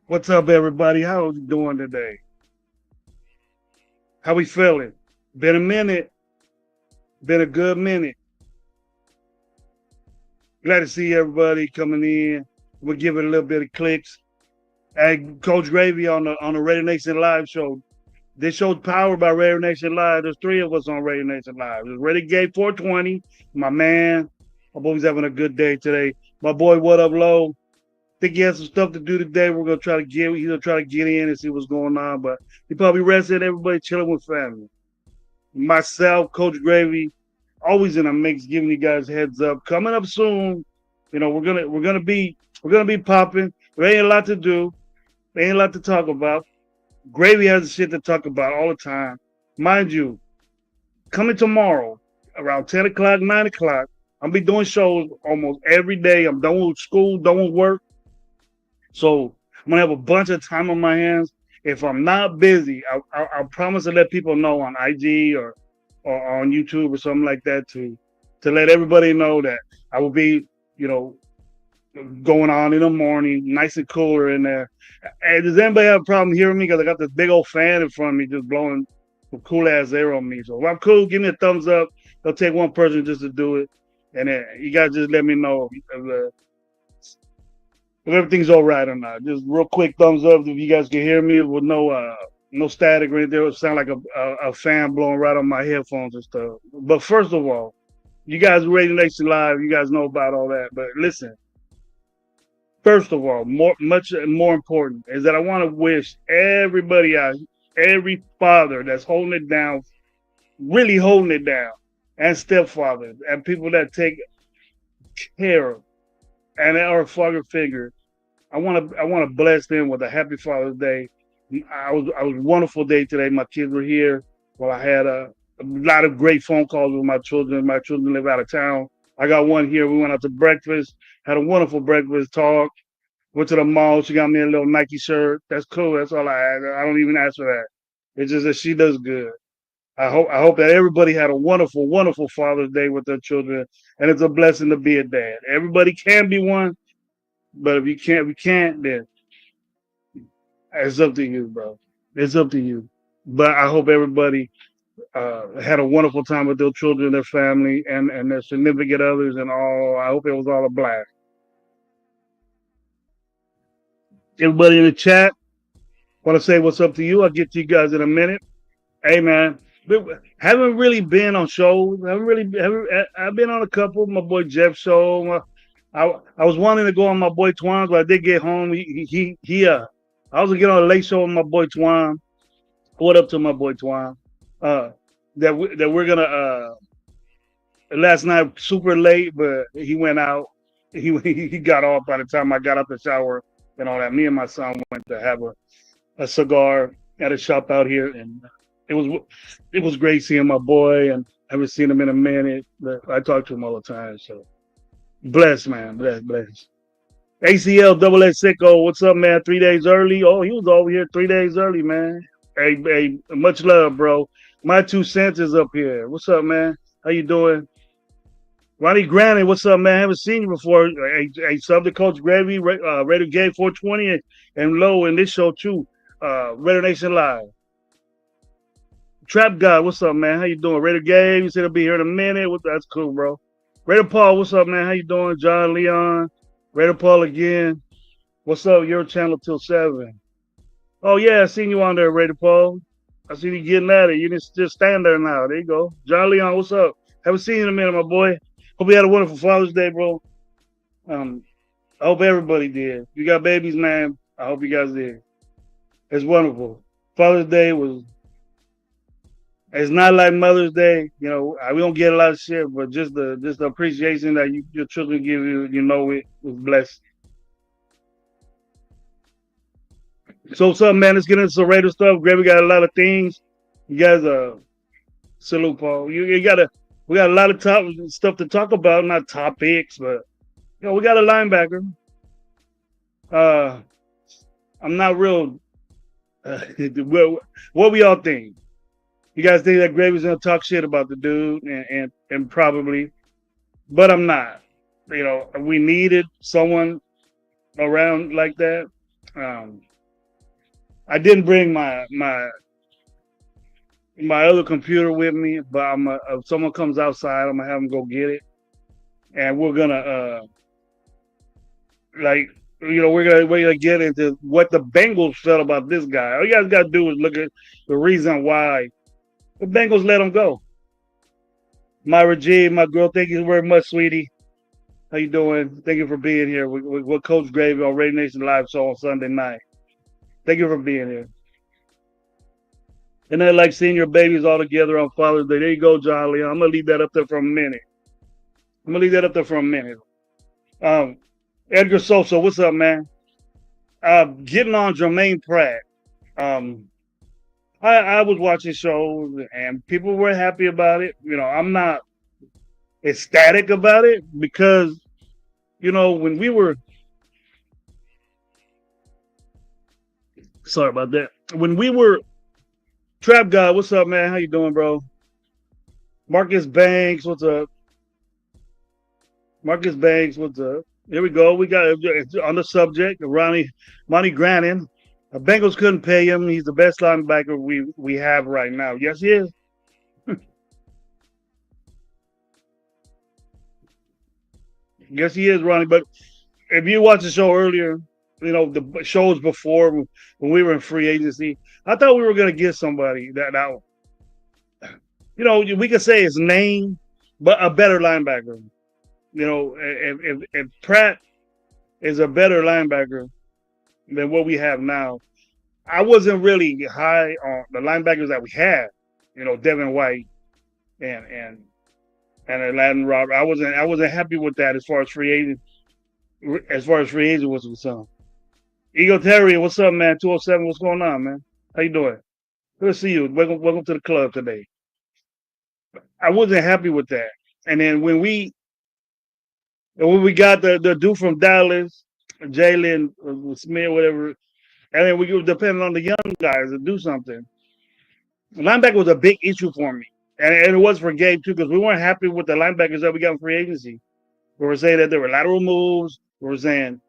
What's up, everybody? How are you doing today? How we feeling? Been a minute. Been a good minute. Glad to see everybody coming in. We'll give it a little bit of clicks. And Coach Gravy on the Radio Nation Live show. This show's powered by Radio Nation Live. There's three of us on Radio Nation Live. There's Renegade 420, my man. My boy's having a good day today. My boy, what up, Low? Think he has some stuff to do today. He's gonna try to get in and see what's going on. But he probably resting. Everybody chilling with family. Myself, Coach Gravy, always in a mix, giving you guys heads up. Coming up soon. You know, we're gonna be popping. There ain't a lot to do. There ain't a lot to talk about. Gravy has shit to talk about all the time. Mind you, coming tomorrow around 10 o'clock, 9 o'clock, I'll be doing shows almost every day. I'm done with school, done with work. So I'm gonna have a bunch of time on my hands. If I'm not busy, I'll promise to let people know on IG or on YouTube or something like that to let everybody know that I will be, going on in the morning, nice and cooler in there. And does anybody have a problem hearing me? Because I got this big old fan in front of me just blowing some cool ass air on me. So if I'm cool, give me a thumbs up. It'll take one person just to do it. And then you guys just let me know if everything's all right or not. Just real quick thumbs up if you guys can hear me with no static or anything. It would sound like a fan blowing right on my headphones and stuff. But first of all, you guys Radio Nation Live, you guys know about all that. But listen, first of all, much more important is that I want to wish everybody out, every father that's holding it down, really holding it down, and stepfathers and people that take care of and are a father figure. I want to bless them with a happy Father's Day. I was a wonderful day today. My kids were here. Well, I had a lot of great phone calls with my children. My children live out of town. I got one here. We went out to breakfast, had a wonderful breakfast talk. Went to the mall. She got me a little Nike shirt. That's cool. That's all I ask. I don't even ask for that. It's just that she does good. I hope that everybody had a wonderful, wonderful Father's Day with their children, and it's a blessing to be a dad. Everybody can be one, but if we can't, then it's up to you, bro. It's up to you. But I hope everybody had a wonderful time with their children, their family, and their significant others, and all. I hope it was all a blast. Everybody in the chat, want to say what's up to you. I'll get to you guys in a minute. Hey man, haven't really been on shows. I've been on a couple. My boy Jeff show. I was wanting to go on my boy Twan's, but I did get home. I was gonna get on a late show with my boy Twan. What up to my boy Twan? Uh, that we're gonna last night super late, but he went out. He got off by the time I got out the shower and all that. Me and my son went to have a cigar at a shop out here, and it was it was great seeing my boy, and I haven't seen him in a minute. But I talk to him all the time, so bless, man, bless. ACL double S sicko, what's up, man? 3 days early. Oh, he was over here 3 days early, man. Hey, much love, bro. My 2 cents is up here. What's up, man? How you doing? Ronnie Granny, what's up, man? Haven't seen you before. Hey, sub to Coach Gravy, Raider Game 420 and low in this show too. Raider Nation Live. Trap God, what's up, man? How you doing? Raider Game, you said he'll be here in a minute. That's cool, bro. Raider Paul, what's up, man? How you doing? John Leon, Raider Paul again. What's up? Your channel till 7. Oh yeah, I seen you on there, Raider Paul. I seen you getting at it. You didn't just stand there now. There you go. John Leon, what's up? Haven't seen you in a minute, my boy. Hope you had a wonderful Father's Day, bro. I hope everybody did. You got babies, man. I hope you guys did. It's wonderful. Father's Day was. It's not like Mother's Day. You know, we don't get a lot of shit, but just the appreciation that your children give you, it was blessed. So what's up, man? Let's get into some Raider stuff. Greg, we got a lot of things. You guys, salute, Paul. We got a lot of stuff to talk about. Not topics, but we got a linebacker. I'm not real. What we all think? You guys think that Gravy's gonna talk shit about the dude, and probably, but I'm not. We needed someone around like that. I didn't bring my other computer with me, but if someone comes outside, I'm gonna have them go get it, and we're gonna we're gonna get into what the Bengals felt about this guy. All you guys gotta do is look at the reason why the Bengals let him go. Myra G, my girl, thank you very much, sweetie. How you doing? Thank you for being here with Coach Gravy on Raider Nation Live show on Sunday night. Thank you for being here. And I like seeing your babies all together on Father's Day. There you go, John Leon. I'm gonna leave that up there for a minute. Edgar Sosa, what's up, man? Getting on Jermaine Pratt. I was watching shows and people were happy about it. I'm not ecstatic about it because, when we were. Sorry about that. When we were. Trap Guy, what's up, man? How you doing, bro? Marcus Banks, what's up? Marcus Banks, what's up? Here we go. We got on the subject, Monty Grannon. The Bengals couldn't pay him. He's the best linebacker we have right now. Yes, he is. Yes, he is, Ronnie. But if you watched the show earlier, the shows before when we were in free agency, I thought we were going to get somebody that out. We could say his name, but a better linebacker. If Pratt is a better linebacker than what we have now, I wasn't really high on the linebackers that we had. Devin White and Aladdin Robert. I wasn't happy with that as far as free agent was concerned. Eagle Terry, what's up, man? 207, what's going on, man? How you doing? Good to see you. Welcome to the club today. I wasn't happy with that. And then when we we got the dude from Dallas, Jalen Smith, whatever, and then we were depending on the young guys to do something. Linebacker was a big issue for me. And it was for Gabe too, because we weren't happy with the linebackers that we got in free agency. We were saying that there were lateral moves. We were saying,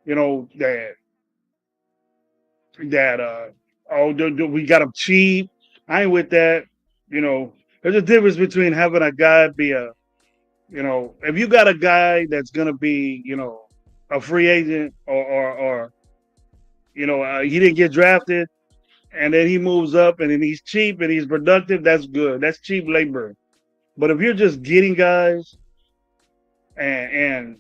that we got them cheap. I ain't with that. You know, there's a difference between having a guy be a, if you got a guy that's gonna be, a free agent or he didn't get drafted and then he moves up and then he's cheap and he's productive. That's good. That's cheap labor. But if you're just getting guys and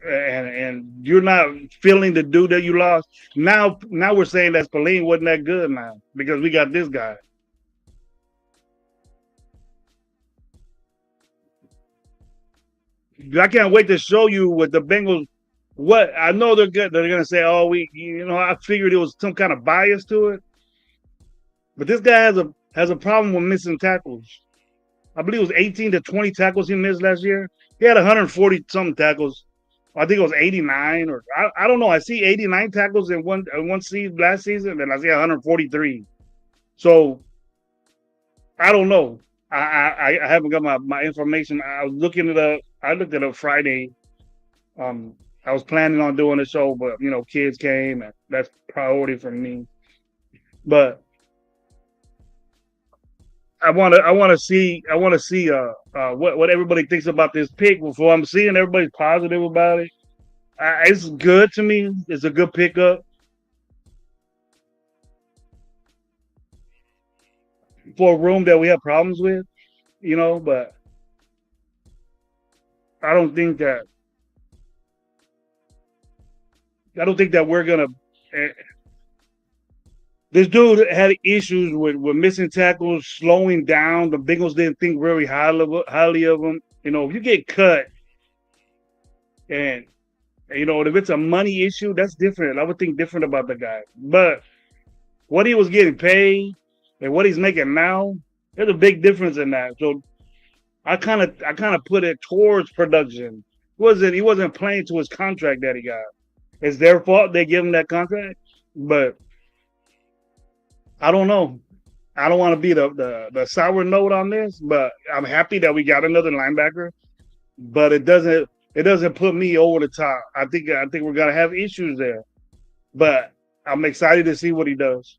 and and you're not feeling the dude that you lost, now we're saying that Spillane wasn't that good now because we got this guy. I can't wait to show you what the Bengals. What I know they're good. They're gonna say, "Oh, I figured it was some kind of bias to it." But this guy has a problem with missing tackles. I believe it was 18 to 20 tackles he missed last year. He had 140 something tackles. I think it was 89 or I don't know. I see 89 tackles in one season last season, and I see 143. So I don't know. I haven't got my information. I was looking it up. I looked it up Friday. Um, I was planning on doing the show, but kids came, and that's priority for me. But I want to see what everybody thinks about this pick before I'm seeing everybody's positive about it. It's good to me. It's a good pickup for a room that we have problems with, but I don't think that I don't think that we're gonna. eh, This dude had issues with missing tackles, slowing down. The Bengals didn't think very highly of him. If you get cut and if it's a money issue, that's different. I would think different about the guy. But what he was getting paid and what he's making now, there's a big difference in that. So I kind of put it towards production. He wasn't playing to his contract that he got. It's their fault they give him that contract. But I don't know. I don't want to be the sour note on this, but I'm happy that we got another linebacker. But it doesn't put me over the top. I think we're gonna have issues there. But I'm excited to see what he does.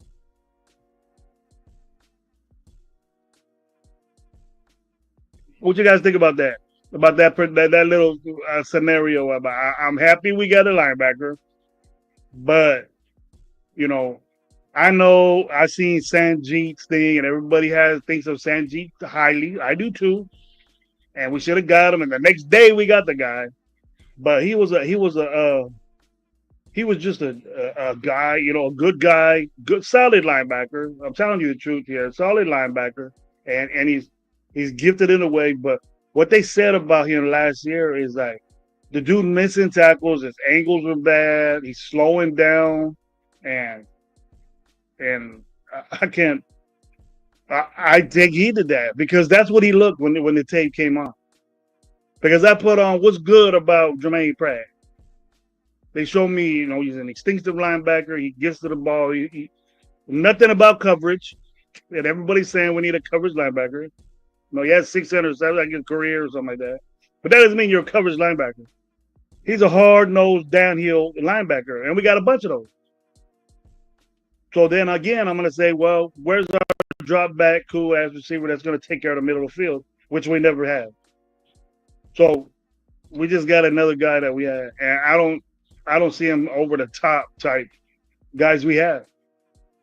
What you guys think about that? About that little scenario? I'm happy we got a linebacker, but you know, I know I seen Sanjeet's thing, and everybody has thinks of Sanjeet highly. I do too, and we should have got him. And the next day we got the guy, but he was just a guy, a good guy, good solid linebacker. I'm telling you the truth here, solid linebacker, and he's gifted in a way. But what they said about him last year is like the dude missing tackles, his angles were bad, he's slowing down, and and I can't. I take heed to that because that's what he looked when the tape came on. Because I put on what's good about Jermaine Pratt. They show me, he's an instinctive linebacker. He gets to the ball. Nothing about coverage. And everybody's saying we need a coverage linebacker. He has 600 like his career or something like that. But that doesn't mean you're a coverage linebacker. He's a hard nosed downhill linebacker, and we got a bunch of those. So then again, I'm going to say, well, where's our drop back cool ass receiver that's going to take care of the middle of the field, which we never have. So we just got another guy that we had, and I don't see him over the top type guys we have.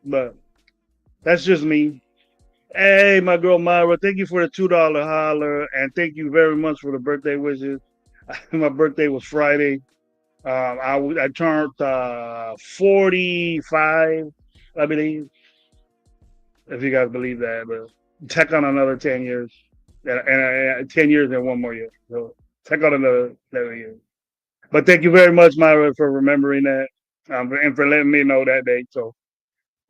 But that's just me. Hey, my girl Myra, thank you for the $2 holler, and thank you very much for the birthday wishes. My birthday was Friday. I turned 45, I believe, if you guys believe that. But check on another 10 years, and 10 years and one more year. So check on another 11 years. But thank you very much, Myra, for remembering that, and for letting me know that date. So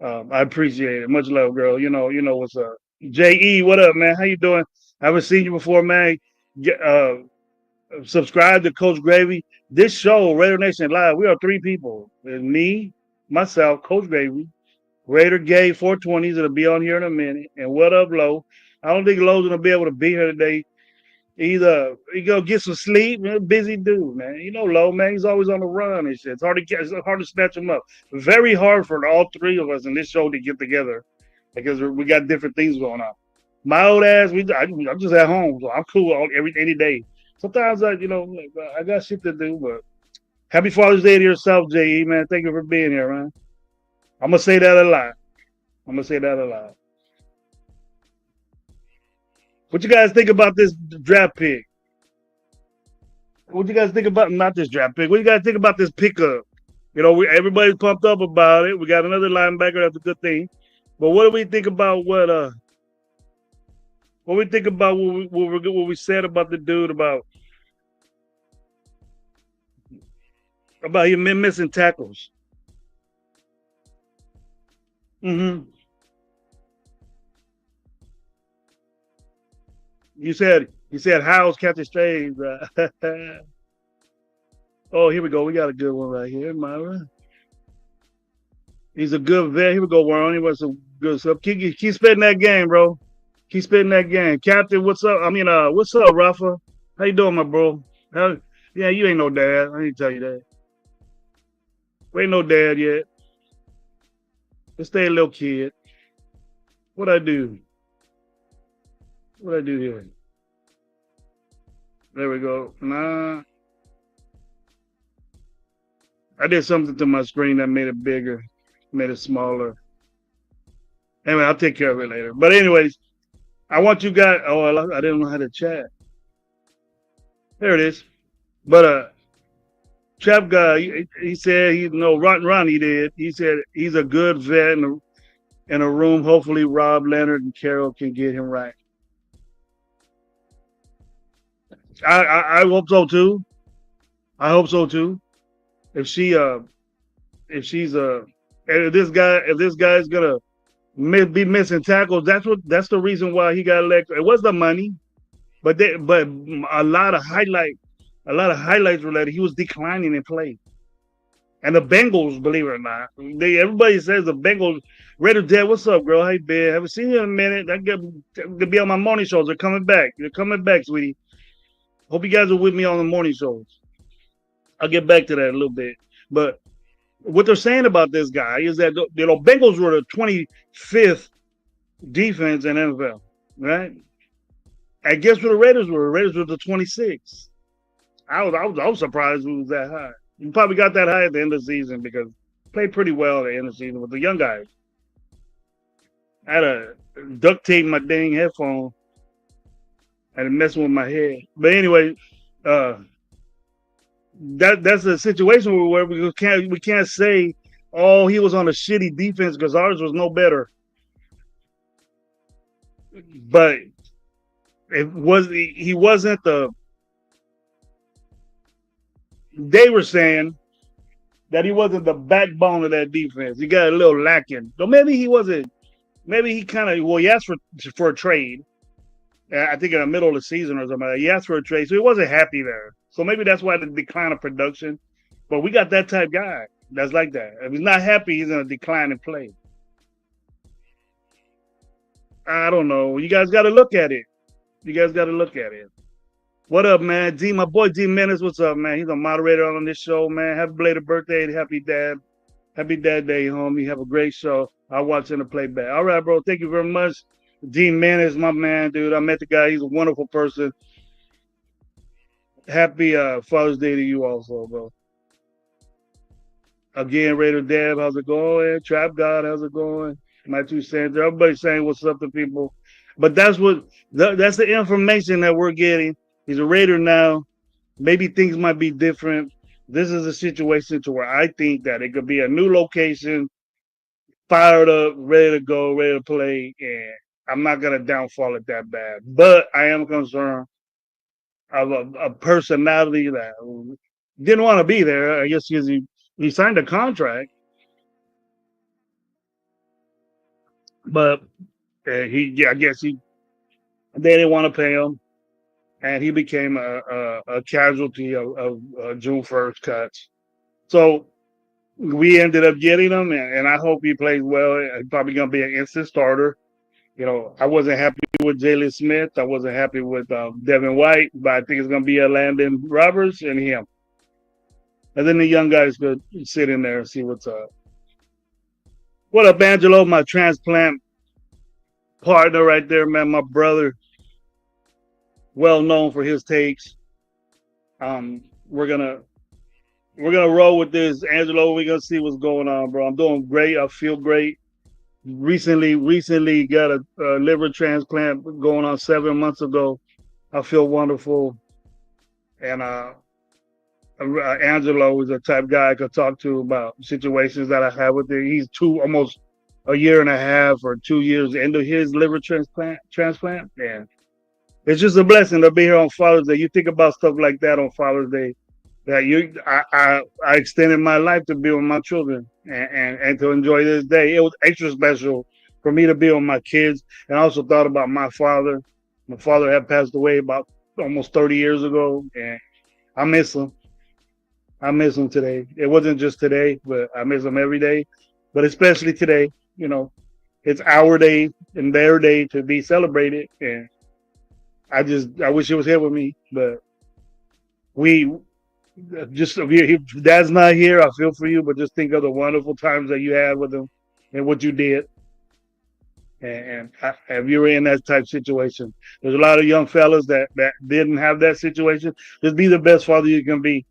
I appreciate it. Much love, girl. You know what's up. Je, what up, man? How you doing? I haven't seen you before, man. Subscribe to Coach Gravy. This show, Raider Nation Live, we are three people. It's me, myself, Coach Gravy, Raider Gay 420s that'll be on here in a minute. And what up, Low? I don't think Low's gonna be able to be here today. Either he go get some sleep, man, busy dude, man. Low, man, he's always on the run and shit. It's hard to snatch him up. Very hard for all three of us in this show to get together. because we got different things going on. My old ass, I'm just at home, so I'm cool any day. Sometimes I got shit to do, but happy Father's Day to yourself, JE, man. Thank you for being here, man. I'm gonna say that a lot. I'm gonna say that a lot. What you guys think about this draft pick? What you guys think about not this draft pick? What you guys think about this pickup? Everybody's pumped up about it. We got another linebacker. That's a good thing. But what do we think about what we think about what we said about the dude about him missing tackles? Mm-hmm. You said Howes catching strays. Oh, here we go. We got a good one right here, Myra. He's a good vet. Here we go, Warren. He was some good stuff. Keep spitting that game, bro. Keep spitting that game. Captain, what's up? What's up, Rafa? How you doing, my bro? Yeah, you ain't no dad. I need to tell you that. We ain't no dad yet. Just stay a little kid. What I do? What I do here? There we go. Nah. I did something to my screen that made it bigger, made it smaller. Anyway, I'll take care of it later. But anyways, I want you guys. Oh, I didn't know how to chat. There it is. But Trap guy, he said Ronnie did. He said he's a good vet in a room. Hopefully, Rob Leonard and Carroll can get him right. I hope so too. I hope so too. If she if she's if this guy's gonna be missing tackles, that's the reason why he got elected. It was the money, but a lot of highlights were that he was declining in play. And the Bengals, believe it or not, everybody says the Bengals. Raider Dad, what's up, girl? How you been? Haven't seen you in a minute. I get to be on my morning shows. They're coming back. They're coming back, sweetie. Hope you guys are with me on the morning shows. I'll get back to that in a little bit. But what they're saying about this guy is that Bengals were the 25th defense in NFL, right? And guess what the Raiders were? The Raiders were the 26th. I was surprised it was that high. You probably got that high at the end of the season because played pretty well at the end of the season with the young guys. I had to duct tape my dang headphone and messing with my head. But anyway, that's a situation where we can't say, oh, he was on a shitty defense because ours was no better. But he wasn't the. They were saying that he wasn't the backbone of that defense. He got a little lacking. So maybe he wasn't. Maybe he kind of he asked for a trade. I think in the middle of the season or something. He asked for a trade, so he wasn't happy there. So maybe that's why the decline of production. But we got that type guy that's like that. If he's not happy, he's in a decline in play. I don't know. You guys got to look at it. What up, man? My boy D Menace, what's up, man? He's a moderator on this show, man. Happy belated birthday. Happy dad day, homie. Have a great show. I'll watch in the playback. All right, bro. Thank you very much. D Menace, my man, dude. I met the guy. He's a wonderful person. Happy Father's Day to you also, bro. Again, Raider Dab, how's it going? Trap God, how's it going? My 2 cents. Everybody's saying what's up to people. But that's the information that we're getting. He's a Raider now. Maybe things might be different. This is a situation to where I think that it could be a new location, fired up, ready to go, ready to play, and I'm not gonna downfall it that bad. But I am concerned of a personality that didn't want to be there. I guess because he signed a contract, but I guess they didn't want to pay him, and he became a casualty of June 1st cuts. So we ended up getting him, and I hope he plays well. He's probably going to be an instant starter. I wasn't happy with Jalen Smith. I wasn't happy with Devin White, but I think it's going to be a Landon Roberts and him. And then the young guys could sit in there and see what's up. What up, Angelo, my transplant partner right there, man. My brother, well known for his takes. We're gonna roll with this, Angelo. We're gonna see what's going on, bro. I'm doing great. I feel great. Recently got a liver transplant going on 7 months ago. I feel wonderful, and Angelo is a type guy I could talk to about situations that I have with it. He's almost a year and a half or 2 years into his liver transplant. Yeah, it's just a blessing to be here on Father's Day. You think about stuff like that on Father's Day. That I extended my life to be with my children and to enjoy this day. It was extra special for me to be with my kids, and I also thought about my father. My father had passed away about almost 30 years ago, and I miss him. I miss him today. It wasn't just today, but I miss him every day. But especially today, it's our day and their day to be celebrated. And I wish he was here with me. But we just if Dad's not here, I feel for you. But just think of the wonderful times that you had with him and what you did. And if you're in that type of situation, there's a lot of young fellas that didn't have that situation. Just be the best father you can be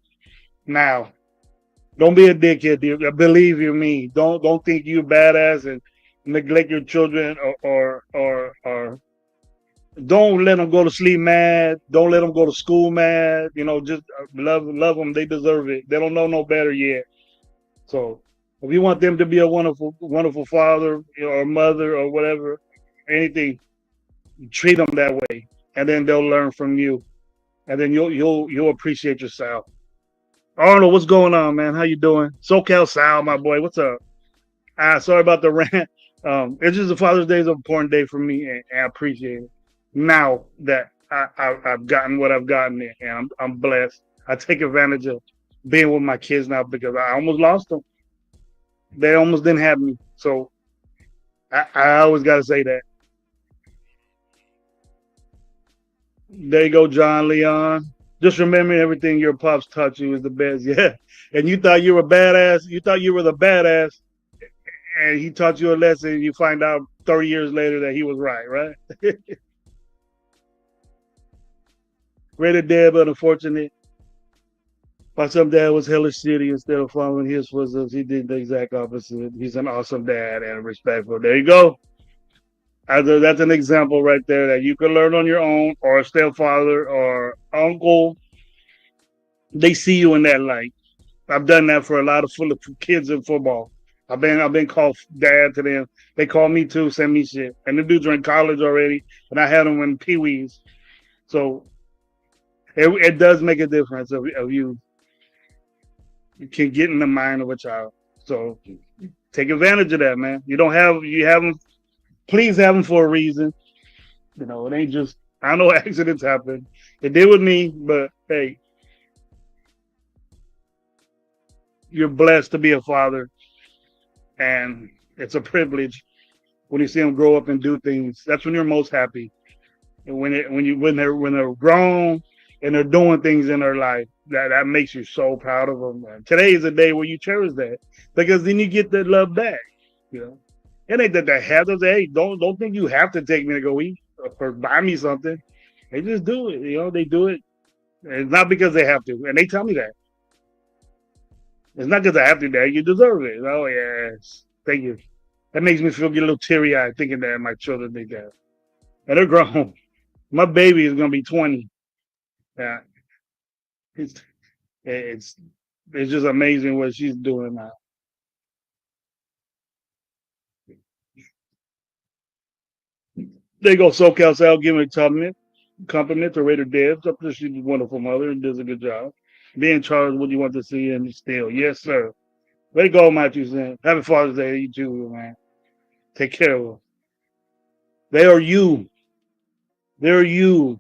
now. Don't be a dickhead, dude. Believe you me. Don't think you badass and neglect your children or don't let them go to sleep mad. Don't let them go to school mad. Just love them. They deserve it. They don't know no better yet. So if you want them to be a wonderful wonderful father or mother or whatever, anything, treat them that way, and then they'll learn from you, and then you'll appreciate yourself. Arnold, what's going on, man? How you doing? SoCal Sal, my boy. What's up? Sorry about the rant. It's just the Father's Day is an important day for me, and I appreciate it. Now that I've gotten what I've gotten, and I'm blessed. I take advantage of being with my kids now because I almost lost them. They almost didn't have me. So I always got to say that. There you go, John Leon. Just remember everything your pops taught you is the best. Yeah. And you thought you were badass. You thought you were the badass. And he taught you a lesson. And you find out 30 years later that he was right? Rated dead, but unfortunate. My son dad was hella shitty. Instead of following his footsteps, he did the exact opposite. He's an awesome dad and respectful. There you go. That's an example right there that you can learn on your own, or a stepfather or uncle. They see you in that light. I've done that for a lot of kids in football. I've been called dad to them. They call me too, send me shit. And the dudes are in college already, and I had them in pee-wees. So it does make a difference of you can get in the mind of a child. So take advantage of that, man. You have them. Please have them for a reason. It ain't just. I know accidents happen. It did with me, but hey, you're blessed to be a father, and it's a privilege when you see them grow up and do things. That's when you're most happy. And when they're grown and they're doing things in their life, that makes you so proud of them. Man. Today is a day where you cherish that because then you get that love back. It ain't that they have to say, hey, don't think you have to take me to go eat or buy me something. They just do it. They do it. It's not because they have to, and they tell me that. It's not because I have to, Dad. You deserve it. Oh yes, thank you. That makes me get a little teary eyed thinking that my children think that, and they're grown. My baby is gonna be 20. Yeah, it's it's it's just amazing what she's doing now. There you go, SoCal Sal, giving a compliment to Raider Devs. Up there, she's a wonderful mother and does a good job. Being charged what you want to see and still. Yes, sir. Way to go, Matthew Sin. Happy Father's Day to you too, man. Take care of them. They are you. They're you,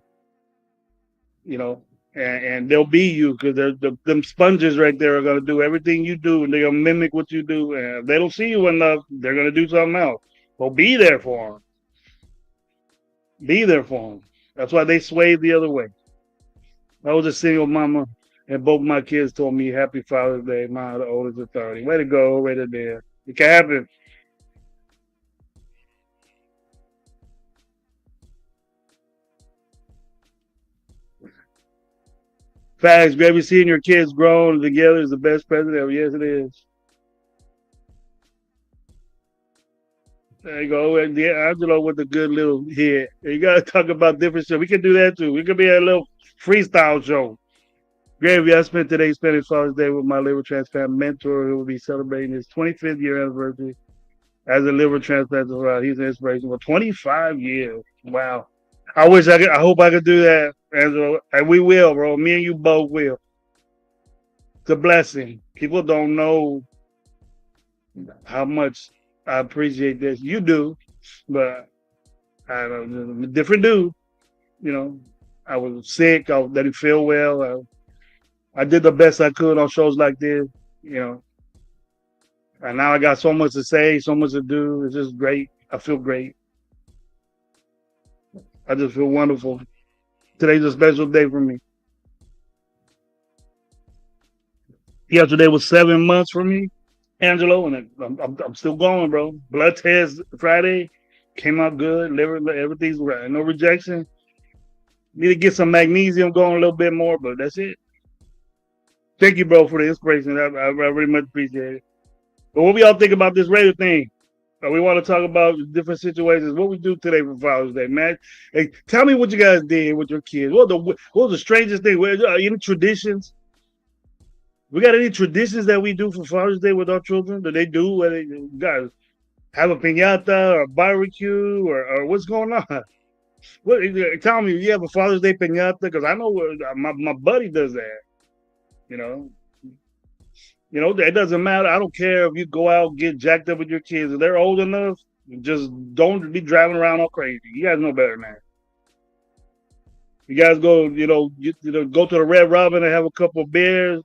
you know, and they'll be you because them sponges right there are going to do everything you do and they're going to mimic what you do. And if they don't see you enough, they're going to do something else. Well, be there for them. Be there for them. That's why they swayed the other way. I was a single mama, and both my kids told me Happy Father's Day. Mine, the oldest is 30. Way to go, way to there. It can happen. Facts, baby. Seeing your kids grown together is the best present ever. Yes, it is. There you go. And Angelo with a good little hit. You got to talk about different stuff. We can do that too. We could be a little freestyle show. Gravy, I spent today spending Father's Day with my liver transplant mentor who will be celebrating his 25th year anniversary as a liver transplant. He's an inspiration for 25 years. Wow. I wish I could. I hope I could do that, Angelo. And we will, bro. Me and you both will. It's a blessing. People don't know how much I appreciate this. You do, but I don't know. I'm a different dude. You know, I was sick. I didn't feel well. I did the best I could on shows like this. You know, and now I got so much to say, so much to do. It's just great. I feel great. I just feel wonderful. Today's a special day for me. Yesterday was 7 months for me, Angelo, and I'm still going, bro. Blood test Friday came out good. Liver, everything's right. No rejection. Need to get some magnesium going a little bit more, but that's it. Thank you, bro, for the inspiration. I very much appreciate it. But what we all think about this radio thing? We want to talk about different situations. What we do today for Father's Day, man? Hey, tell me what you guys did with your kids. What was the strangest thing? Any traditions? We got any traditions that we do for Father's Day with our children? Do they do? Whether you guys have a piñata or a barbecue or what's going on? What, tell me, you have a Father's Day piñata? Because I know my buddy does that. You know, it doesn't matter. I don't care if you go out and get jacked up with your kids. If they're old enough, just don't be driving around all crazy. You guys know better than that. You guys go, go to the Red Robin and have a couple of beers,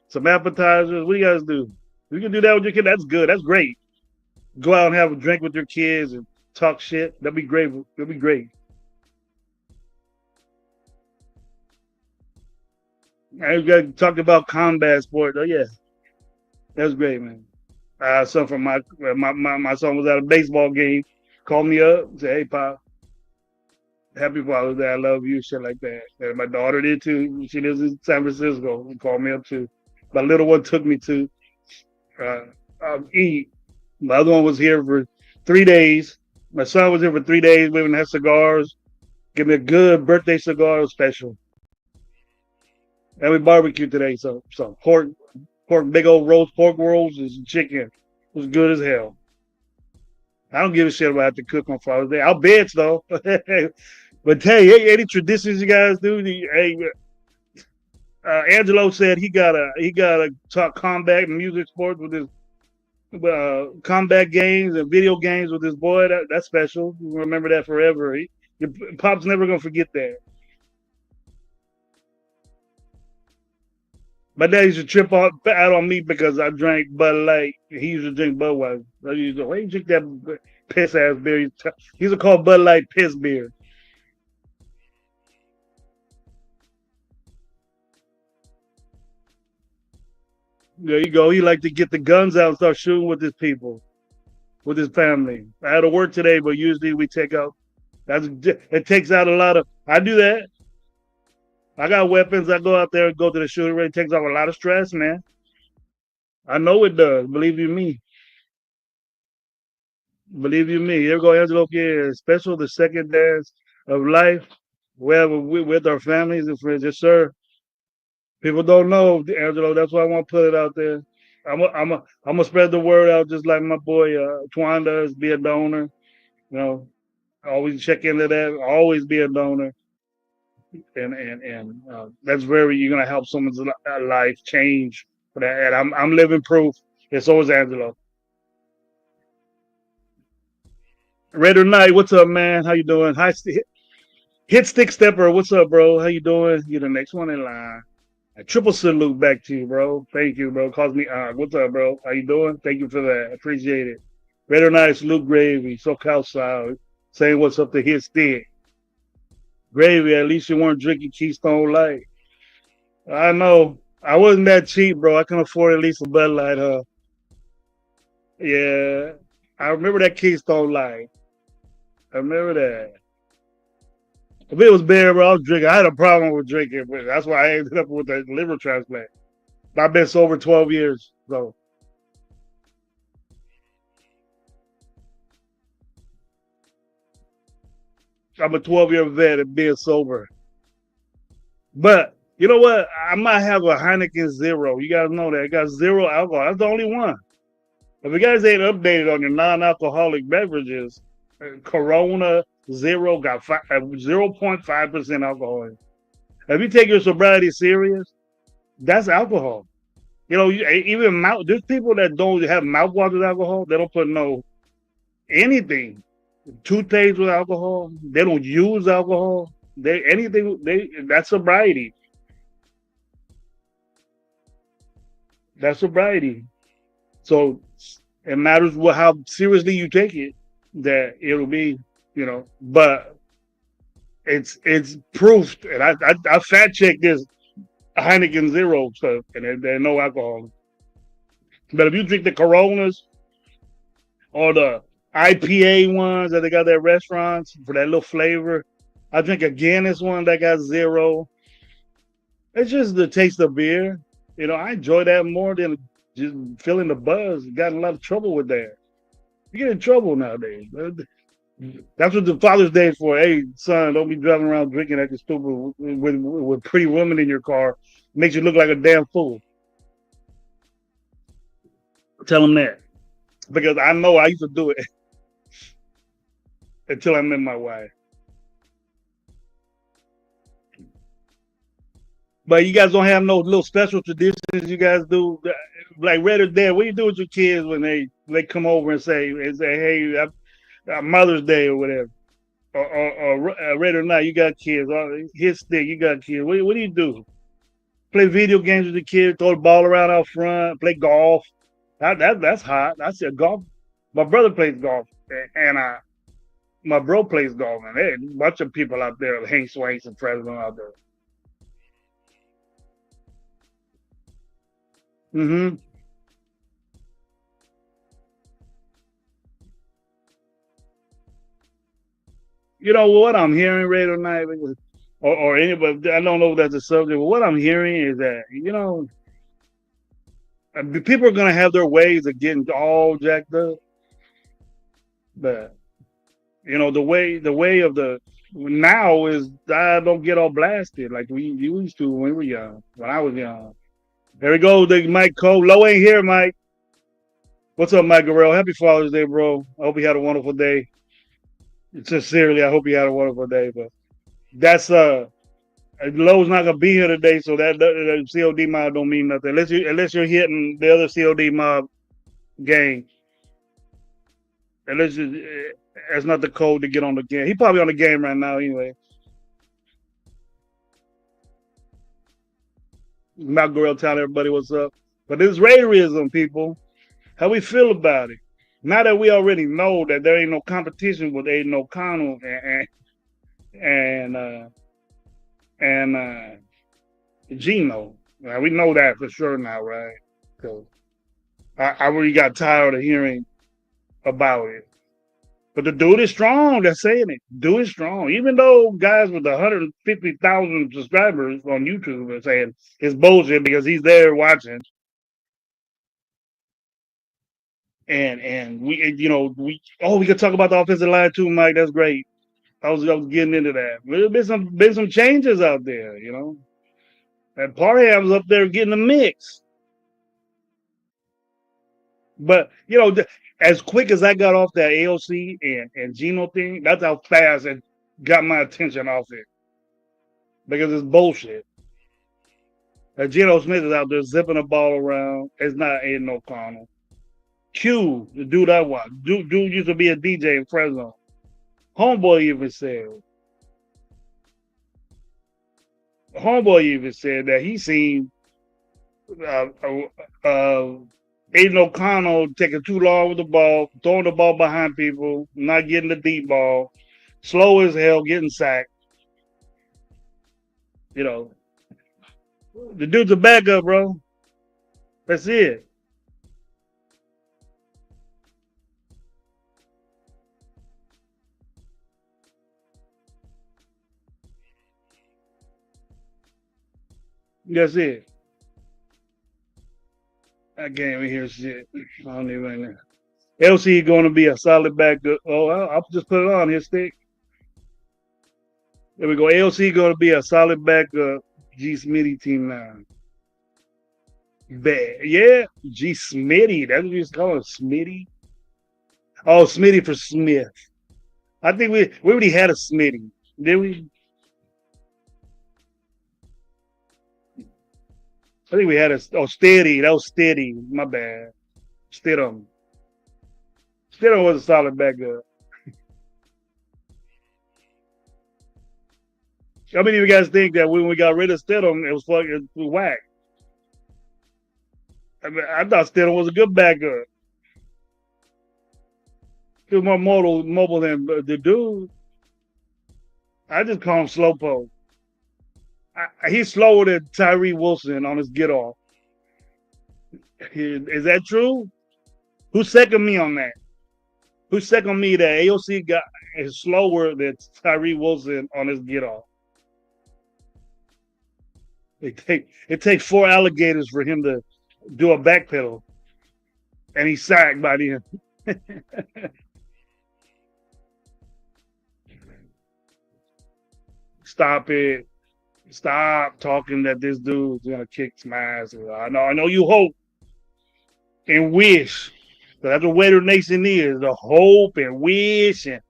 some appetizers. What do you guys do? You can do that with your kid. That's good. That's great. Go out and have a drink with your kids and talk shit. That'd be great. That'd be great. I got talked about combat sport. Oh yeah, that's great, man. Son from my son was at a baseball game. Called me up, said, "Hey, pop, happy Father's Day. I love you." Shit like that. And my daughter did too. She lives in San Francisco. She called me up too. My little one took me to uh, eat. My other one was here for 3 days. My son was here for 3 days. We even had cigars. Give me a good birthday cigar special. And we barbecued today. So pork, big old roast pork rolls and chicken. It was good as hell. I don't give a shit about to cook on Father's Day. I'll bitch though. But hey, any traditions you guys do? Hey, Angelo said he got a talk combat and music sports with his combat games and video games with his boy. That's special. Remember that forever. Your pop's never gonna forget that. My dad used to out on me because I drank Bud Light. He used to drink Budweiser. I used to, why you drink that piss ass beer? He used to call Bud Light piss beer. There you go. He liked to get the guns out and start shooting with his people, with his family. I had to work today, but usually we take out. It takes out a lot of. I do that. I got weapons. I go out there and go to the shooting range. It takes off a lot of stress, man. I know it does. Believe you me. Believe you me. Here we go, Angelo. Yeah, special the second dance of life. Wherever we with our families and friends. Yes, sir. People don't know, Angelo. That's why I want to put it out there. I'm gonna spread the word out just like my boy Twan does. Be a donor. You know, always check into that. Always be a donor, and that's very you're gonna help someone's life change for that. And I'm living proof. And so is Angelo. Red or Night, what's up, man? How you doing? Hit Stick Stepper, what's up, bro? How you doing? You're the next one in line. A triple salute back to you, bro. Thank you, bro. Calls me what's up, bro? How you doing? Thank you for that. Appreciate it. Red or Night, salute Gravy. SoCal style. Saying what's up to Hit Stick. Gravy, at least you weren't drinking Keystone Light. I know. I wasn't that cheap, bro. I can afford at least a Bud Light, huh? Yeah. I remember that Keystone Light. I remember that. If it was bearable, I was drinking. I had a problem with drinking, but that's why I ended up with a liver transplant. I've been sober 12 years, so I'm a 12-year vet at being sober. But you know what? I might have a Heineken Zero. You guys know that it got zero alcohol. That's the only one. If you guys ain't updated on your non-alcoholic beverages, Corona Zero got 0.5% alcohol. If you take your sobriety serious, that's alcohol. You know, even there's people that don't have mouthwash with alcohol. They don't put no anything. Toothpaste with alcohol. They don't use alcohol. That's sobriety. That's sobriety. So it matters how seriously you take it. That it'll be, but it's proof, and I fact checked this Heineken Zero stuff, and there's no alcohol. But if you drink the Coronas or the IPA ones that they got at restaurants for that little flavor, I drink a Guinness one that got zero. It's just the taste of beer. I enjoy that more than just feeling the buzz. Got in a lot of trouble with that. You get in trouble nowadays. That's what the Father's Day is for. Hey, son, don't be driving around drinking like a stupid with pretty women in your car. Makes you look like a damn fool. Tell them that. Because I know I used to do it until I met my wife. But you guys don't have no little special traditions you guys do? Like Red or Dead, what do you do with your kids when they come over and say, hey, Mother's Day or whatever? Or Red or Not, you got kids. His stick, you got kids. What do you do? Play video games with the kids, throw the ball around out front, play golf. That's hot. I said golf. My brother plays golf, and my bro plays golf, and there's a bunch of people out there, Hank Swanks and Fresno out there. Mm-hmm. You know what I'm hearing, Red or Night, or anybody. I don't know if that's a subject, but what I'm hearing is that people are gonna have their ways of getting all jacked up, but the way of the now is I don't get all blasted like we used to when we were young. When I was young. There we go, the Mike Cole. Low ain't here, Mike. What's up, Mike Guerrero? Happy Father's Day, bro. I hope you had a wonderful day. Sincerely, I hope you had a wonderful day. But that's Lowe's not gonna be here today, so that COD mob don't mean nothing unless you're hitting the other COD mob gang. Unless that's not the code to get on the game. He probably on the game right now anyway. Matt Gorell telling everybody what's up. But this Raiderism, people, how we feel about it? Now that we already know that there ain't no competition with Aiden O'Connell and Gino. Now, we know that for sure now, right? Because I really got tired of hearing about it. But the dude is strong. They're saying it. Dude is strong. Even though guys with 150,000 subscribers on YouTube are saying it's bullshit because he's there watching. And we could talk about the offensive line too, Mike. That's great. I was getting into that. There's been some changes out there. And Parham's up there getting the mix. But as quick as I got off that AOC and Gino thing, that's how fast it got my attention off it. Because it's bullshit. Geno Smith is out there zipping the ball around. It's not Aiden O'Connell. Q, the dude I watch. Dude used to be a DJ in Fresno. Homeboy even said that he seen uh, uh, Aiden O'Connell taking too long with the ball, throwing the ball behind people, not getting the deep ball, slow as hell, getting sacked. The dude's a backup, bro. That's it. That's it. I can't even hear shit. I don't even know. LC going to be a solid backup. Oh, I'll just put it on his stick. There we go. LC going to be a solid backup. G Smitty team now. Bad. Yeah, G Smitty. That's what you used to call him, Smitty. Oh, Smitty for Smith. I think we already had a Smitty. Did we? I think we had Steady. That was Steady. My bad. Stidham. Stidham was a solid backup. How many of you guys think that when we got rid of Stidham, it was fucking whack? I thought Stidham was a good backup. He was more mobile than the dude. I just call him Slowpoke. He's slower than Tyree Wilson on his get off. Is that true? Who second me on that? Who second me that AOC got is slower than Tyree Wilson on his get off? It takes 4 alligators for him to do a back pedal, and he's sacked by the end. Stop it. Stop talking that this dude's gonna kick some ass. I know you hope and wish. That's what Raider Nation is. The hope and wish, and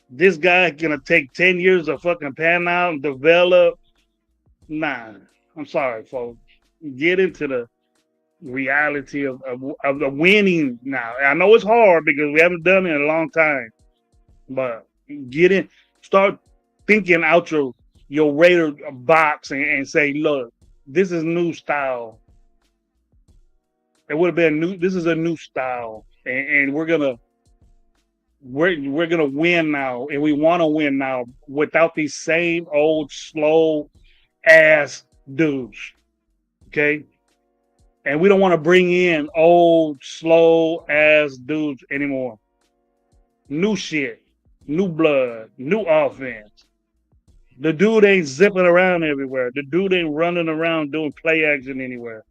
this guy gonna take 10 years to fucking pan out and develop. Nah. I'm sorry, folks. Get into the reality of the winning now. I know it's hard because we haven't done it in a long time. But get in, start thinking out your Raider box and say, look, this is new style. It would have been new. This is a new style, and we're gonna win now, and we want to win now without these same old slow ass dudes. Okay, and we don't want to bring in old slow ass dudes anymore. New shit, new blood, new offense. The dude ain't zipping around everywhere. The dude ain't running around doing play action anywhere.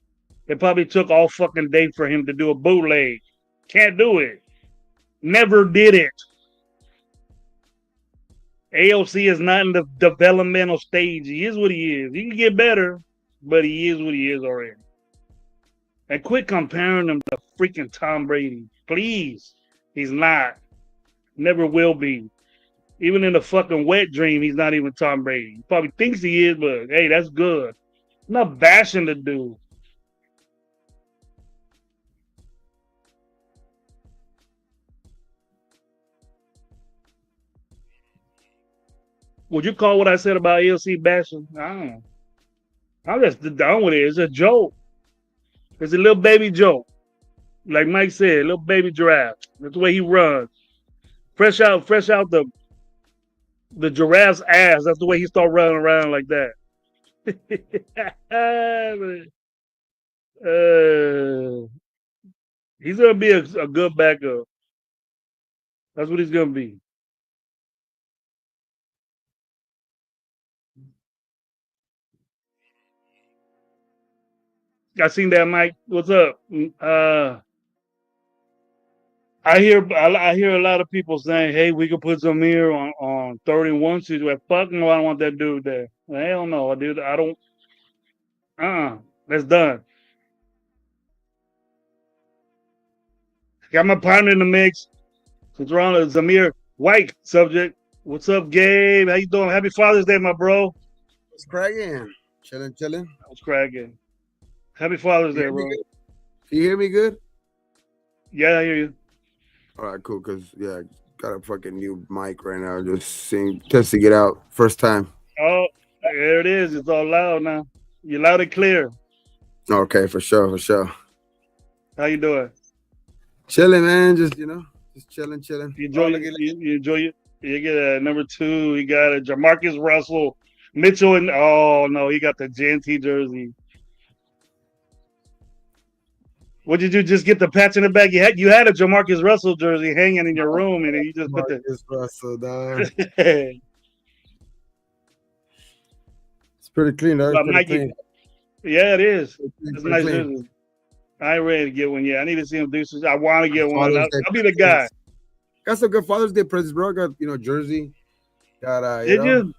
It probably took all fucking day for him to do a bootleg. Can't do it. Never did it. AOC is not in the developmental stage. He is what he is. He can get better, but he is what he is already. And quit comparing him to freaking Tom Brady. Please. He's not. Never will be. Even in the fucking wet dream, he's not even Tom Brady. He probably thinks he is, but hey, that's good. I'm not bashing the dude. Would you call what I said about ALC bashing? I don't know. I'm just done with it. It's a joke. It's a little baby joke. Like Mike said, little baby giraffe. That's the way he runs. Fresh out the giraffe's ass. That's the way he start running around like that. He's gonna be a good backup. That's what he's gonna be. I seen that, Mike. What's up? I hear a lot of people saying, "Hey, we could put some here on 31 seats." Well, fuck no, I don't want that dude there. Hell no, dude. I don't. That's done. Got my partner in the mix. Since we're on the Zamir White subject. What's up, Gabe? How you doing? Happy Father's Day, my bro. What's cracking? Chilling. What's cracking? Happy Father's Day, bro. Can you hear me good? Yeah, I hear you. All right, cool. Cause yeah, got a fucking new mic right now. Just testing it out. First time. Oh, there it is. It's all loud now. You're loud and clear. Okay, for sure. How you doing? Chilling, man. Just chilling. You enjoy it? You enjoy it? You get number 2. He got a Jamarcus Russell, Mitchell, and oh no, he got the GNT jersey. What did you just get the patch in the back? You had a Jamarcus Russell jersey hanging in your room, and you just put the Russell, dog. It's pretty clean, dog. Mikey, Yeah, it is. It's It's a pretty nice clean. jersey. I ain't ready to get one yet. I need to see him do some. I want to get one. Father's I'll, Day I'll be the guy. presents. Got some good Father's Day presents, bro. I got jersey. Got Did you?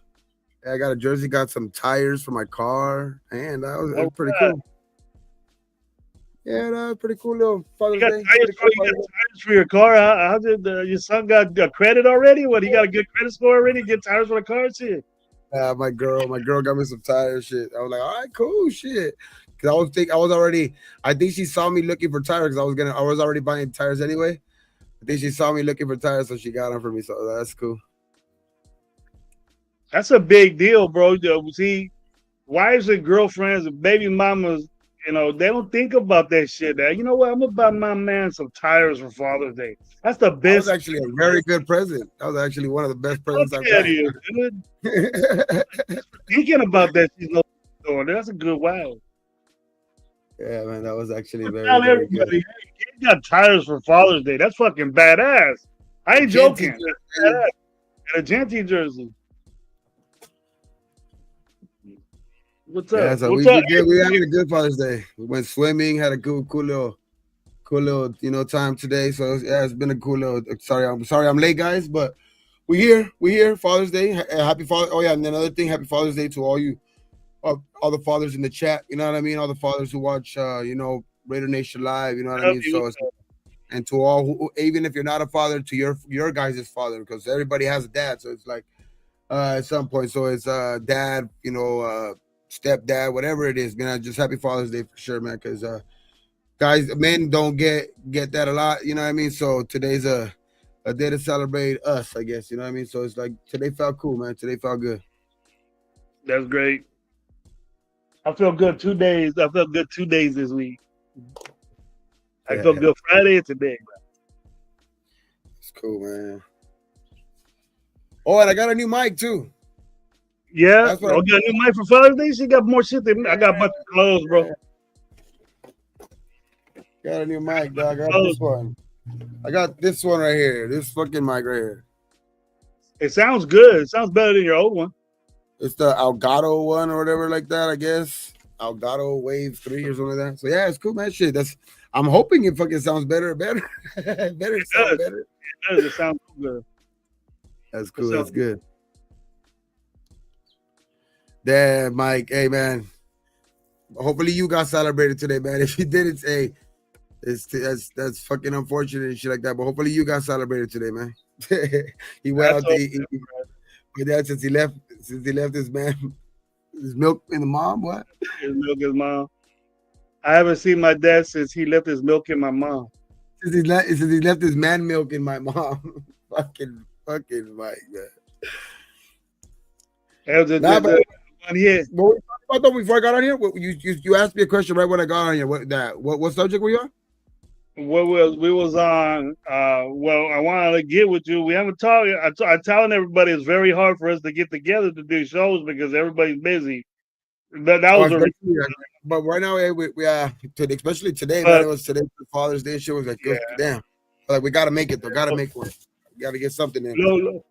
I got a jersey. Got some tires for my car, and it All was pretty right. cool. Yeah, that was pretty cool little You Father's got Day. tires Pretty for cool you got Father's Day. tires for your car. How did your son got credit already? What he got a good credit score already? Get tires for the car? Shit. My girl got me some tires. Shit. I was like, all right, cool, shit. Cause I think she saw me looking for tires. Cause I was already buying tires anyway. I think she saw me looking for tires, so she got them for me. So that's cool. That's a big deal, bro. See, wives and girlfriends and baby mamas, they don't think about that shit. That you know what? I'm gonna buy my man some tires for Father's Day. That's the That was best. actually a very good present. That was actually one of the best Look presents I've at gotten. you, dude. Yeah, Thinking about that, she's no doing. That's a good wow. man, that was actually very, Tell very good. everybody, hey, you got tires for Father's Day. That's fucking badass. I A ain't Genty joking. That's jersey. badass. And a Genty jersey. What's Yeah, up? so What's we up? we did we having a good Father's Day. We went swimming, had a cool little time today. So yeah, it's been a cool little. Sorry I'm late, guys, but we here Father's Day. Happy Father. Oh yeah, and another thing, Happy Father's Day to all you, all the fathers in the chat. You know what I mean? All the fathers who watch, Raider Nation Live. You know what I What up, mean? you? So and to all even if you're not a father, to your guys' father, because everybody has a dad. So it's like at some point. So it's dad, stepdad, whatever it is, man. Just happy Father's Day for sure, man. Because guys, men don't get that a lot. You know what I mean? So today's a day to celebrate us, I guess. You know what I mean? So it's like today felt cool, man. Today felt good. That's great. I feel good 2 days. I felt good 2 days this week. I felt Yeah, good Friday and today. it's cool, man. Oh, and I got a new mic too. Yeah. That's what Oh, got a new mic for Father's Day? She got more shit than me. I got a bunch of clothes, bro. got a new mic, dog. I got Clothes. this one. I got this one right here. This fucking mic right here. It sounds good. It sounds better than your old one. It's the Elgato one or whatever like that, I guess. Elgato Wave 3 or something like that. So yeah, it's cool, man. Shit. I'm hoping it fucking sounds better and better. Better It sound does. better. It does. It sounds good. That's It cool. sounds That's good. Damn, Mike. Hey man. Hopefully you got celebrated today, man. If you didn't, hey, that's fucking unfortunate and shit like that. But hopefully you got celebrated today, man. He went That's out to all. eat. My dad since he left his man his milk in the mom. What? His milk his mom. I haven't seen my dad since he left his milk in my mom. Since he left his man milk in my mom. fucking Mike, man. That was Nah, but one hit. what we talked about though before I got on here? You asked me a question right when I got on here. What subject were you on? What we was on? Well, I wanted to get with you. We haven't talked. I'm telling everybody it's very hard for us to get together to do shows because everybody's busy. That Oh, was a reason. especially, but right now, especially today, man. But It was today for Father's Day. Shit was like, yeah, damn. Like we gotta make it though. Gotta make one. Gotta get something in.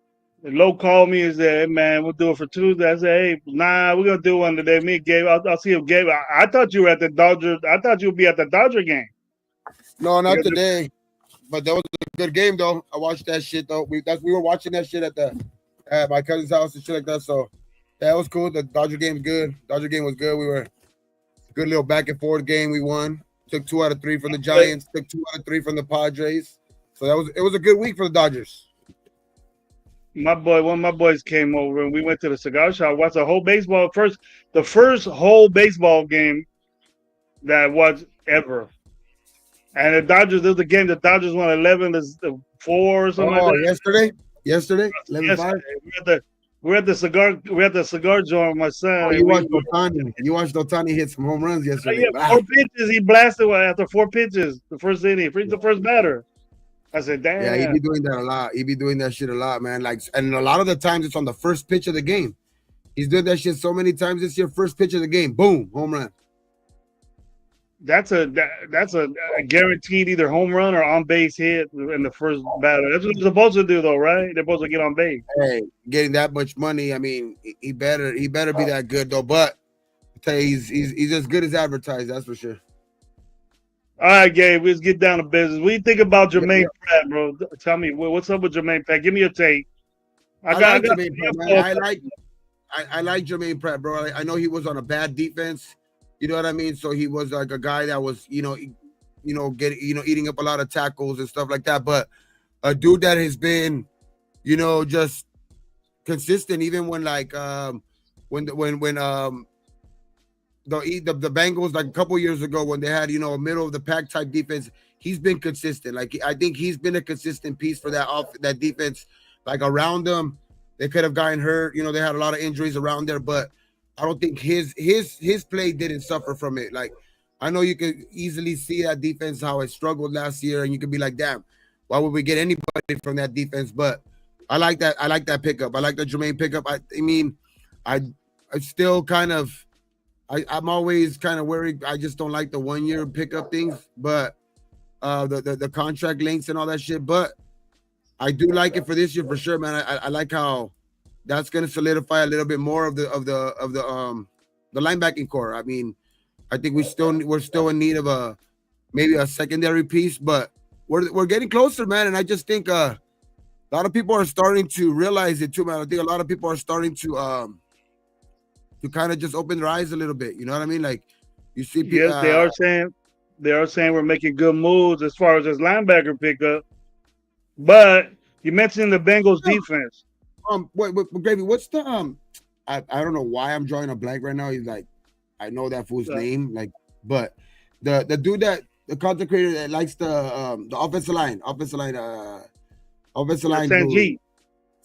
Low called me and said, "Hey man, we'll do it for Tuesday." I said, "Hey, nah, we're gonna do one today." Me and Gabe, I'll see if Gabe. I thought you were at the Dodger. I thought you'd be at the Dodger game. No, not Because today. But that was a good game though. I watched that shit though. We were watching that shit at my cousin's house and shit like that. So yeah, it was cool. The Dodger game's good. Dodger game was good. We were good little back and forth game. We won. Took 2 out of 3 from the Giants. Took 2 out of 3 from the Padres. So it was a good week for the Dodgers. one of my boys came over and we went to the cigar shop, watched the first whole baseball game that I watched ever. And the Dodgers, there's a game the Dodgers won 11-4 or something like Oh, that. yesterday, 11-5. Yesterday, we're at the cigar joint with my son. Oh, And you watched Otani. You watched Otani hit some home runs yesterday. yeah, 4 pitches. He blasted one after 4 pitches. The first inning, he's the first batter. I said, Yeah, he damn. be doing that a lot. He be doing that shit a lot, man. Like, and a lot of the times it's on the first pitch of the game. He's doing that shit so many times this year. First pitch of the game, boom, home run. That's a guaranteed either home run or on base hit in the first batter. That's what they're supposed to do, though, right? They're supposed to get on base. Hey, getting that much money, I mean, he better be that good though. But tell you, he's as good as advertised. That's for sure. All right, Gabe, let's get down to business. What do you think about Yeah, Jermaine yeah. Pratt, bro? Tell me, what's up with Jermaine Pratt? Give me your take. I I like got Jermaine Pratt, some man. info. I like Jermaine Pratt, bro. I know he was on a bad defense. You know what I mean? So he was like a guy that was, getting, eating up a lot of tackles and stuff like that. But a dude that has been, just consistent, even when like when the Bengals like a couple years ago when they had a middle of the pack type defense, he's been consistent. Like I think he's been a consistent piece for that defense. Like around them, they could have gotten hurt. They had a lot of injuries around there, but I don't think his play didn't suffer from it. Like I know you could easily see that defense how it struggled last year, and you could be like, damn, why would we get anybody from that defense? But I like that. I like that pickup. I like the Jermaine pickup. I mean, I still kind of I'm always kind of worried. I just don't like the 1 year pickup things, but the contract links and all that shit. But I do like it for this year for sure, man. I like how that's gonna solidify a little bit more of the linebacking core. I mean, I think we're still in need of maybe a secondary piece, but we're getting closer, man. And I just think a lot of people are starting to realize it too, man. I think a lot of people are starting to kind of just open their eyes a little bit. You know what I mean? Like you see people. Yes, they are saying we're making good moves as far as this linebacker pickup. But you mentioned the Bengals defense. Wait, Gravy, what's the I don't know why I'm drawing a blank right now. He's like, I know that fool's name, like, but the dude that the content creator that likes the offensive line, dude.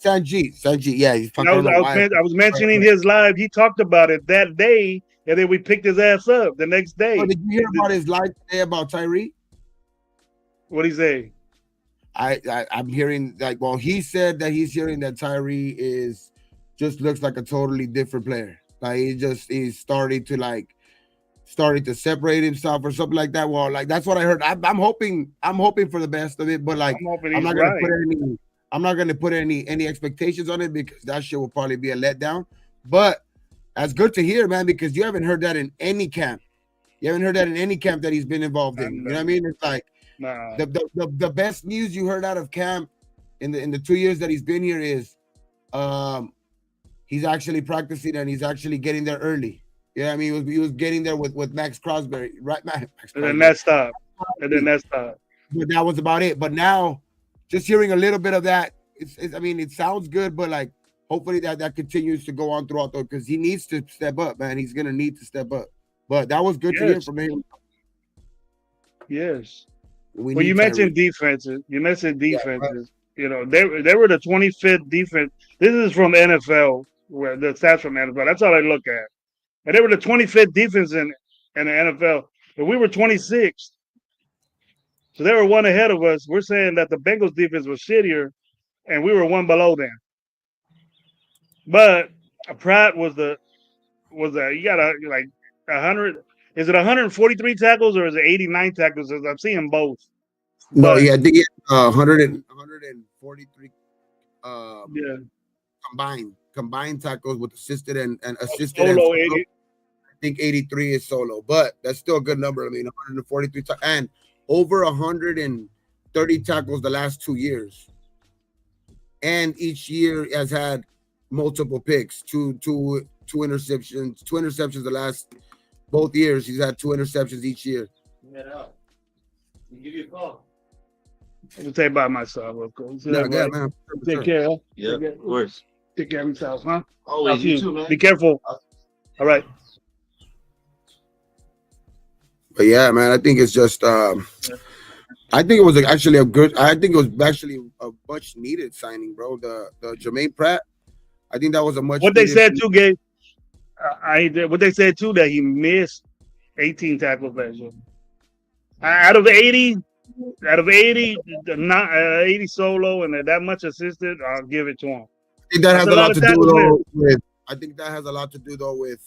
Sanjeet. Sanjeet, yeah, he's fucking. I don't know why. I was mentioning his live. He talked about it that day, and then we picked his ass up the next day. Oh, did you hear about his live today about Tyree? What'd he say? I'm hearing like, well, he said that he's hearing that Tyree just looks like a totally different player. Like he's starting to separate himself or something like that. Well, like that's what I heard. I'm hoping for the best of it, but like I'm not gonna put any expectations on it because that shit will probably be a letdown. But that's good to hear, man, because you haven't heard that in any camp. You haven't heard that in any camp that he's been involved in. You know what I mean? It's like the best news you heard out of camp in the 2 years that he's been here is he's actually practicing and he's actually getting there early. Yeah, I mean he was getting there with Max Crosby, right? And then that stopped. But that was about it. But now, just hearing a little bit of that, I mean, it sounds good, but like hopefully that continues to go on throughout though, because he needs to step up, man. He's gonna need to step up. But that was good to hear from him. Yes. Well, you mentioned defenses. Yeah, right. You know, they were the 25th defense. This is from NFL, where the stats from NFL. That's all I look at. And they were the 25th defense in the NFL. But we were 26th. So they were one ahead of us. We're saying that the Bengals defense was shittier, and we were one below them. But Pratt was you got like 100. Is it 143 tackles or is it 89 tackles? I'm seeing both. No, yeah, I think 143 combined tackles with assisted and assisted. Solo, I think 83 is solo, but that's still a good number. I mean, 143 and over 130 tackles the last 2 years. And each year has had multiple picks, two interceptions, the last both years. He's had 2 interceptions each year. Get out. Give you a call. I'll tell you about myself, of course. Yeah, man. Take care. Huh? Yeah, of course. Take care of yourself, huh? Always, you too, man. Be careful. All right. But yeah, man, I think it's just I think it was actually a much needed signing, bro. The Jermaine Pratt. I think that was a much. What they said too, Gabe. What they said too, that he missed 18 tackles last year. Out of 80, 80 solo and that much assisted, I'll give it to him. I think that has a lot to do with. I think that has a lot to do though with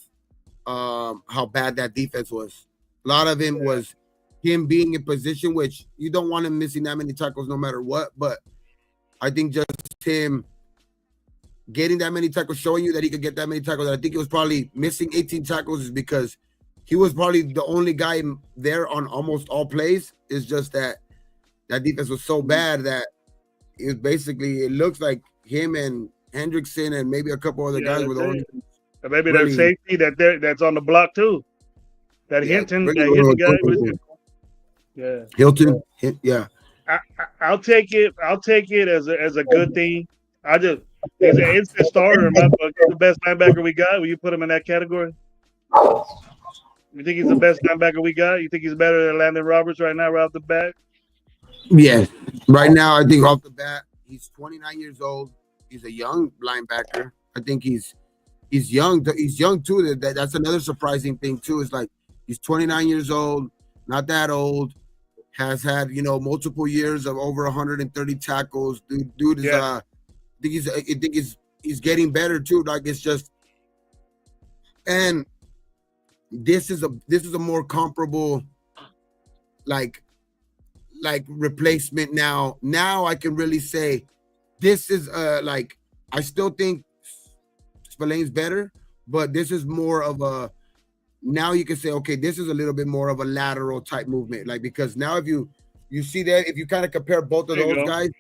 how bad that defense was. A lot of him was him being in position, which you don't want him missing that many tackles no matter what. But I think just him getting that many tackles, showing you that he could get that many tackles. I think it was probably missing 18 tackles is because he was probably the only guy there on almost all plays. It's just that defense was so bad that it was basically, it looks like him and Hendrickson and maybe a couple other guys were the only. Maybe really, that safety that's on the block too. That Hinton, really that Hinton guy. Yeah. Hilton. Yeah. I'll take it. I'll take it as a good thing. I just it's an instant starter. The best linebacker we got. Will you put him in that category? You think he's the best linebacker we got? You think he's better than Landon Roberts right now, right off the bat? Yeah. Right now, I think off the bat, he's 29 years old. He's a young linebacker. I think he's young. He's young too. That's another surprising thing too. Is like he's 29 years old, not that old. Has had multiple years of over 130 tackles. Dude is I think he's getting better too. Like it's just, and this is a more comparable like replacement now. Now I can really say this is like, I still think Spillane's better, but this is more of a, now you can say, okay, this is a little bit more of a lateral type movement. Like, because now if you see that, if you kind of compare both of those guys,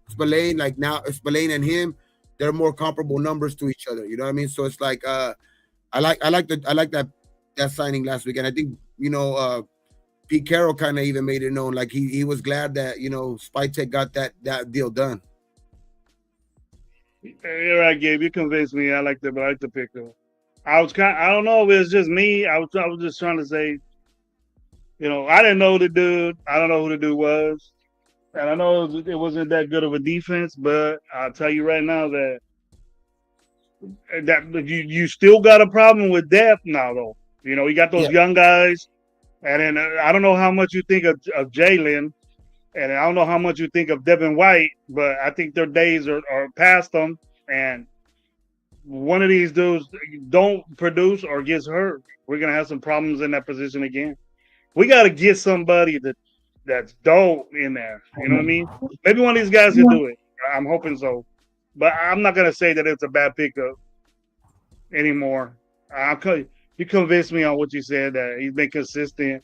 Spillane, like now Spillane and him, they're more comparable numbers to each other. You know what I mean? So it's like, I like that signing last week. And I think, Pete Carroll kind of even made it known, like he was glad that, Spytek got that deal done. You're right, Gabe. You convinced me. I like the pickup. I don't know if it's just me. I was just trying to say, I didn't know the dude. I don't know who the dude was. And I know it wasn't that good of a defense, but I'll tell you right now that you still got a problem with depth now, though. You got those young guys, and then I don't know how much you think of Jalen, and I don't know how much you think of Devin White, but I think their days are past them, and one of these dudes don't produce or gets hurt, we're gonna have some problems in that position again. We got to get somebody that's dope in there. You know what I mean? Maybe one of these guys can do it. I'm hoping so, but I'm not gonna say that it's a bad pickup anymore. You convinced me on what you said, that he's been consistent.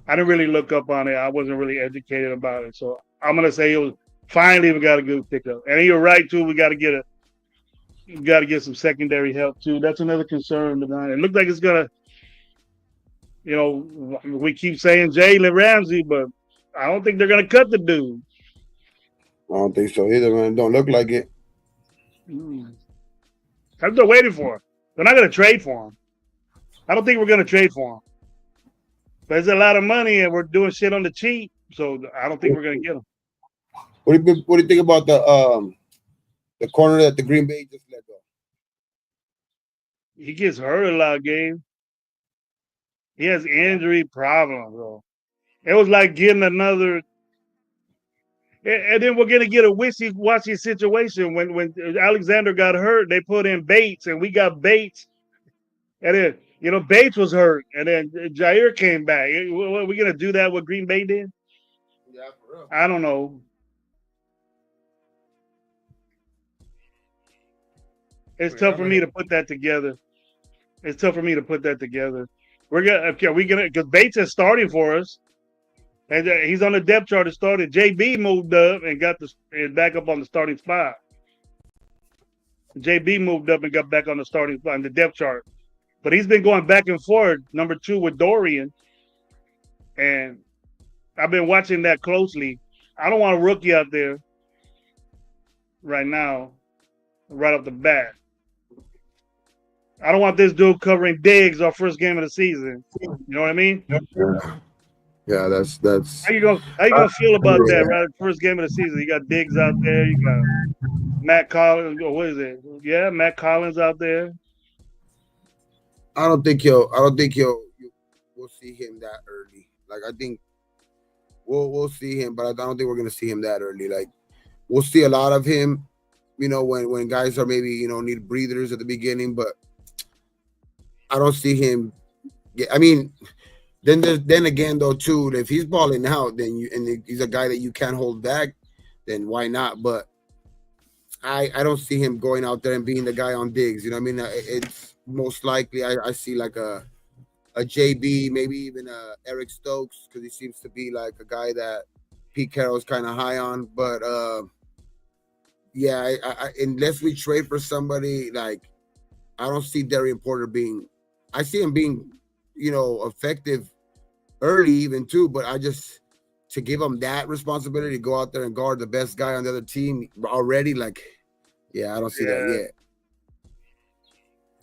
I didn't really look up on it. I wasn't really educated about it, so I'm gonna say finally we got a good pickup. And you're right too. We got to get some secondary help too. That's another concern tonight. It looked like it's gonna, we keep saying Jalen Ramsey, but I don't think they're gonna cut the dude. I don't think so either, man. Don't look like it. That's what they're waiting for. They're not gonna trade for him. I don't think we're gonna trade for him. There's a lot of money, and we're doing shit on the cheap, so I don't think we're gonna get him. What do you think about the corner that the Green Bay just let go? He gets hurt a lot, Gabe. He has injury problems, bro. It was like getting another, and then we're gonna get a wishy-washy situation. When Alexander got hurt, they put in Bates, and we got Bates, and then Bates was hurt, and then Jair came back. Are we gonna do that? What Green Bay did? Yeah, for real. I don't know. It's tough for me to put that together. We're gonna because Bates is starting for us, and he's on the depth chart to start it. JB moved up and got back up on the starting spot. JB moved up and got back on the starting spot in the depth chart, but he's been going back and forth, number 2 with Dorian, and I've been watching that closely. I don't want a rookie out there right now, right off the bat. I don't want this dude covering Diggs our first game of the season. You know what I mean? Yeah, that's. How you gonna feel about that? Right, first game of the season, you got Diggs out there, you got Matt Collins. What is it? Yeah, Matt Collins out there. I don't think we'll see him that early. Like, I think we'll see him, but I don't think we're gonna see him that early. Like, we'll see a lot of him, when guys are maybe need breathers at the beginning, but I don't see him. I mean, then again though too, if he's balling out, then he's a guy that you can't hold back, then why not? But I don't see him going out there and being the guy on Diggs. You know what I mean? It's most likely I see like a JB, maybe even a Eric Stokes, because he seems to be like a guy that Pete Carroll's kind of high on. But yeah, unless we trade for somebody, like I don't see Darian Porter being. I see him being, effective early even too. But I just to give him that responsibility to go out there and guard the best guy on the other team already, like, yeah, I don't see that Yeah, yet.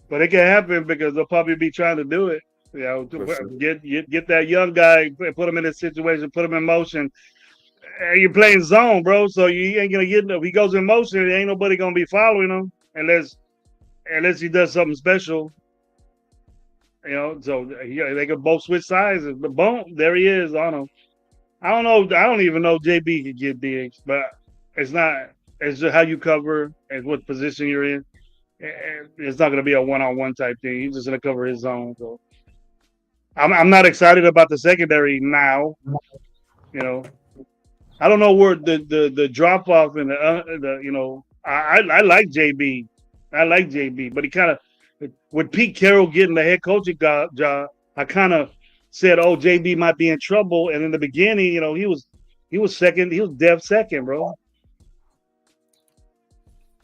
but it can happen because they'll probably be trying to do it. For To sure. get that young guy, put him in a situation, put him in motion. And you're playing zone, bro. So you ain't gonna get. If he goes in motion, ain't nobody gonna be following him unless he does something special. So they could both switch sides. But boom, there he is on him. I don't know. I don't even know JB could get digs, but it's not. It's just how you cover and what position you're in. And it's not going to be a one-on-one type thing. He's just going to cover his zone. So I'm not excited about the secondary now. You know, I don't know where the drop off and I like JB. I like JB, but he kind of with Pete Carroll getting the head coaching job, I kind of said, "Oh, JB might be in trouble." And in the beginning, he was second. He was dev second, bro.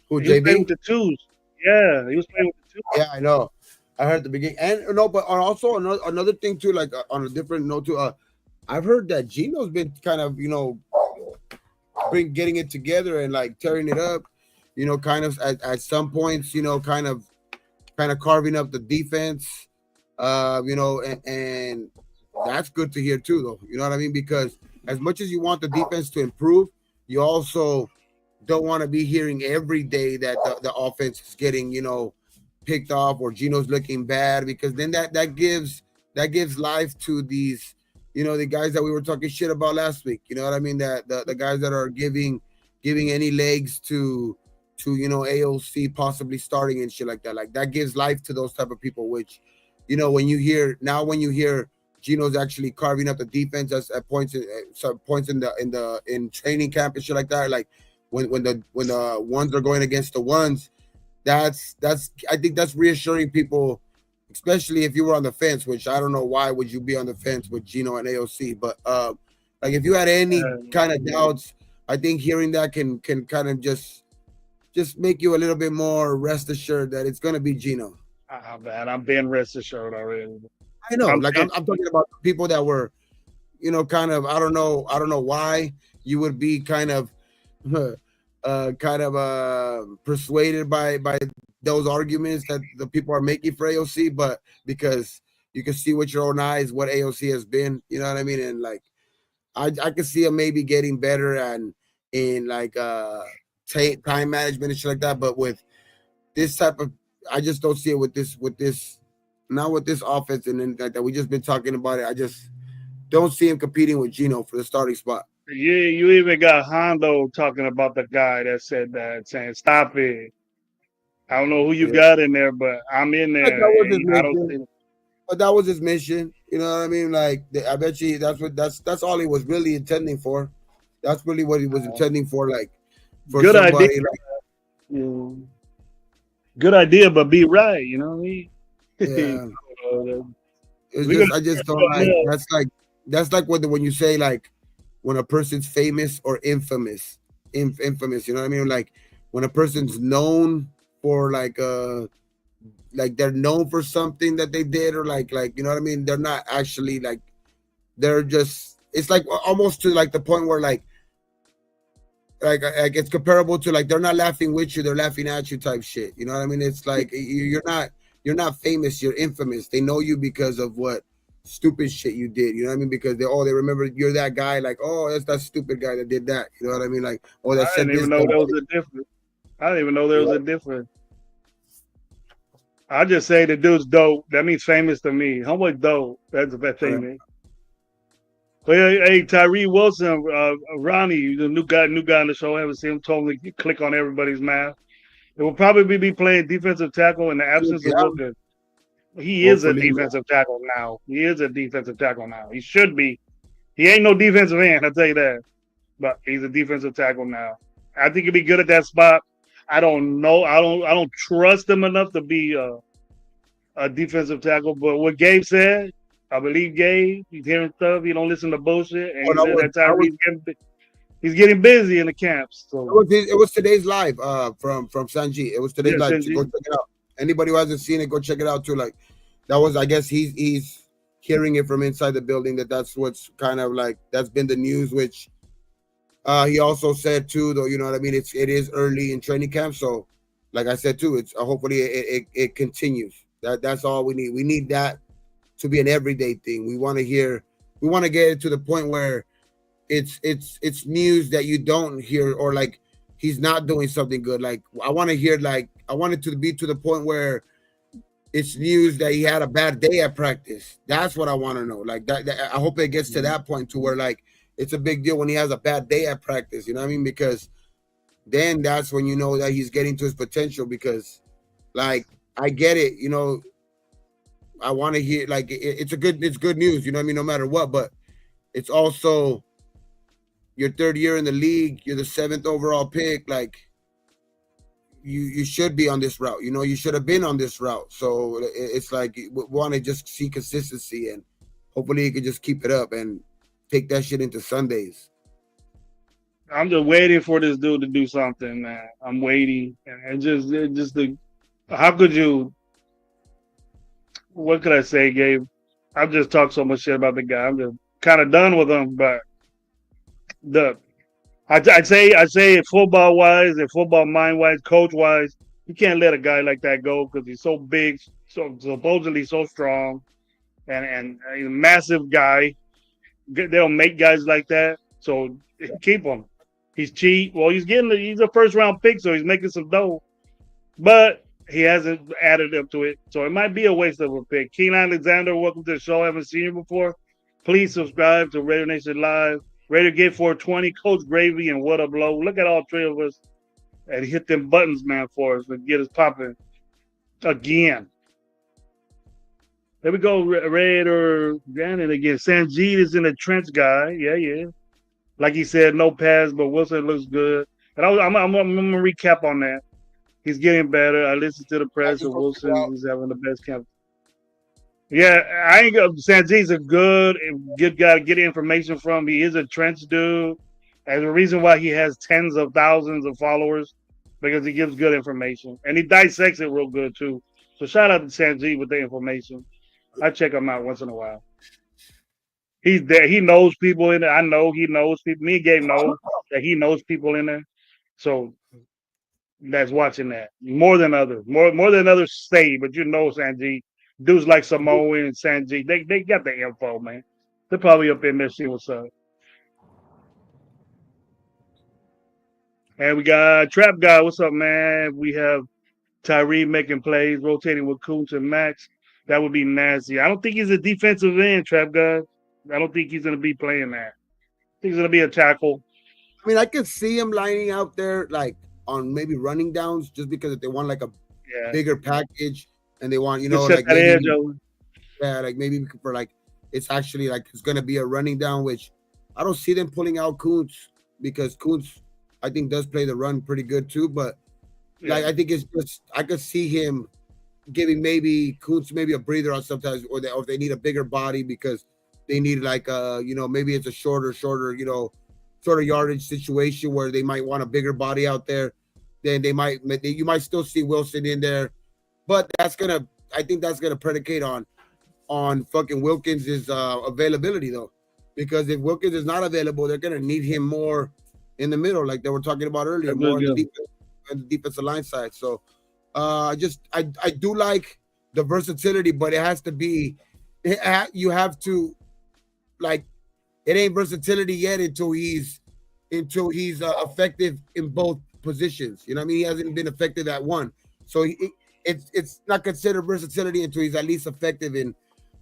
Who, He was playing with JB? the twos. Yeah, he was playing with the twos. Yeah, I know. I heard the beginning, and no, but also another thing too, like on a different note too. I've heard that Gino's been kind of bring getting it together and like tearing it up, kind of at some points, kind of carving up the defense, and that's good to hear too, though. You know what I mean? Because as much as you want the defense to improve, you also don't want to be hearing every day that the offense is getting, picked off or Gino's looking bad, because then that gives life to these, the guys that we were talking shit about last week. You know what I mean? That the guys that are giving any legs to AOC possibly starting and shit like that. Like that gives life to those type of people, which, when you hear Gino's actually carving up the defense at points some points in training camp and shit like that, like when the ones are going against the ones, that's I think that's reassuring people, especially if you were on the fence, which I don't know why would you be on the fence with Gino and AOC, but like if you had any kind of doubts, I think hearing that can kind of just make you a little bit more rest assured that it's gonna be Gino. Man, I'm being rest assured already. I know, I'm like I'm talking about people that were, kind of I don't know why you would be kind of persuaded by those arguments that the people are making for AOC, but because you can see with your own eyes what AOC has been, you know what I mean, and like I can see him maybe getting better and in like time management and shit like that, but with this type of, I just don't see it with this not with this offense and then like that we just been talking about it. I just don't see him competing with Gino for the starting spot. you even got Hondo talking about the guy that said that, saying stop it. I don't know who you Yeah. got in there, but I'm in But there. that was his And I don't mission. think But that was his mission. You know what I mean? Like I bet you that's all he was really intending for. That's really what he was intending for, like for good idea. somebody like Good idea, but be right. You know what I mean? yeah. It's We're just gonna I just don't like that's like when you say like when a person's famous or infamous. Infamous, you know what I mean? Like when a person's known for like they're known for something that they did, or like you know what I mean, they're not actually like they're just, it's like almost to like the point where like it's comparable to like they're not laughing with you, they're laughing at you type shit, you know what I mean? It's like you're not famous, you're infamous. They know you because of what stupid shit you did, you know what I mean? Because they remember you're that guy, like, oh, that's that stupid guy that did that, you know what I mean? Like, oh, that I said didn't this even know dumb there was shit. a difference. I didn't even know there was a difference. I just say the dude's dope. That means famous to me. How much dope? That's the best thing, man. But hey, Tyree Wilson, Ronnie, the new guy on the show. I haven't seen him. Told me to click on everybody's map. It will probably be playing defensive tackle in the absence of Yeah, Wilkins. He is a hopefully. defensive tackle now. He is a defensive tackle now. He should be. He ain't no defensive end, I'll tell you that. But he's a defensive tackle now. I think he'd be good at that spot. I don't know. I don't trust him enough to be a defensive tackle. But what Gabe said, I believe Gabe. He's hearing stuff. He don't listen to bullshit. And Oh, he said that he's getting busy in the camps. So it was today's live from Sanji. It was today's yeah, live. Go Shinji. check it out. Anybody who hasn't seen it, go check it out too. Like that was, I guess he's hearing it from inside the building that's what's kind of like that's been the news. Which he also said too, though, you know what I mean. It is early in training camp, so like I said too, it's hopefully it continues. That's all we need. We need that to be an everyday thing. We want to hear. We want to get it to the point where it's news that you don't hear, or like he's not doing something good. Like I want to hear, like I want it to be to the point where it's news that he had a bad day at practice. That's what I want to know. Like that I hope it gets to that point to where like it's a big deal when he has a bad day at practice. You know what I mean? Because then that's when you know that he's getting to his potential. Because like I get it, you know. I want to hear like it's good news. You know what I mean? No matter what, but it's also your third year in the league. You're the 7th overall pick. Like you should be on this route. You know, you should have been on this route. So it's like we want to just see consistency, and hopefully he can just keep it up and take that shit into Sundays. I'm just waiting for this dude to do something, man. I'm waiting, and just the how could you? What could I say, Gabe? I've just talked so much shit about the guy. I'm just kind of done with him, but the I'd say football wise and football mind wise, coach wise, you can't let a guy like that go because he's so big, so supposedly so strong, and he's a massive guy. They don't make guys like that, so keep him. He's cheap. Well, he's a first round pick, so he's making some dough, but he hasn't added up to it, so it might be a waste of a pick. Keen Alexander, welcome to the show. I haven't seen you before. Please subscribe to Radio Nation Live. Ready to get 420, Coach Gravy, and What a Blow. Look at all three of us and hit them buttons, man, for us and get us popping again. There we go, Raider Granite again. Sanjeev is in the trench guy. Yeah. Like he said, no pass, but Wilson looks good. And I'm going to recap on that. He's getting better. I listened to the press of Wilson. He's having the best camp. Yeah, I ain't got Sanjeev's a good guy to get information from. He is a trench dude. And the reason why he has tens of thousands of followers because he gives good information. And he dissects it real good too. So shout out to Sanjeev with the information. I check him out once in a while. He's there. He knows people in there. I know he knows people. Me and Gabe know that he knows people in there. So that's watching that more than others. More than others say, but you know Sanjeev. Dudes like Samoan and Sanjeev, they got the info, man. They're probably up in there seeing what's up. And we got Trap Guy. What's up, man? We have Tyree making plays, rotating with Kuntz and Max. That would be nasty. I don't think he's a defensive end, Trap Guy. I don't think he's going to be playing that. I think he's going to be a tackle. I mean, I could see him lining out there like on maybe running downs just because if they want like a bigger package and they want, you know, like maybe, like maybe for like it's actually like it's gonna be a running down, which I don't see them pulling out Kuntz because Kuntz I think does play the run pretty good too. But like I think it's just I could see him giving maybe Kuntz maybe a breather on sometimes, or if they need a bigger body because they need like you know, maybe it's a shorter, you know, shorter yardage situation where they might want a bigger body out there. Then you might still see Wilson in there, but I think that's gonna predicate on fucking Wilkins' availability though, because if Wilkins is not available, they're gonna need him more in the middle, like they were talking about earlier, more on the defensive line side. So I do like the versatility, but it has to be you have to like it ain't versatility yet until he's effective in both positions. You know what I mean? He hasn't been effective at one, so it's not considered versatility until he's at least effective in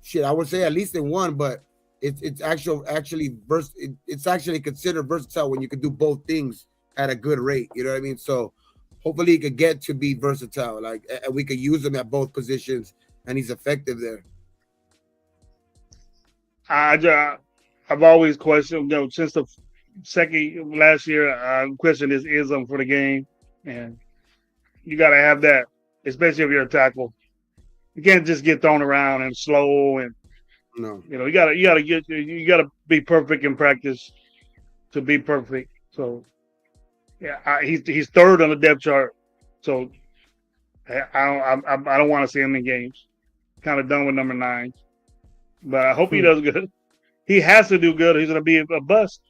shit. I would say at least in one, but it's actually considered versatile when you can do both things at a good rate. You know what I mean? So hopefully he could get to be versatile, like and we could use him at both positions, and he's effective there. I've always questioned, you know, since the second last year, I questioned his ism for the game, and You got to have that, especially if you're a tackle. You can't just get thrown around and slow, and No. you gotta be perfect in practice to be perfect. So yeah, he's third on the depth chart. So I don't want to see him in games. Kind of done with number 9, but I hope he does good. He has to do good. He's gonna be a bust.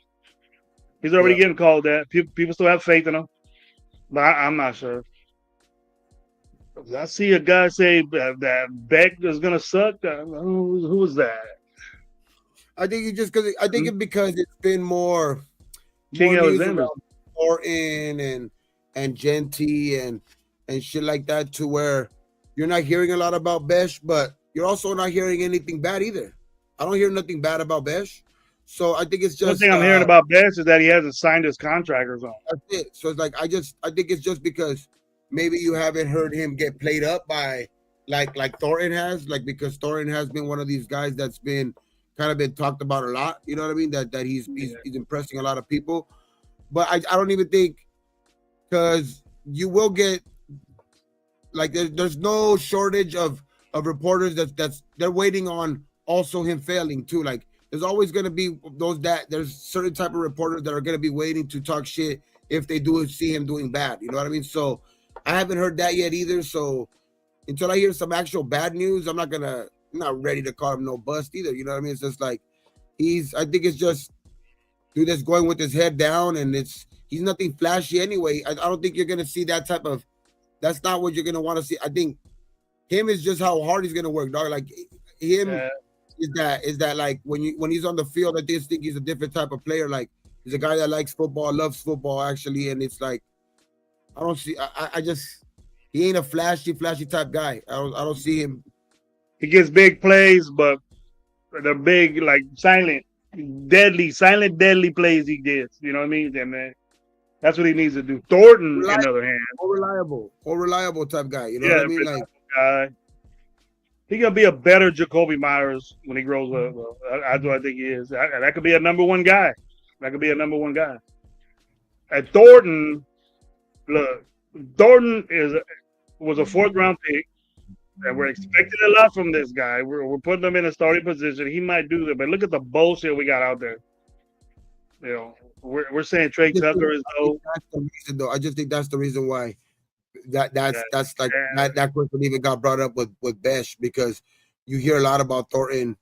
He's already Yeah. getting called that. People still have faith in him, but I'm not sure. I see a guy say that Beck is gonna suck. Who was that? I think it just because I think Hmm? it because it's been more King news Alexander. around Orton and Genty and shit like that, to where you're not hearing a lot about Besh, but you're also not hearing anything bad either. I don't hear nothing bad about Besh, so I think it's One thing just I'm hearing about Best is that he hasn't signed his contract or something. that's it. So it's like I think it's just because maybe you haven't heard him get played up by like Thornton has, like because Thornton has been one of these guys that's been kind of been talked about a lot. You know what I mean? That he's impressing a lot of people. But I don't even think, because you will get like there's no shortage of reporters that's they're waiting on also him failing too. Like there's always going to be those that there's certain type of reporters that are going to be waiting to talk shit if they do see him doing bad. You know what I mean? So I haven't heard that yet either. So until I hear some actual bad news, I'm not ready to call him no bust either. You know what I mean? It's just like I think it's just dude that's going with his head down, and he's nothing flashy anyway. I don't think you're gonna see that type of. That's not what you're gonna want to see. I think him is just how hard he's gonna work, dog. Like him Uh, is that like when he's on the field, I just think he's a different type of player. Like he's a guy that likes football, loves football actually, and it's like I don't see. I just he ain't a flashy type guy. I don't see him. he gets big plays, but the big like silent, deadly plays he gets. You know what I mean? And man, that's what he needs to do. Thornton, on the other hand, More reliable type guy. You know what yeah, I mean? Like guy. He gonna be a better Jacoby Myers when he grows up. That's what I think he is. That could be a number 1 guy. That could be a number 1 guy. And Thornton, look, Thornton was a 4th round pick, and we're expecting a lot from this guy. We're putting him in a starting position. He might do that, but look at the bullshit we got out there. You know, we're saying Trey Tucker is dope. that's the reason, though. I just think that's the reason why Yeah, that's like yeah. that question even got brought up with Besh, because you hear a lot about Thornton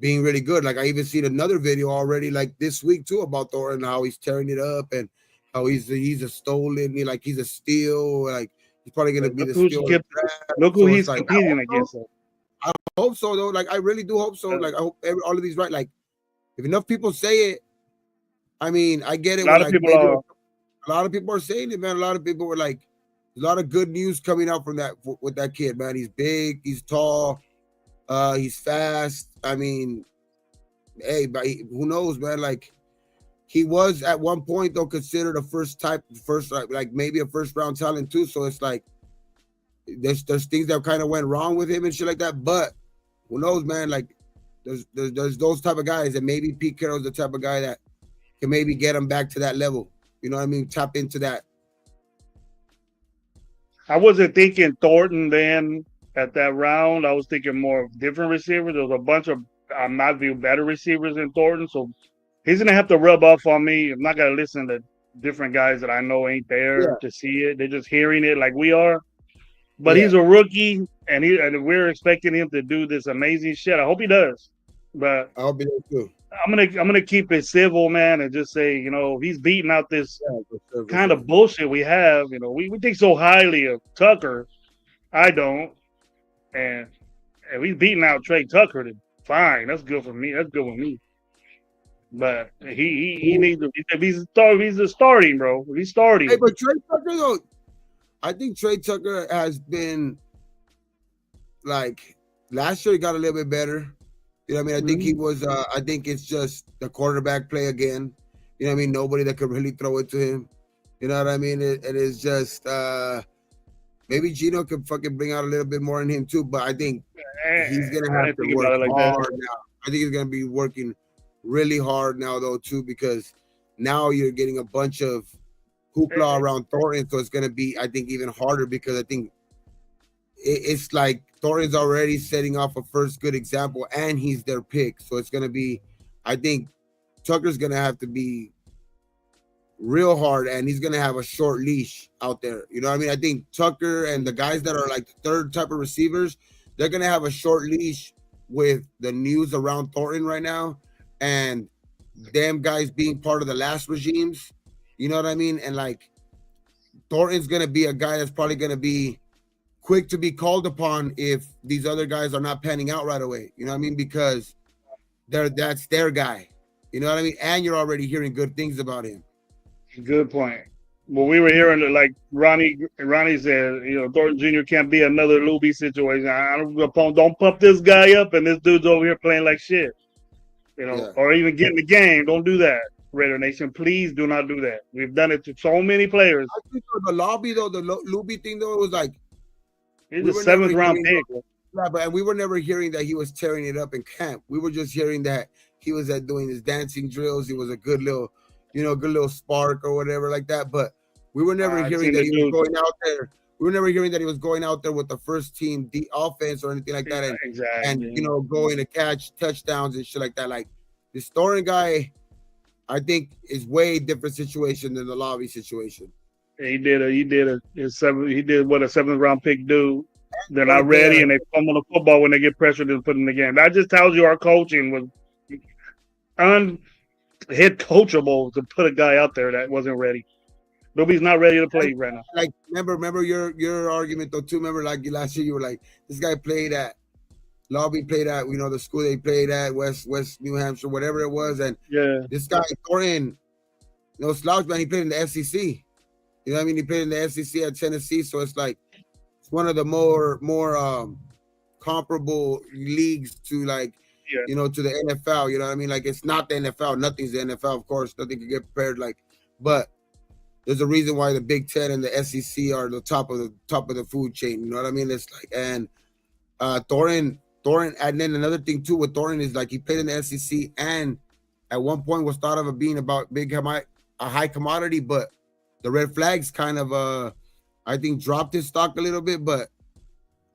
being really good. Like I even seen another video already like this week too about Thornton, how he's tearing it up and how he's a stolen, he's a steal, like he's probably gonna But be the steal. look who So it's he's like competing against. I hope so though. Like I really do hope so. A Like I hope all of these right. Like if enough people say it, I mean I get it when lot of like people maybe are. a lot of people are saying it, man. A lot of people were like, a lot of good news coming out from that with that kid, man. He's big, he's tall, he's fast. I mean, hey, but who knows, man? Like he was at one point though considered a first like maybe a first round talent too. So it's like there's things that kind of went wrong with him and shit like that. But who knows, man? Like there's those type of guys, and maybe Pete Carroll's the type of guy that can maybe get him back to that level. You know what I mean? Tap into that. I wasn't thinking Thornton then at that round. I was thinking more of different receivers. There was a bunch of, in my view, better receivers than Thornton. So he's going to have to rub off on me. I'm not going to listen to different guys that I know ain't there Yeah. to see it. They're just hearing it like we are. But Yeah. he's a rookie, and we're expecting him to do this amazing shit. I hope he does. But I'll be there too. I'm gonna keep it civil, man, and just say, he's beating out this Yeah, for kind sure. of bullshit we have. We think so highly of Tucker. I don't. And if he's beating out Trey Tucker, then fine. That's good for me. That's good with me. But he needs to, if he's the starting, bro. If he's starting. Hey, but Trey Tucker though, I think Trey Tucker has been like last year he got a little bit better. You know what I mean? I think he was I think it's just the quarterback play again. You know what I mean? Nobody that could really throw it to him. You know what I mean? It is just maybe Gino could fucking bring out a little bit more in him too, but I think he's gonna I have didn't to think work about it like that. hard now. I think he's gonna be working really hard now though too, because now you're getting a bunch of hoopla around Thornton, so it's gonna be, I think, even harder because I think it's like Thornton's already setting off a first good example, and he's their pick, so it's gonna be, I think, Tucker's gonna have to be real hard, and he's gonna have a short leash out there. You know what I mean? I think Tucker and the guys that are like the third type of receivers, they're gonna have a short leash with the news around Thornton right now, and them guys being part of the last regimes. You know what I mean? And like Thornton's gonna be a guy that's probably gonna be quick to be called upon if these other guys are not panning out right away. You know what I mean? Because that's their guy. You know what I mean? And you're already hearing good things about him. Good point. Well, we were hearing like Ronnie said, Thornton Jr. can't be another Luby situation. I don't pump this guy up, and this dude's over here playing like shit. Yeah. Or even get in the game. Don't do that, Raider Nation. Please do not do that. We've done it to so many players. I think the lobby though, the Luby thing though, it was like he's a 7th round pick. Yeah, but we were never hearing that he was tearing it up in camp. We were just hearing that he was doing his dancing drills. He was a good little, good little spark or whatever like that. But we were never hearing that he was going out there. We were never hearing that he was going out there with the first team offense or anything like that, and going to catch touchdowns and shit like that. Like the Thornton guy, I think is way different situation than the lobby situation. He did what a 7th round pick do. They're not ready, and they fumble the football when they get pressured and put in the game. That just tells you our coaching was unhead coachable to put a guy out there that wasn't ready. Nobody's not ready to play right now. Like remember your argument though too. Remember like last year you were like, this guy played at Lobby, played at the school they played at, West New Hampshire, whatever it was, and this guy Thornton, slouch man, he played in the SEC. You know what I mean? He played in the SEC at Tennessee, so it's like it's one of the more comparable leagues to like to the NFL. You know what I mean? Like it's not the NFL. Nothing's the NFL, of course. Nothing can get compared. Like, but there's a reason why the Big Ten and the SEC are the top of the food chain. You know what I mean? It's like, and Thornton, and then another thing too with Thornton is like he played in the SEC and at one point was thought of being about a high commodity, but the red flags kind of I think dropped his stock a little bit. But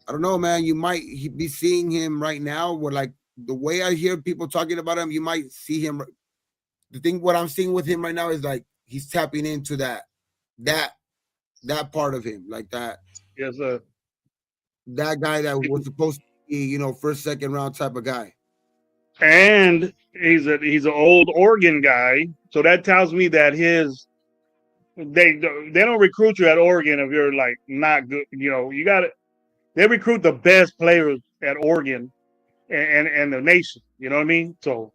I don't know, man. You might be seeing him right now where like the way I hear people talking about him, you might see him. What I'm seeing with him right now is like he's tapping into that part of him, like that. Yes, sir. That guy that was supposed to be, first, second round type of guy. And he's an old Oregon guy, so that tells me that they don't recruit you at Oregon if you're like not good. They recruit the best players at Oregon and the nation. You know what I mean? So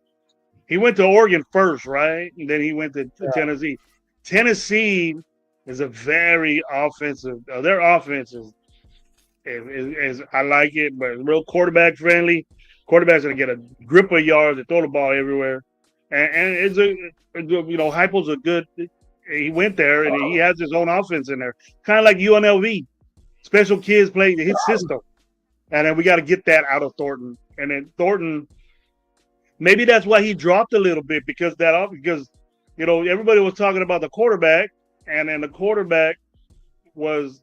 he went to Oregon first, right? And then he went to Tennessee. Tennessee is a very offensive. Their offense is I like it, but it's real quarterback friendly. Quarterback's gonna get a grip of yards and throw the ball everywhere. And it's Heupel's a good. He went there and he has his own offense in there, kind of like UNLV. Special kids play his system, and then we got to get that out of Thornton. And then Thornton, maybe that's why he dropped a little bit because everybody was talking about the quarterback, and then the quarterback was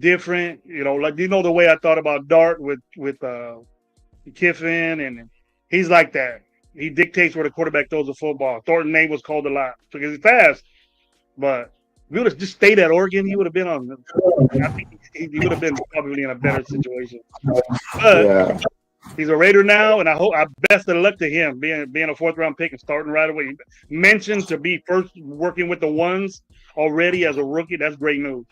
different. Like the way I thought about Dart with Kiffin, and he's like that. He dictates where the quarterback throws the football. Thornton's name was called a lot because he's fast. But if he would have just stayed at Oregon, he would have been I think he would have been probably in a better situation. But he's a Raider now, and I best of luck to him being a 4th round pick and starting right away. Mentioned to be first working with the ones already as a rookie. That's great news.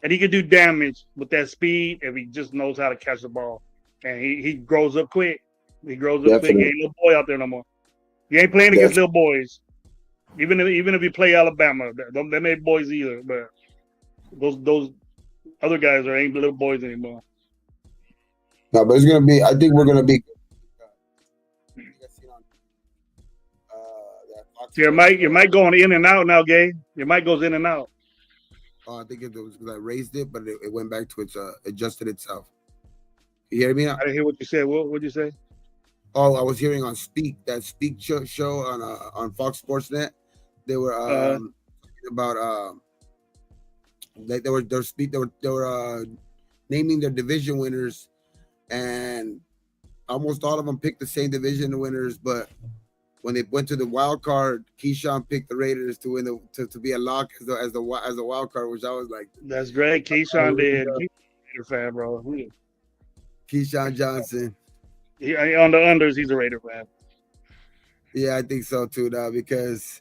And he could do damage with that speed if he just knows how to catch the ball. And he grows up quick. He grows up big. He ain't a little boy out there no more. He ain't playing against little boys. Even if you play Alabama, they ain't boys either. But those other guys ain't little boys anymore. No, but it's gonna be. I think we're gonna be. Your mic going in and out now, Gay. Your mic goes in and out. I think it was because I raised it, but it went back to its adjusted itself. You hear me now? I didn't hear what you said. What'd you say? Oh, I was hearing on Speak show on Fox Sports Net. They were Uh, about they were naming their division winners, and almost all of them picked the same division winners. But when they went to the wild card, Keyshawn picked the Raiders to win to be a lock as the wild card, which I was like, that's great. Keyshawn did. He's a Raider fan, bro. Keyshawn Johnson. On the unders, he's a Raider fan. Yeah, I think so too now because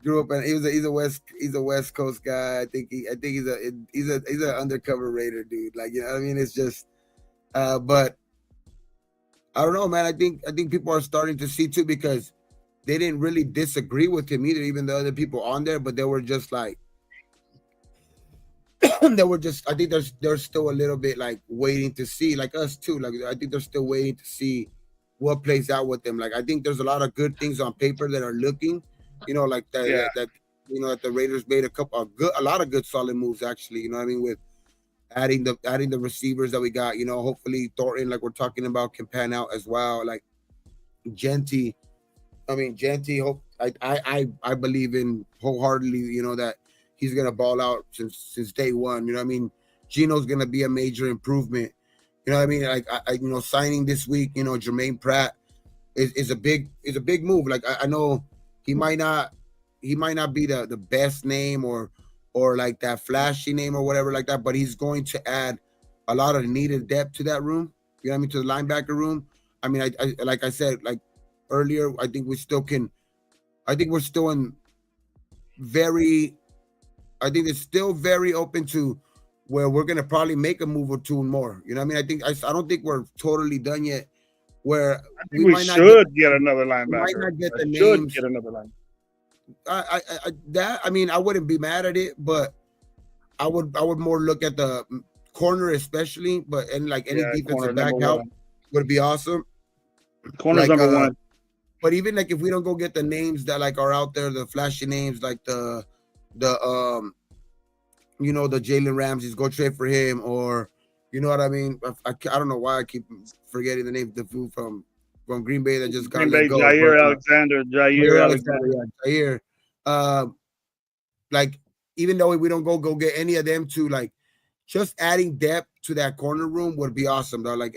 grew up and he's a West Coast guy. I think he's an undercover Raider dude. Like, you know what I mean? It's just but I don't know, man. I think people are starting to see too because they didn't really disagree with him either, even the other people on there, but they were just like they were just I think they're still a little bit like waiting to see, like us too. Like I think they're still waiting to see what plays out with them. Like I think there's a lot of good things on paper that are looking, like that Yeah. that that the Raiders made a lot of good solid moves actually. You know what I mean, with adding the receivers that we got. Hopefully Thornton, like we're talking about, can pan out as well. Like Genty, Hope I believe in wholeheartedly. That he's gonna ball out since day one. You know what I mean? Gino's gonna be a major improvement. You know what I mean? Like signing this week, Jermaine Pratt is a big move. Like I know he might not be the best name or like that flashy name or whatever like that, but he's going to add a lot of needed depth to that room. You know what I mean? To the linebacker room. I mean, I like I said like earlier, I think we still can. I think we're still in very. I think it's still very open to where we're gonna probably make a move or two more. You know what I mean? I don't think we're totally done yet. Where I think we might not should get another we might linebacker. not get the Should names. get another linebacker. I mean, I wouldn't be mad at it, but I would more look at the corner especially, and like any Yeah, corner defensive back number help one. would be awesome. Corner's Like number one. but even like if we don't go get the names that like are out there, the flashy names like the the Jalen Ramsey's, go trade for him, or you know what I mean. I don't know why I keep forgetting the name of the food from Green Bay that just got Green let Bay, go. Jair But, Alexander. Jair Jair Alexander, Alexander. yeah, Jair. Like even though we don't go get any of them to like just adding depth to that corner room would be awesome though. Like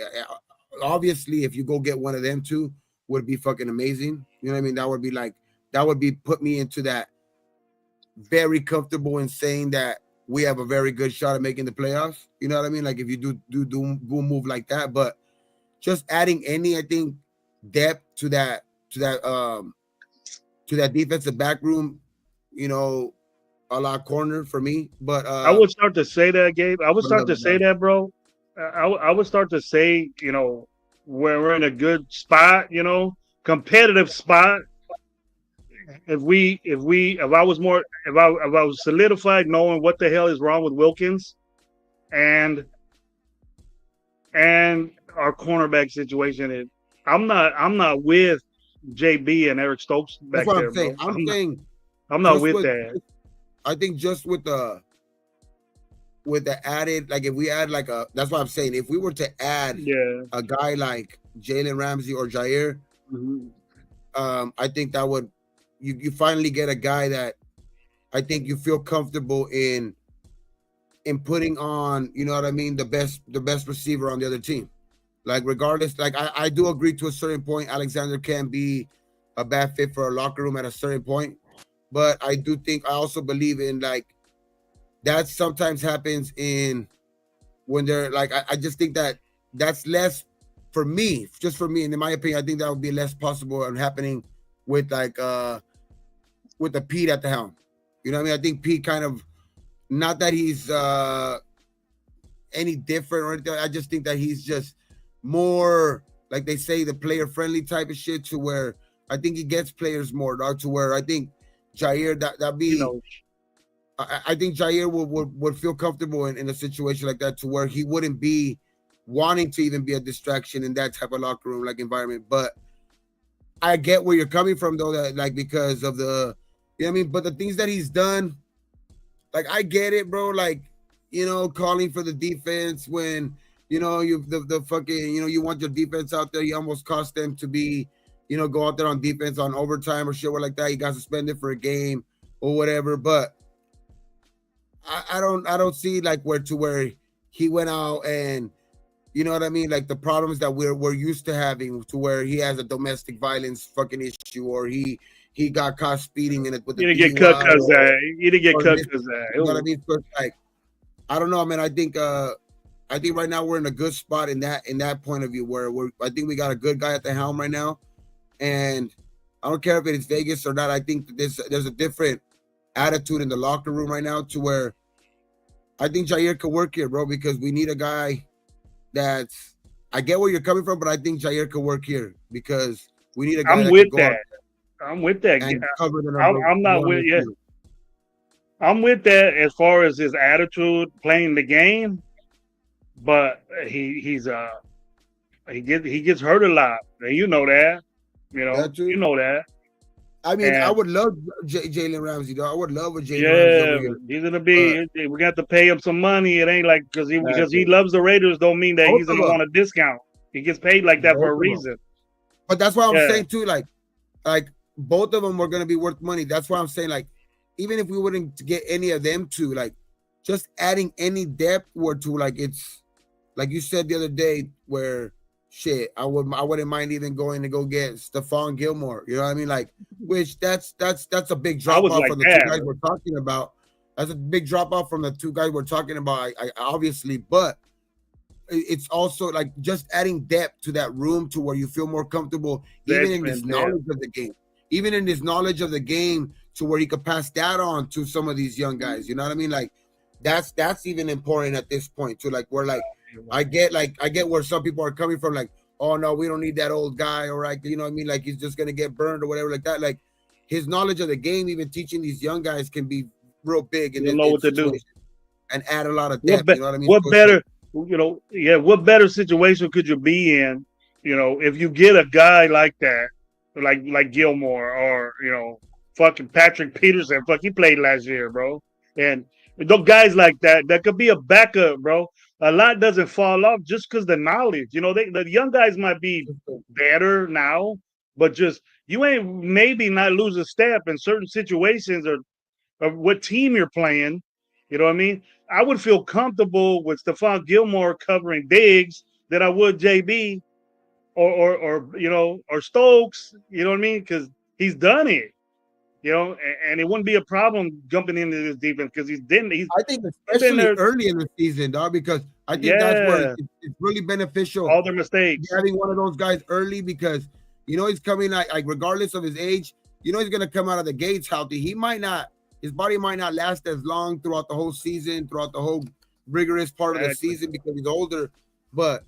obviously if you go get one of them two would be fucking amazing. You know what I mean? That would be put me into that very comfortable in saying that we have a very good shot at making the playoffs. You know what I mean? Like if you do a move like that, but just adding any, I think, depth to that defensive back room, a lot corner for me. But I would start to say that, Gabe. I would start to say no. that, bro. I would start to say, where we're in a good spot, competitive spot. If I was more, if I was solidified knowing what the hell is wrong with Wilkins and our cornerback situation, I'm not with JB and Eric Stokes That's back what there, I'm saying. bro. I'm not just with that. I think just with the added, like if we add like that's what I'm saying. If we were to add Yeah. a guy like Jalen Ramsey or Jair, I think that would you finally get a guy that I think you feel comfortable in putting on, you know what I mean, the best receiver on the other team. Like regardless, like I do agree to a certain point, Alexander can be a bad fit for a locker room at a certain point, but I also believe in like that sometimes happens in when they're like I just think that's less for me, just for me, and in my opinion, I think that would be less possible and happening with like with the Pete at the helm. You know what I mean? I think Pete kind of, not that he's any different or anything. I just think that he's just more, like they say, the player friendly type of shit, to where I think he gets players more, dog, to where I think Jair that be I think Jair would feel comfortable in a situation like that, to where he wouldn't be wanting to even be a distraction in that type of locker room like environment. But I get where you're coming from though, that like because of the, you know what I mean, but the things that he's done, like I get it, bro. Like, calling for the defense when you the fucking, you want your defense out there. You almost cost them to be, go out there on defense on overtime or shit like that. You got suspended for a game. or whatever. But I don't see like where he went out and you know what I mean, like the problems that we're used to having, to where he has a domestic violence fucking issue, or he got caught speeding in it with the You didn't get cut DUI, because that. You didn't get or cut this, because that. you know what I mean. So it's like I don't know, man. I think right now we're in a good spot in that point of view where I think we got a good guy at the helm right now, and I don't care if it is Vegas or not. I think that there's a different attitude in the locker room right now to where I think Jair could work here, bro, because we need a guy that's. I get where you're coming from, but I think Jair could work here because we need a guy I'm that with could go out that. I'm with that. and cover the number I'm not one with and yeah. two. I'm with that as far as his attitude playing the game, but he gets hurt a lot, and you know that. That You too. know that. I mean, I And would love Jalen Ramsey, though. I would love a Jalen Ramsey over yeah, here, he's gonna but be. We're gonna have to pay him some money. It ain't like because he exactly. loves the Raiders. Don't mean that Both he's of gonna them, want a discount. He gets paid like that for both a of them. reason. But that's why I'm Yeah, saying too, like both of them were gonna be worth money. That's why I'm saying, like, even if we wouldn't get any of them to, like, just adding any depth or to, like, it's like you said the other day, where shit, I wouldn't mind even going to go get Stephon Gilmore. You know what I mean? Like, which that's a big I drop was off like from the two that. guys we're talking about. That's a big drop off from the two guys we're talking about. I obviously, but it's also like just adding depth to that room to where you feel more comfortable, even in this Veteran, yeah, knowledge of the game, even in this knowledge of the game, to where he could pass that on to some of these young guys. You know what I mean? Like that's even important at this point too. Like we're like I get where some people are coming from. Like, oh no, we don't need that old guy, or like you know what I mean? Like he's just gonna get burned or whatever like that. Like his knowledge of the game, even teaching these young guys, can be real big you'll know in what to do. situations and add a lot of depth. You know what I mean? What So it's like better, yeah, what better situation could you be in, if you get a guy like that, like Gilmore or, fucking Patrick Peterson, fuck, he played last year, bro. And those guys like that could be a backup, bro. A lot doesn't fall off just because the knowledge, the young guys might be better now, but just you ain't maybe not lose a step in certain situations or what team you're playing. You know what I mean? I would feel comfortable with Stephon Gilmore covering Diggs than I would JB or Stokes. You know what I mean? Because he's done it. And it wouldn't be a problem jumping into this defense because he's I think been especially there. early in the season, dog, because I think that's where Yeah, it's really beneficial all their mistakes. having one of those guys early, because he's coming like regardless of his age, he's gonna come out of the gates healthy. His body might not last as long throughout the whole season, throughout the whole rigorous part of the Exactly. season because he's older. But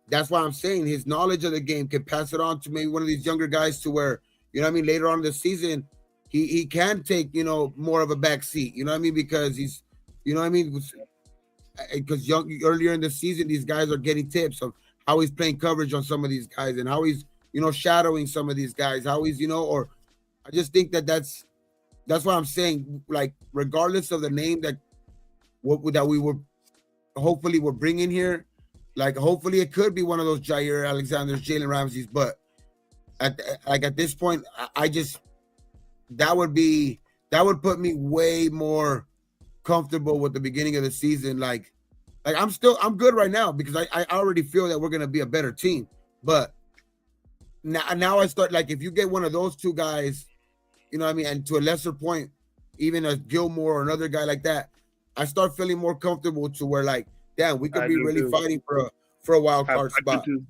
that's why I'm saying his knowledge of the game can pass it on to maybe one of these younger guys to where, later on in the season, he can take, more of a back seat, you know what I mean? Because he's, you know what I mean? Because earlier in the season, these guys are getting tips of how he's playing coverage on some of these guys and how he's, shadowing some of these guys, how he's, or I just think that's what I'm saying. Like, regardless of the name that we were hopefully we're bringing here, like hopefully it could be one of those Jair Alexander's, Jalen Ramsey's, but at this point, I just that would put me way more comfortable with the beginning of the season. Like I'm good right now because I already feel that we're gonna be a better team. But now I start, like, if you get one of those two guys, you know what I mean, and to a lesser point, even a Gilmore or another guy like that, I start feeling more comfortable to where, like, damn, we could I be do really too. fighting for a wild I card could spot. too.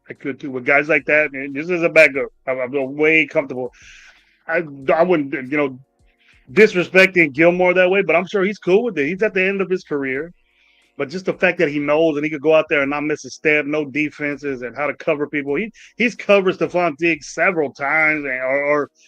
I could too. With guys like that, man, this is a backup. I'm way comfortable. I wouldn't, disrespecting Gilmore that way, but I'm sure he's cool with it. He's at the end of his career. But just the fact that he knows and he could go out there and not miss a step, no defenses, and how to cover people. He's covered Stephon Diggs several times,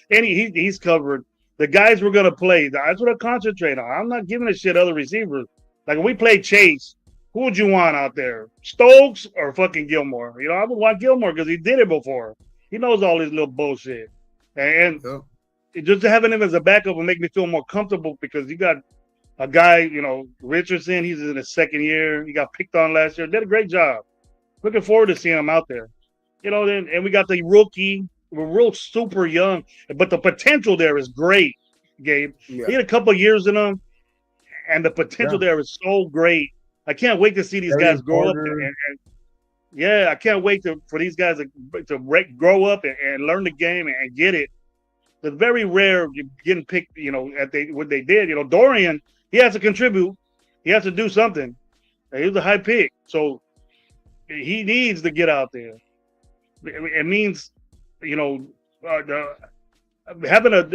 he's covered the guys we're gonna play. That's what I concentrate on. I'm not giving a shit other receivers. Like when we play Chase, who would you want out there? Stokes or fucking Gilmore? I would want Gilmore because he did it before. He knows all this little bullshit. And Yeah. just having him as a backup will make me feel more comfortable because you got a guy, Richardson, he's in his second year. He got picked on last year. Did a great job. Looking forward to seeing him out there. And we got the rookie. We're real super young, but the potential there is great. Gabe. Yeah, He had a couple of years in him, and the potential yeah. there is so great. I can't wait to see these guys Darius grow up. Porter. Yeah, I can't wait for these guys to grow up and learn the game and get it. It's very rare getting picked, at what they did. Dorian, he has to contribute. He has to do something. He was a high pick. So he needs to get out there. It means, you know, having a.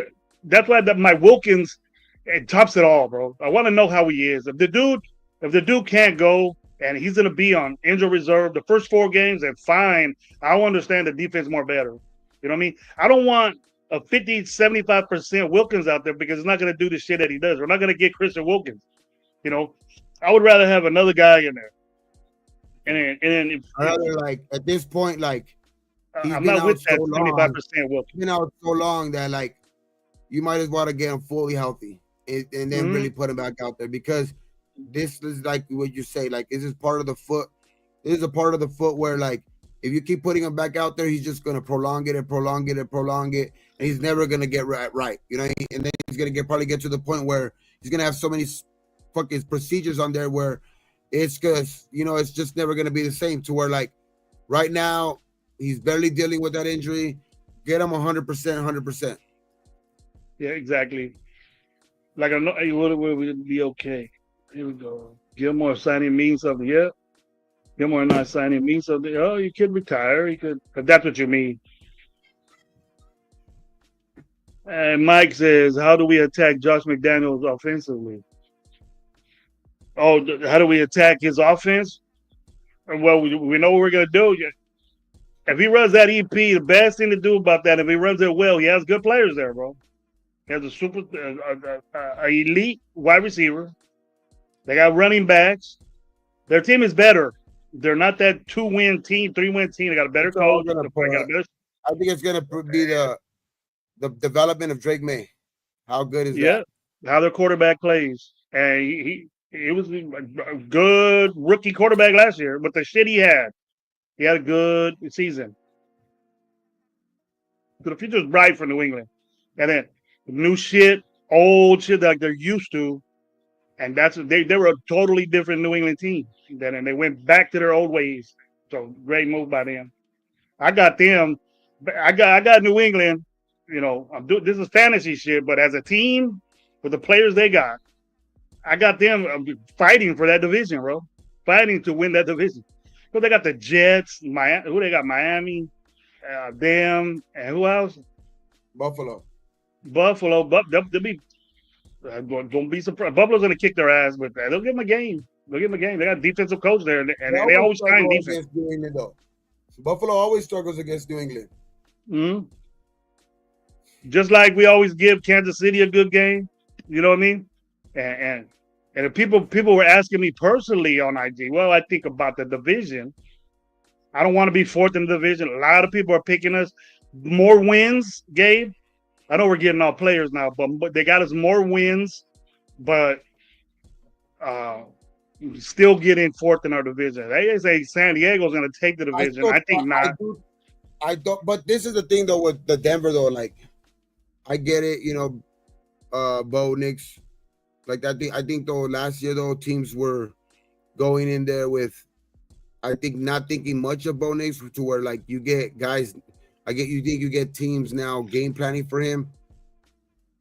That's why my Wilkins it tops it all, bro. I want to know how he is. If the dude can't go and he's gonna be on injury reserve the first 4 games, then fine. I'll understand the defense more better. You know what I mean? I don't want a 50-75% Wilkins out there because he's not gonna do the shit that he does. We're not gonna get Christian Wilkins. You know, I would rather have another guy in there. And then Rather, like at this point, like he's I'm been not with out that so long. 75% Wilkins. Been out so long that like you might as well get him fully healthy and then really put him back out there because this is like what you say. Like this is part of the foot. This is a part of the foot where like if you keep putting him back out there, he's just gonna prolong it, and he's never gonna get right. You know, and then he's gonna probably get to the point where he's gonna have so many fucking procedures on there where it's because it's just never gonna be the same. To where like right now he's barely dealing with that injury. Get him 100%, 100%. Yeah, exactly. Like I know would be okay. Here we go. Gilmore signing means something. Yeah. Gilmore not signing means something. Oh, you could retire. You could, if that's what you mean. And Mike says, "How do we attack Josh McDaniels offensively? Oh, how do we attack his offense? Well, we know what we're gonna do. If he runs that EP, the best thing to do about that, if he runs it well, he has good players there, bro. He has a super, elite wide receiver. They got running backs. Their team is better. They're not that 2-win team, 3-win team. They got a better coach. I think it's gonna be the development of Drake May. How good is that? How their quarterback plays, and he was a good rookie quarterback last year. But the shit he had a good season. So the future's bright for New England, and then new shit, old shit like they're used to. And they were a totally different New England team. Then and they went back to their old ways. So great move by them. I got them. I got New England. This is fantasy shit, but as a team with the players they got, I got them fighting for that division, bro. Fighting to win that division. But they got the Jets, Miami. Who they got? Miami, them, and who else? Buffalo. But they'll be. Don't be surprised. Buffalo's gonna kick their ass with that. They'll give them a game. They got a defensive coach there, and they always shine defense. New England, though. Buffalo always struggles against New England. Mm-hmm. Just like we always give Kansas City a good game. You know what I mean? And if people were asking me personally on IG, well, I think about the division. I don't want to be fourth in the division. A lot of people are picking us more wins, Gabe. I know we're getting all players now, but they got us more wins, but still getting fourth in our division. They say San Diego's going to take the division. I think not. I don't. But this is the thing though with the Denver though. Like, I get it. Bo Nix. Like I think though last year though teams were going in there with, I think not thinking much of Bo Nix to where like you get guys. You think you get teams now game planning for him.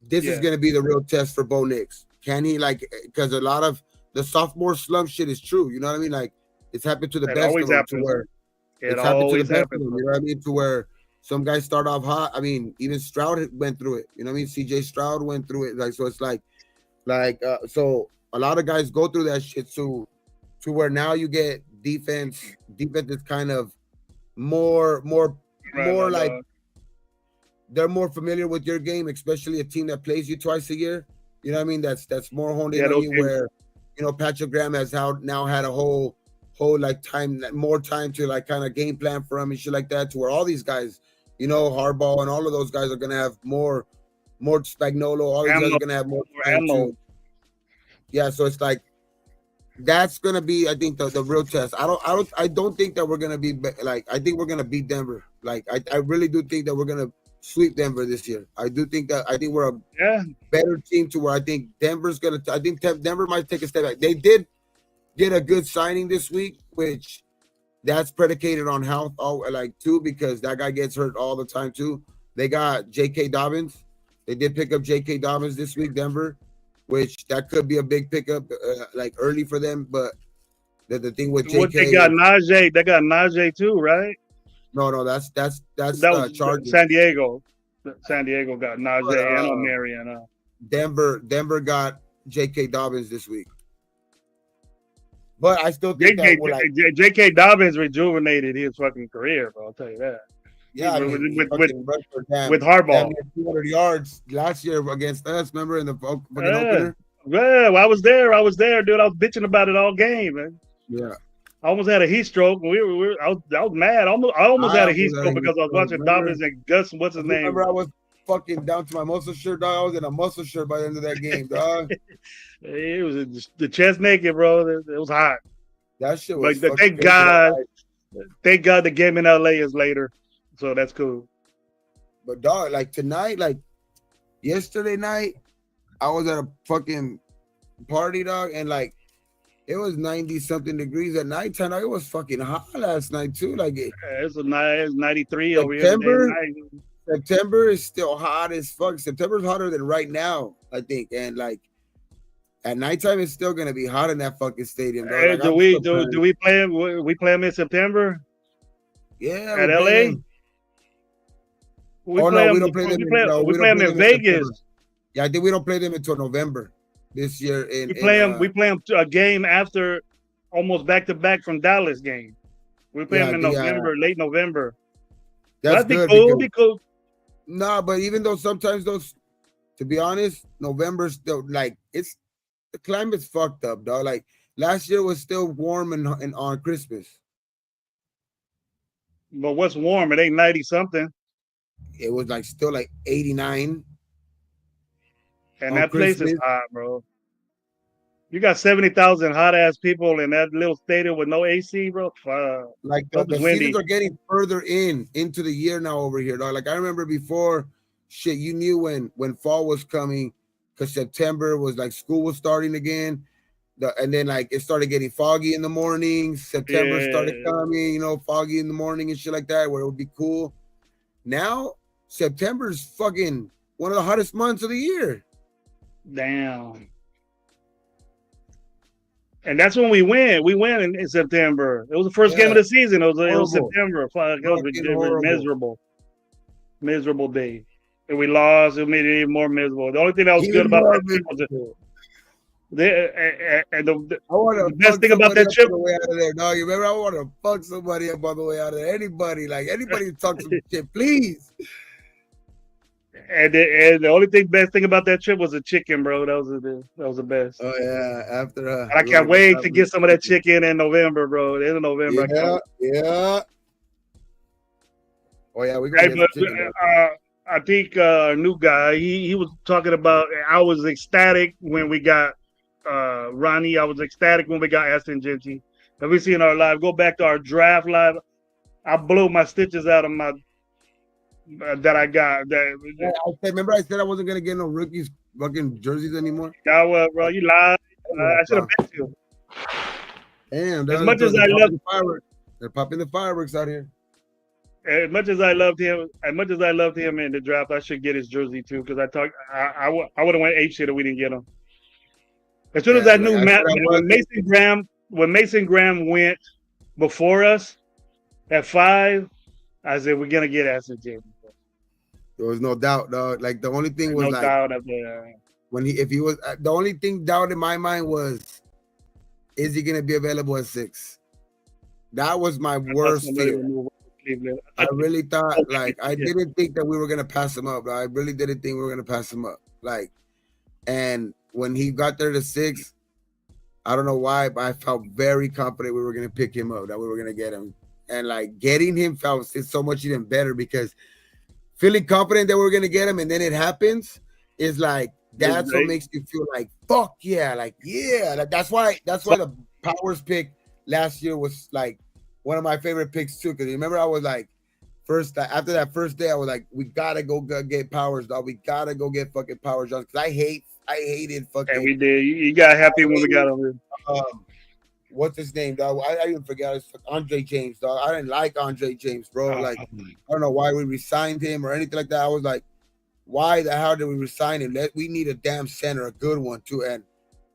This is going to be the real test for Bo Nix. Can he because a lot of the sophomore slump shit is true. You know what I mean? Like it's happened to the best of them. To where it's happened to the best of them. You know what I mean? To where some guys start off hot. I mean, even Stroud went through it. You know what I mean? CJ Stroud went through it. Like so, it's so a lot of guys go through that shit. To where now you get defense. Defense is kind of more like they're more familiar with your game, especially a team that plays you twice a year. You know what I mean? That's more honed in on you. Where Patrick Graham has now had a whole more time to like kind of game plan for him and shit like that. To where all these guys, Harbaugh and all of those guys are gonna have more Spagnuolo. All these guys are gonna have more ammo. Yeah, so it's like that's gonna be, I think, the real test. I don't think that we're gonna be like. I think we're gonna beat Denver. Like I really do think that we're gonna sweep Denver this year. I think we're a Yeah, better team to where I think Denver's gonna. I think Denver might take a step back. They did get a good signing this week, which that's predicated on health, like too, because that guy gets hurt all the time too. They got J.K. Dobbins. They did pick up J.K. Dobbins this week, Denver, which that could be a big pickup, like early for them. But the thing with what they J.K. got Najee? They got Najee too, right? No, that's That was Chargers. San Diego. San Diego got But Najee and O'Marion. Denver got J.K. Dobbins this week. But I still think that we're like, J.K. Dobbins rejuvenated his fucking career, bro. I'll tell you that. yeah, I with, mean, with Harbaugh. 200 yards last year against us. Remember in the fucking opener? Yeah, well, I was there, dude. I was bitching about it all game, man. Yeah. I almost had a heat stroke. I was mad. I almost had a heat stroke because I was watching Dobbins and Gus. What's his name? Remember, I was fucking down to my muscle shirt, dog. I was in a muscle shirt by the end of that game, dog. It was the chest naked, bro. It was hot. That shit was. Like, thank God the game in LA is later, so that's cool. But dog, like tonight, like yesterday night, I was at a fucking party, dog, and like it was 90 something degrees at nighttime. Dog. It was fucking hot last night too. Like it's 93 over here. September is still hot as fuck. September's hotter than right now, I think, and like. At nighttime, it's still gonna be hot in that fucking stadium. Dog. Hey, like, do we play him? We play him in September? Yeah, at LA. We don't play them. We play them in Vegas. Yeah, I think we don't play them until November this year. We play them a game after, almost back to back from Dallas game. We play them in November, late November. That'd be cool. It'd be cool. Nah, but even though sometimes those, to be honest, November's still like the climate's fucked up, dog. Like last year was still warm and on Christmas. But what's warm? It ain't 90 something. It was like still like 89. And that place is hot, bro. You got 70,000 hot ass people in that little stadium with no AC, bro. Like the seasons are getting further into the year now over here, dog. Like I remember before, shit, you knew when fall was coming. Because September was like school was starting again, and then like it started getting foggy in the mornings. September started coming, foggy in the morning and shit like that, where it would be cool. Now September's fucking one of the hottest months of the year. Damn. And that's when we win. We win in September. It was the first game of the season. It was September. Fuck, it was miserable day. And we lost. It made it even more miserable. The only thing that was good about that trip was the best thing about that trip. No, you remember? I want to fuck somebody up on the way out of there. Anybody talk some shit, please. And the only best thing about that trip was the chicken, bro. That was the best. Oh yeah, after. I can't wait to get some of that chicken in November, bro. In November. Yeah. Oh yeah, we're gonna get chicken. I think a new guy, he was talking about, I was ecstatic when we got Ronnie. I was ecstatic when we got Aston Genty. Have we seen our live? Go back to our draft live. I blew my stitches out of my that I got. Remember I said I wasn't going to get no rookies fucking jerseys anymore? Yeah, well, bro, you lied. I should have bet you. Damn. As much as I love they're popping the fireworks out here. As much as I loved him in the draft, I should get his jersey too, because I would have went ape shit if we didn't get him. As soon as I knew when Mason Graham went before us at 5, I said we're gonna get Aston James. There was no doubt, dog. Like the only thing was the only thing doubt in my mind was, is he gonna be available at 6? That was my worst fear. I really thought, I didn't think that we were gonna pass him up. I really didn't think we were gonna pass him up. And when he got there to 6, I don't know why, but I felt very confident we were gonna pick him up, that we were gonna get him. And getting him it's so much even better, because feeling confident that we're gonna get him and then it happens is that's what makes you feel like fuck yeah, that's why the Powers pick last year was one of my favorite picks too, because remember I was after that first day, I was like, we gotta go get powers, dog. We gotta go get fucking powers, dog. Because I hated fucking. And we did. You got happy when we got over here. What's his name, dog? I even forgot. It's Andre James, dog. I didn't like Andre James, bro. Like, I don't know why we resigned him or anything like that. I was like, why the hell did we resign him? We need a damn center, a good one too. And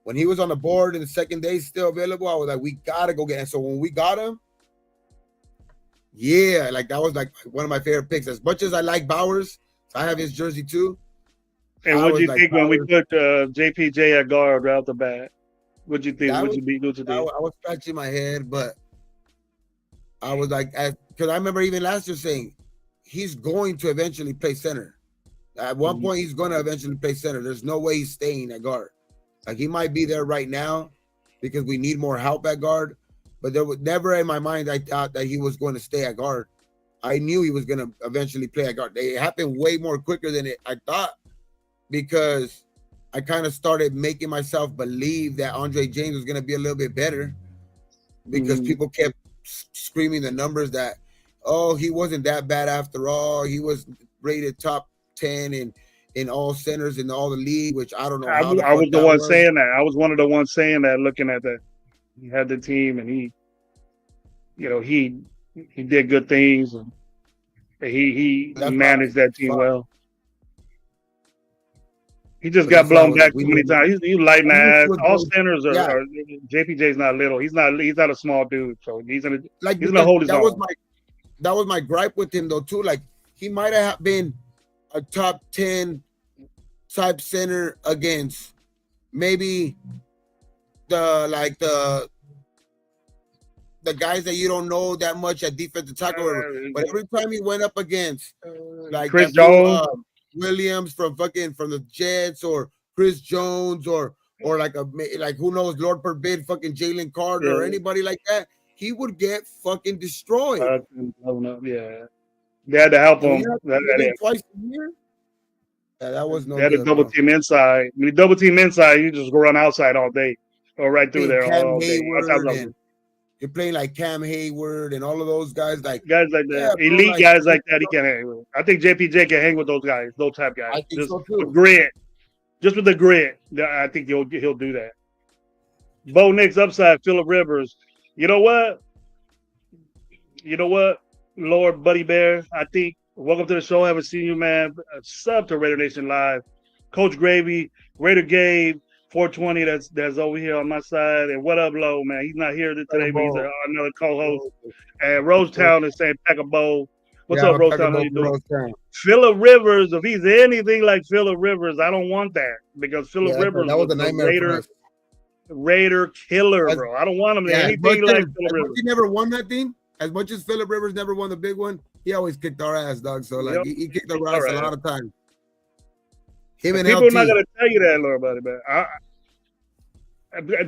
when he was on the board and the second day still available, I was like, we gotta go get him. So when we got him, yeah, like that was like one of my favorite picks. As much as I like Bowers, I have his jersey too. And what do you think when we put JPJ at guard right off the bat? What'd you think? I was scratching my head, but I was like, because I remember even last year saying he's going to eventually play center. At one point, he's going to eventually play center. There's no way he's staying at guard. Like, he might be there right now because we need more help at guard, but there was never in my mind I thought that he was going to stay at guard. I knew he was going to eventually play at guard. It happened way more quicker than I thought, because I kind of started making myself believe that Andre James was going to be a little bit better, because people kept screaming the numbers that, oh, he wasn't that bad after all. He was rated top 10 in all centers in all the league, which I don't know. I was the one saying that. I was one of the ones saying that, looking at that. He had the team, and he did good things, and he managed that team well. He just got blown back too many times. He's lighting the ass. All centers are JPJ's not little. He's not a small dude, so he's gonna hold his own. That was my gripe with him though too. Like, he might have been a top 10 type center against maybe the guys that you don't know that much at defensive tackle, but every time he went up against like Chris Jones, Williams from the Jets, or Chris Jones, or like who knows, Lord forbid, fucking Jalen Carter or anybody like that, he would get fucking destroyed. They had to help him. Twice a year. Yeah, that was no. They had to double team inside. When you double team inside, you just go run outside all day, or right through there all day. You're playing like Cam Hayward and all of those guys like that, elite guys like that. He can hang with. I think JPJ can hang with those guys, those type guys. I think so too. With grit, just with the grit. I think he'll do that. Bo Nix upside, Phillip Rivers. You know what? Lord Buddy Bear, I think. Welcome to the show. Haven't seen you, man. Sub to Raider Nation Live. Coach Gravy, Raider Gabe, 420. That's over here on my side. And what up, Low, man? He's not here today, but he's another co-host. And Rosetown is saying pack a bowl. What's up, Rosetown? How you doing? Phillip Rivers. If he's anything like Phillip Rivers, I don't want that, because Phillip Rivers was a nightmare. Raider killer, bro. I don't want him to anything like Phillip Rivers. He never won that thing. As much as Phillip Rivers never won the big one, he always kicked our ass, dog. So like he kicked our ass a lot of times. People are not gonna tell you that, Lord Buddy, but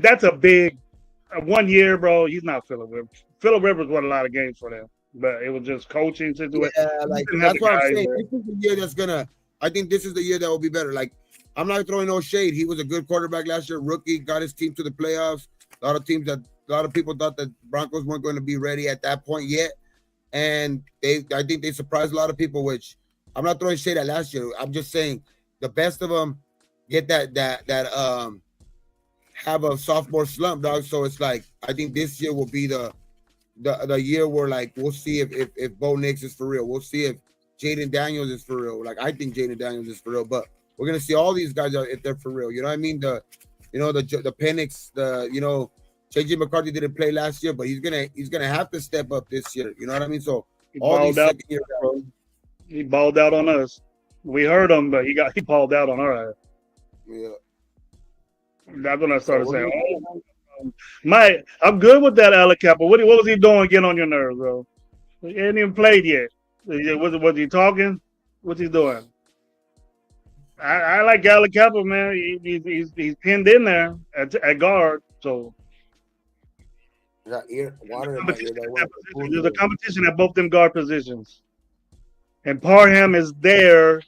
that's a big 1 year, bro. He's not Phillip Rivers. Phillip Rivers won a lot of games for them, but it was just coaching situation. Yeah, like that's what I'm saying. This is the year that's gonna. I think this is the year that will be better. Like, I'm not throwing no shade. He was a good quarterback last year, rookie, got his team to the playoffs. A lot of people thought that Broncos weren't going to be ready at that point yet, and I think they surprised a lot of people. Which I'm not throwing shade at last year. I'm just saying the best of them get that have a sophomore slump, dog. So it's like, I think this year will be the year where, like, we'll see if Bo Nix is for real. We'll see if Jaden Daniels is for real. Like, I think Jaden Daniels is for real, but we're gonna see all these guys if they're for real. You know what I mean? The Penix, JJ McCarthy didn't play last year, but he's gonna have to step up this year. You know what I mean? So all these second year guys, he balled out on us. We heard him, but he balled out on our ass. Yeah. That's when I started saying, I'm good with that Alec Kappa. What was he doing getting on your nerves, bro? He ain't even played yet. Was he talking? What's he doing? I like Alec Kappa, man. He's pinned in there at guard, so there's a competition at both them guard positions. And Parham is there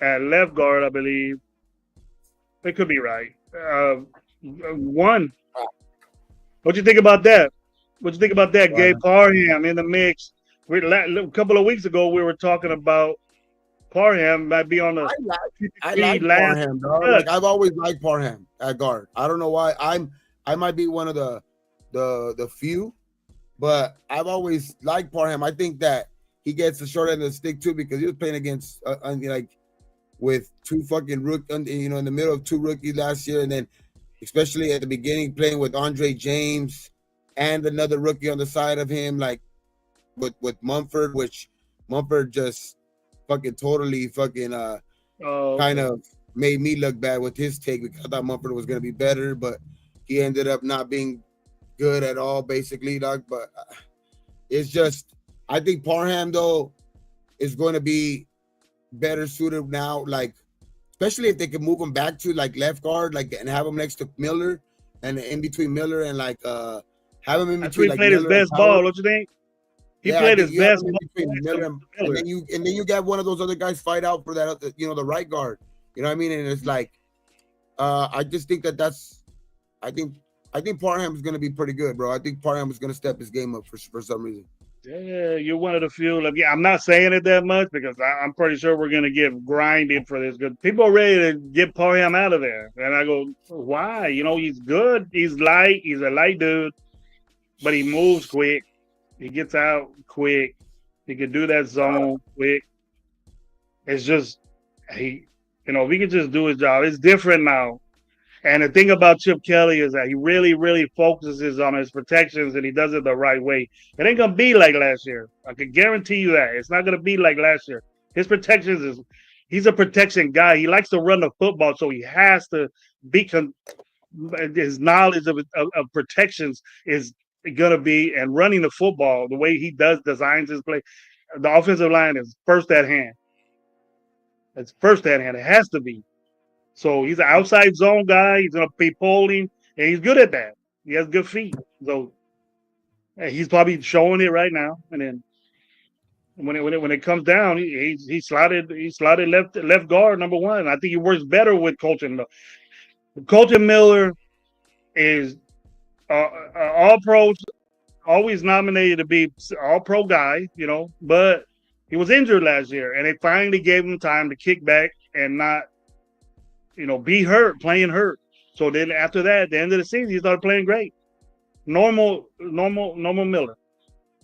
at left guard, I believe. It could be right. One. What you think about that? Gabe Parham in the mix A couple of weeks ago, we were talking about Parham might be on the I like last Parham, dog. cut. Like I've always liked Parham at guard. I don't know why. I might be one of the few, but I've always liked Parham. I think that he gets the short end of the stick too because he was playing against like with two fucking in the middle of two rookies last year, and then especially at the beginning playing with Andre James and another rookie on the side of him, like with Mumford, which Mumford just fucking totally fucking kind of made me look bad with his take because I thought Mumford was gonna be better, but he ended up not being good at all, basically, dog. But it's just I think Parham though is going to be better suited now, like especially if they can move him back to like left guard, like and have him next to Miller and in between Miller and like have him in That's between where he like played his Miller and best Powell. ball, don't you think? He Yeah, I played think his you have best him in ball between next Miller to and Miller. then you get one of those other guys fight out for that other, the right guard. You know what I mean? And it's like I just think that's I think Parham is going to be pretty good, bro. I think Parham is going to step his game up for some reason. Yeah, you're one of the few. Like, yeah, I'm not saying it that much because I'm pretty sure we're gonna get grinded for this. Good people are ready to get Parham out of there, and I go, why? You know, he's good. He's light. He's a light dude, but he moves quick. He gets out quick. He can do that zone quick. It's just we can just do his job. It's different now. And the thing about Chip Kelly is that he really, really focuses on his protections and he does it the right way. It ain't gonna be like last year. I can guarantee you that. It's not gonna be like last year. His protections is he's a protection guy. He likes to run the football, so he has to be his knowledge of protections is gonna be and running the football the way he designs his play. The offensive line is first at hand. It's first at hand. It has to be. So he's an outside zone guy. He's gonna be polling, and he's good at that. He has good feet. So he's probably showing it right now. And then when it comes down, he slotted left guard number one. I think he works better with Colton Miller. Colton Miller is all pros, always nominated to be all pro guy, but he was injured last year, and they finally gave him time to kick back and not be hurt, playing hurt. So then after that, at the end of the season, he started playing great. Normal Miller.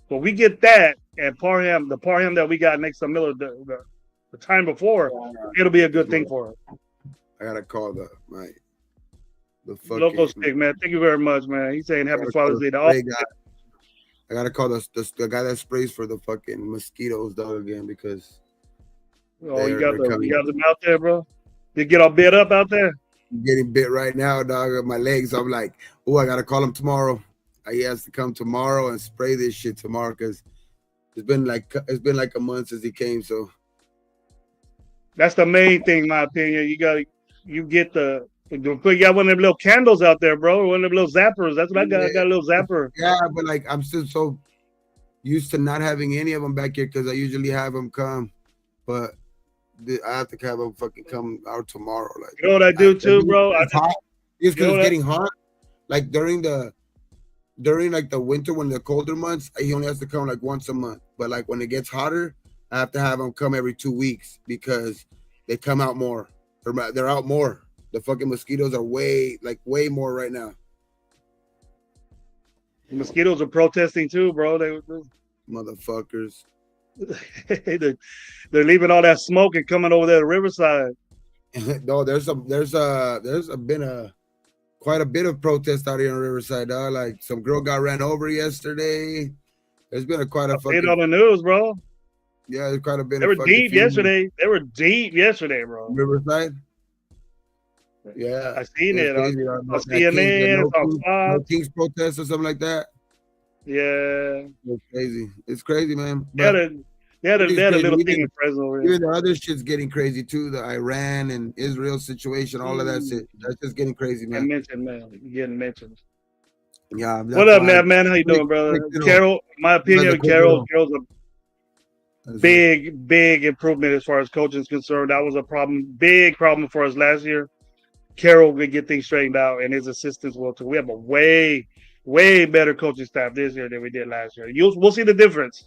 So we get that, and the Parham that we got next to Miller the time before, it'll be a good thing for us. I gotta call the fucking Local stick, man. Thank you very much, man. He's saying Happy Father's Day to all. I gotta call the guy that sprays for the fucking mosquitoes, dog, again because you got them out there, bro. You get all bit up out there? I'm getting bit right now, dog. On my legs. I'm like, I gotta call him tomorrow. He has to come tomorrow and spray this shit tomorrow because it's been like a month since he came. So that's the main thing, in my opinion. You got one of them little candles out there, bro. One of them little zappers. That's what I got. I got a little zapper. Yeah, but like I'm still so used to not having any of them back here because I usually have them come, but I have to have them fucking come out tomorrow. Like, you know what I do too, bro? It's because it's getting hot. Like during like the winter when the colder months, he only has to come like once a month. But like when it gets hotter, I have to have them come every 2 weeks because they come out more. They're out more. The fucking mosquitoes are way more right now. The mosquitoes are protesting too, bro. They motherfuckers. They're leaving all that smoke and coming over there to Riverside. No, there's been quite a bit of protest out here in Riverside, dog. Like some girl got ran over yesterday. There's been quite a fucking on the news, bro. Yeah, there's quite a bit. They were deep yesterday. They were deep yesterday, bro. Riverside. Yeah, I seen it on CNN. No Kings protest or something like that. Yeah, it's crazy. It's crazy, man. They had a little thing in Fresno. Even the other shit's getting crazy too. The Iran and Israel situation, all of that shit. That's just getting crazy, man. Getting mentioned. Yeah. What up, man? How you doing, brother? Carol, my opinion, Carol's a big improvement as far as coaching is concerned. That was a big problem for us last year. Carol will get things straightened out, and his assistants will too. We have a way better coaching staff this year than we did last year. We'll see the difference.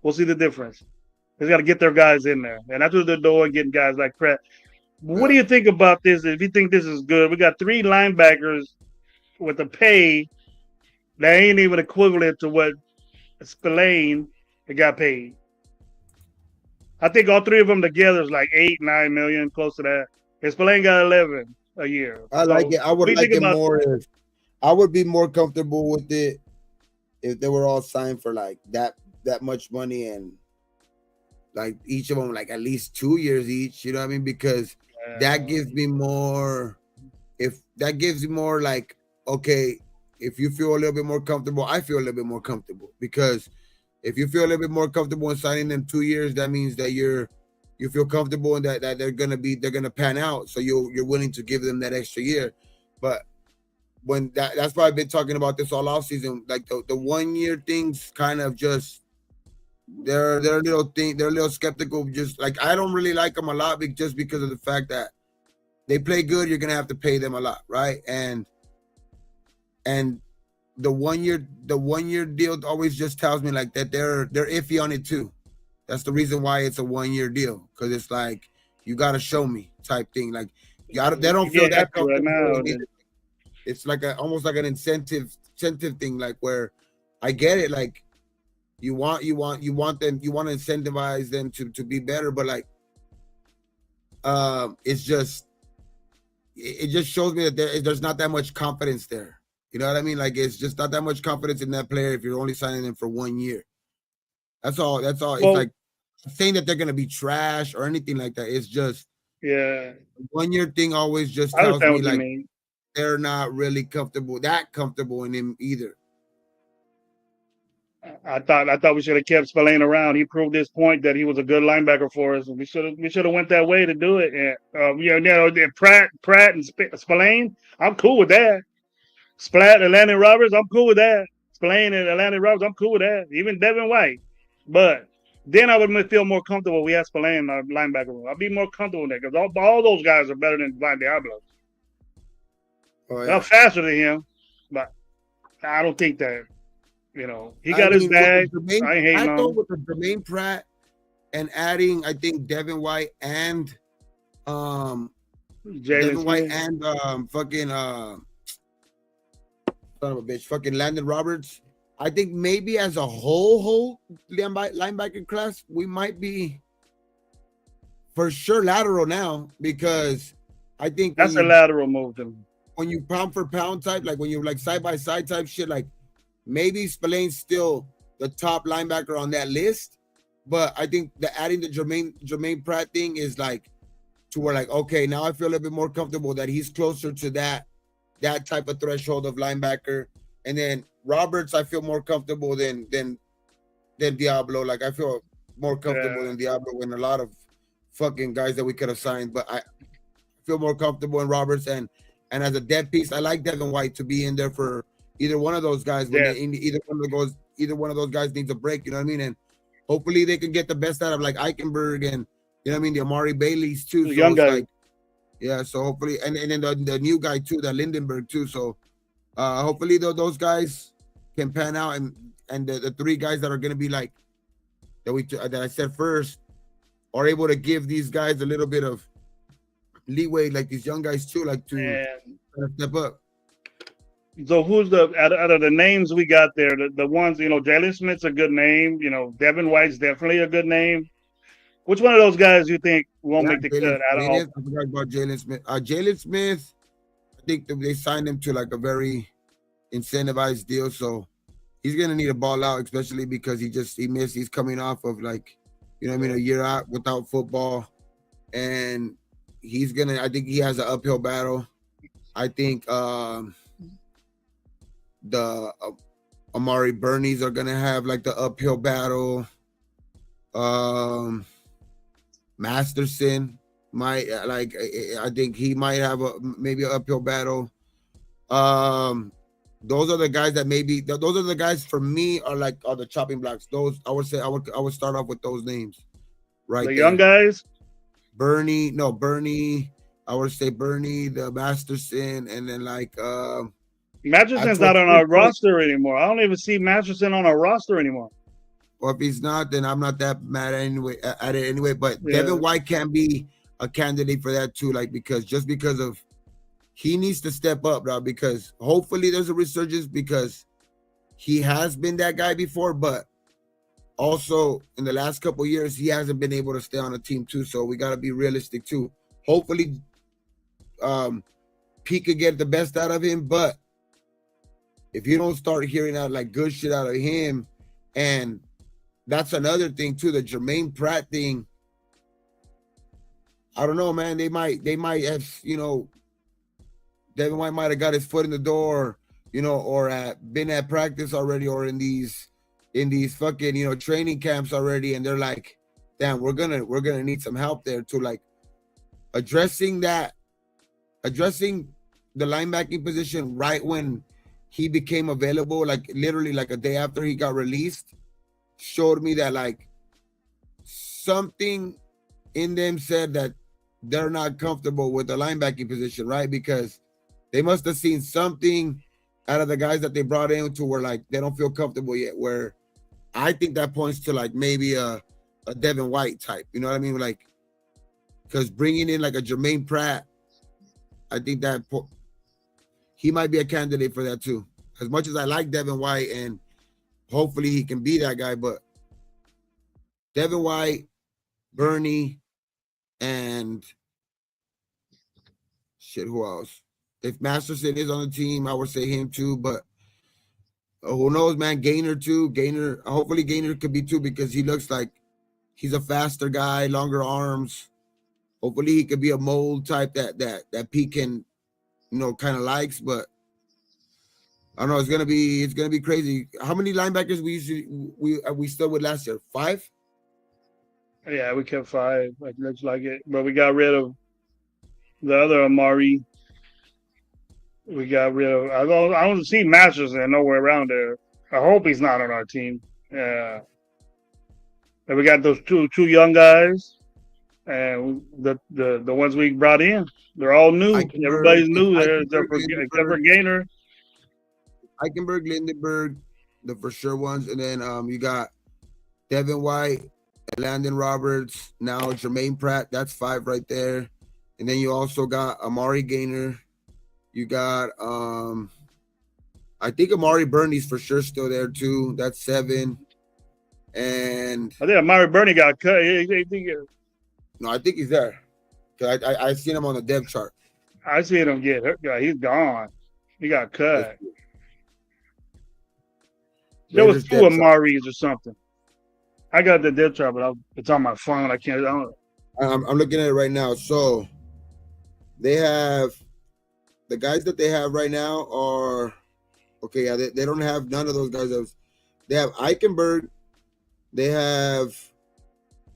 we'll see the difference. They got to get their guys in there, and that's what they're doing, getting guys like Pratt. What do you think about this? If you think this is good, we got 3 linebackers with a pay that ain't even equivalent to what Spillane got paid. I think all 3 of them together is like 8, 9 million, close to that. And Spillane got 11 a year. I like it. I would like it more if I would be more comfortable with it if they were all signed for like that much money, and like each of them like at least 2 years each. You know what I mean? Because that gives me more. If that gives you more, like, okay, if you feel a little bit more comfortable, I feel a little bit more comfortable, because if you feel a little bit more comfortable in signing them 2 years, that means that you feel comfortable and that they're gonna pan out. So you're willing to give them that extra year. But when that's why I've been talking about this all off season. Like the 1 year things kind of just they're a little skeptical. Just like I don't really like them a lot, just because of the fact that they play good, you're gonna have to pay them a lot, right? And the 1 year deal always just tells me like that they're iffy on it too. That's the reason why it's a 1 year deal, because it's like you gotta show me type thing. Like they don't feel that comfortable right now. It's like almost like an incentive thing, like where I get it, like you want to incentivize them to be better, but like it just shows me that there's not that much confidence there. You know what I mean? Like it's just not that much confidence in that player if you're only signing them for 1 year. That's all. Well, it's like saying that they're gonna be trash or anything like that. It's just the 1 year thing always just tells me like they're not really comfortable in him either. I thought we should have kept Spillane around. He proved this point that he was a good linebacker for us. We should have went that way to do it. And Pratt and Spillane, I'm cool with that. Splat and Landon Roberts, I'm cool with that. Spillane and Landon Roberts, I'm cool with that. Even Devin White, but then I would feel more comfortable. We had Spillane in our linebacker room. I'd be more comfortable with that, because all those guys are better than Blind Diablo. Oh, yeah. They're faster than him, but I don't think that. He got his bag. I ain't hating on him. With the Jermaine Pratt and adding, I think Devin White and Devin White and fucking son of a bitch, fucking Landon Roberts. I think maybe as a whole linebacker class, we might be for sure lateral now, because I think that's a lateral move. When you pound for pound type, like when you're like side by side type shit, like maybe Spillane's still the top linebacker on that list, but I think adding the Jermaine Pratt thing is like to where like, okay, now I feel a little bit more comfortable that he's closer to that type of threshold of linebacker. And then Roberts, I feel more comfortable than Diablo. Like I feel more comfortable than Diablo in a lot of fucking guys that we could have signed, but I feel more comfortable in Roberts. And as a dead piece, I like Devin White to be in there for either one of those guys. When either one of those guys needs a break, you know what I mean? And hopefully they can get the best out of like Eichenberg and you know what I mean, the Amari Baileys too. So young guy. Like, yeah, so hopefully, and then the new guy too, the Lindenberg too. So hopefully those guys can pan out, and the 3 guys that are gonna be like that I said first are able to give these guys a little bit of leeway, like these young guys too, like to step up. So who's out of the names we got there, the ones, Jalen Smith's a good name, Devin White's definitely a good name. Which one of those guys you think won't make the cut out of all? I forgot about Jalen Smith. Jalen Smith, I think they signed him to like a very incentivized deal, so he's gonna need a ball out, especially because he's coming off of like, you know what I mean, a year out without football, and I think he has an uphill battle. I think the Amari Bernies are gonna have like the uphill battle. Masterson might I think he might have maybe an uphill battle. Those are the guys that those are the guys for me are the chopping blocks. Those I would say I would start off with those names. Right. The young guys? Bernie. I would say Bernie, the Masterson, and then like Masterson's not on our roster anymore. I don't even see Masterson on our roster anymore. Or if he's not, then I'm not that mad at it anyway. But Yeah. Devin White can be a candidate for that too, like because of he needs to step up now because hopefully there's a resurgence because he has been that guy before, but also in the last couple of years he hasn't been able to stay on a team too. So we got to be realistic too. Hopefully, Pete could get the best out of him, but if you don't start hearing out like good shit out of him, and that's another thing too, the Jermaine Pratt thing. I don't know, man. They might have, Devin White might have got his foot in the door, or been at practice already, or in these fucking training camps already, and they're like, damn, we're gonna need some help there to like addressing the linebacking position right when he became available, like literally like a day after he got released, showed me that like something in them said that they're not comfortable with the linebacking position, right? Because they must have seen something out of the guys that they brought in to where like they don't feel comfortable yet. Where I think that points to like maybe a Devin White type, you know what I mean? Like, because bringing in like a Jermaine Pratt, I think that he might be a candidate for that too. As much as I like Devin White and hopefully he can be that guy, but Devin White, Bernie, and shit, who else? If Masterson is on the team, I would say him too, but who knows, man? Gainer too. Hopefully Gainer could be too because he looks like he's a faster guy, longer arms. Hopefully he could be a mold type that Pete can, kind of likes, but I don't know. It's gonna be crazy. How many linebackers we still with last year? 5? Yeah, we kept 5. Like looks like it, but we got rid of the other Amari. We got rid of. I don't see Masters there nowhere around there. I hope he's not on our team. Yeah, and we got those two young guys, and the ones we brought in, they're all new. Everybody's new there except for Gainer. Eichenberg, Lindenberg, the for sure ones, and then you got Devin White, Landon Roberts, now Jermaine Pratt. That's 5 right there, and then you also got Amari Gainer. You got I think Amari Burney's for sure still there too. That's 7, and I think Amari Burney got cut. no, I think he's there. Cause I seen him on the depth chart. I seen him get hurt. He's gone. He got cut. There was 2 Amaris or something. I got the depth chart, but it's on my phone. I can't. I'm looking at it right now. So they have the guys that they have right now are okay. Yeah, they don't have none of those guys. They have Eichenberg. They have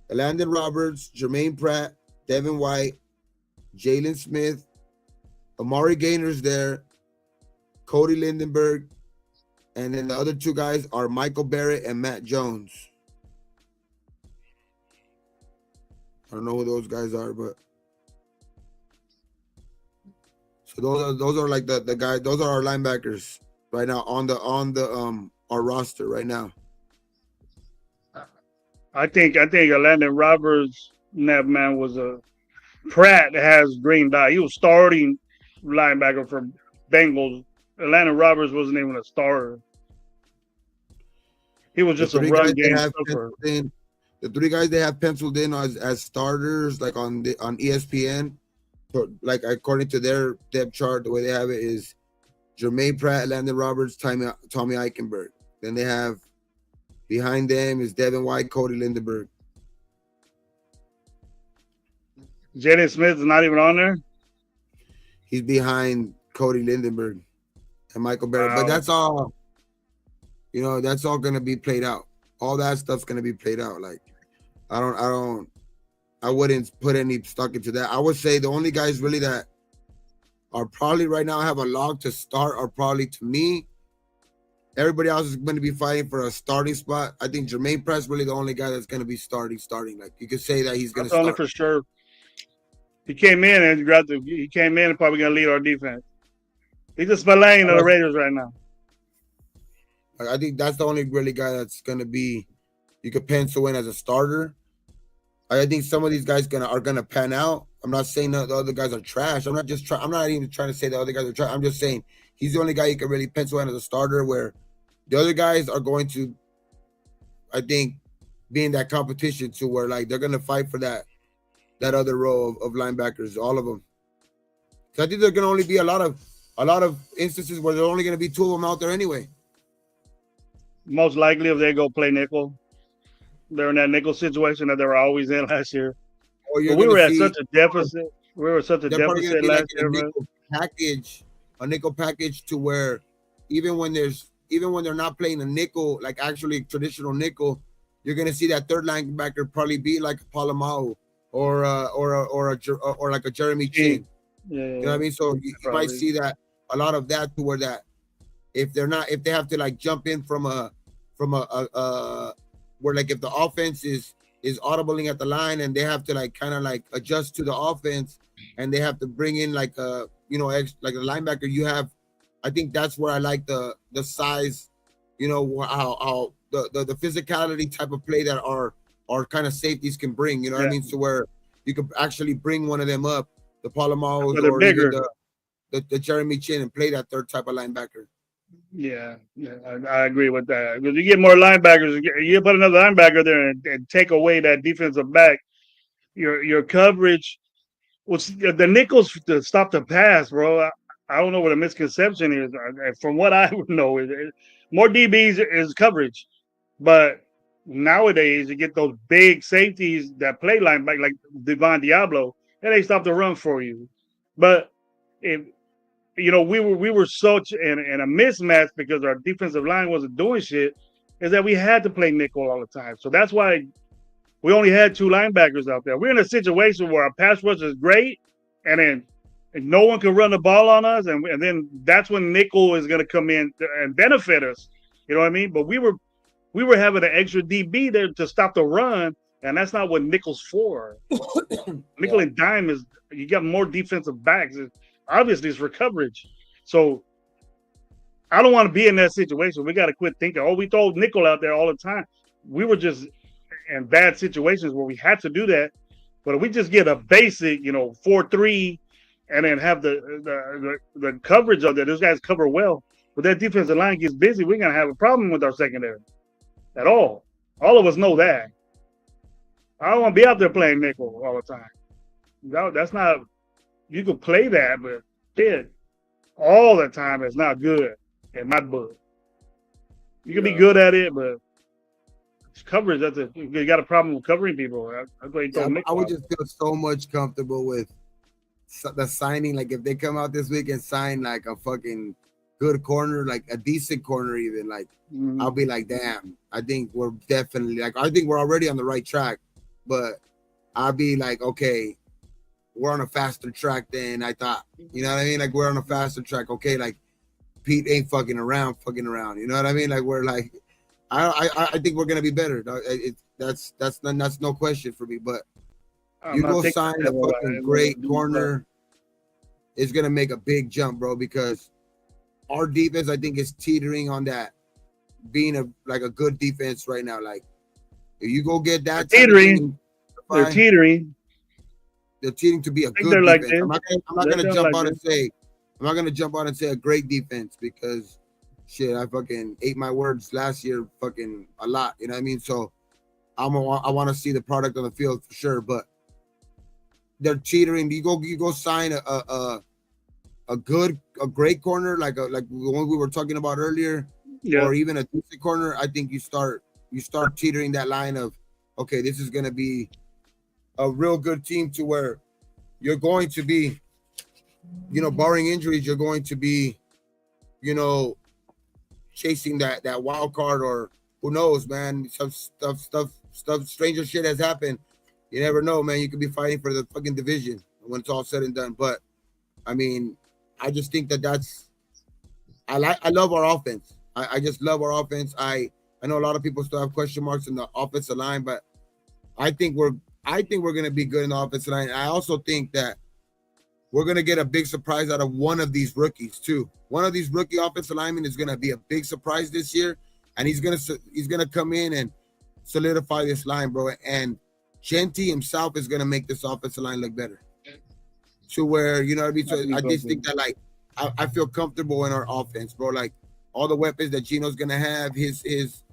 Landon Roberts, Jermaine Pratt, Devin White, Jalen Smith, Amari Gainer's there, Cody Lindenberg, and then the other 2 guys are Michael Barrett and Matt Jones. I don't know who those guys are, but so those are like the guys. Those are our linebackers right now on the our roster right now. I think Landon Roberts, that man was a Pratt has green dye. He was starting linebacker for Bengals. Landon Roberts wasn't even a starter. He was just a run game stuffer. The 3 guys they have penciled in as starters, like on ESPN, like according to their depth chart, the way they have it is Jermaine Pratt, Landon Roberts, Tommy Eichenberg. Then they have behind them is Devin White, Cody Lindenberg. Jalen Smith is not even on there. He's behind Cody Lindenberg and Michael Barrett. Wow. But that's all. That's all going to be played out. All that stuff's going to be played out. Like, I wouldn't put any stock into that. I would say the only guys really that are probably right now have a log to start are probably, to me, everybody else is going to be fighting for a starting spot. I think Jermaine Pratt's really the only guy that's going to be starting. Like, you could say that he's going to start. Only for sure. He came in and probably going to lead our defense. He's the Spillane of the Raiders right now. I think that's the only really guy that's going to be you could pencil in as a starter. I think some of these guys are gonna pan out. I'm not saying that the other guys are trash. I'm not even trying to say the other guys are trash. I'm just saying he's the only guy you can really pencil in as a starter. Where the other guys are going to, I think, be in that competition to where like they're gonna fight for that other row of linebackers, all of them. So I think there's gonna only be a lot of instances where there's only gonna be two of them out there anyway. Most likely, if they go play nickel, they're in that nickel situation that they were always in last year. Or But you're we gonna were at see such a deficit. We were such a they're probably gonna deficit be like last in year, man. a nickel package to where even when they're not playing a nickel, like actually traditional nickel, you're gonna see that third linebacker probably be like a Palomao or like a Jeremy Chin. Yeah, You know what I mean? So you might probably. see that a lot of that to where that if they have to like jump in from a where like if the offense is audibling at the line and they have to like kind of like adjust to the offense and they have to bring in like a like a linebacker. You have, I think that's where I like the size, how the physicality type of play that our kind of safeties can bring. You know what I mean? So where you could actually bring one of them up, the Palomaos or bigger. even the Jeremy Chin, and play that third type of linebacker. Yeah, I agree with that. Because you get more linebackers, you put another linebacker there and take away that defensive back. Your coverage was the nickels to stop the pass, bro. I don't know what a misconception is. From what I know, more DBs is coverage, but nowadays you get those big safeties that play linebacker like Devon Diablo, and they stop the run for you. But if we were such in a mismatch because our defensive line wasn't doing shit, is that we had to play nickel all the time. So that's why we only had two linebackers out there. We're in a situation where our pass rush is great, and then no one can run the ball on us, and then that's when nickel is going to come in and benefit us. You know what I mean? But we were having an extra DB there to stop the run, and that's not what nickel's for. Nickel and dime is you got more defensive backs. Obviously, it's for coverage. So I don't want to be in that situation. We got to quit thinking, oh, we throw nickel out there all the time. We were just in bad situations where we had to do that. But if we just get a basic, 4-3, and then have the coverage of that, those guys cover well. But that defensive line gets busy, we're gonna have a problem with our secondary at all. All of us know that. I don't want to be out there playing nickel all the time. No, that's not. You can play that, but shit, all the time is not good in my book. You can be good at it, but coverage. You got a problem with covering people. I would just feel so much comfortable with the signing. Like if they come out this week and sign like a fucking good corner, like a decent corner, even like I'll be like, damn. I think we're definitely I think we're already on the right track, but I'll be like, okay, we're on a faster track than I thought. You know what I mean? Like we're on a faster track. Okay, like Pete ain't fucking around. You know what I mean? Like we're like, I think we're gonna be better. That's no question for me. But you go sign a fucking great corner, it's gonna make a big jump, bro. Because our defense, I think, is teetering on that being a good defense right now. Like if you go get that teetering, they're teetering. They're teetering to be a good defense. I'm not gonna jump out and say I'm not gonna jump out and say a great defense because shit, I fucking ate my words last year fucking a lot. You know what I mean? So I want to see the product on the field for sure. But they're teetering. You go sign a great corner like the one we were talking about earlier, or even a decent corner. I think you start teetering that line of okay, this is gonna be a real good team to where you're going to be, barring injuries, you're going to be, chasing that wild card, or who knows, man. Some stuff, stranger shit has happened. You never know, man. You could be fighting for the fucking division when it's all said and done. But I mean, I just think I love our offense. I just love our offense. I know a lot of people still have question marks in the offensive line, but I think we're going to be good in the offensive line. I also think that we're going to get a big surprise out of one of these rookies too. One of these rookie offensive linemen is going to be a big surprise this year, and he's going to come in and solidify this line, bro. And Genty himself is gonna make this offensive line look better. To where, you know what I mean? So I just think that, like, I feel comfortable in our offense, bro. Like, all the weapons that Gino's gonna have, his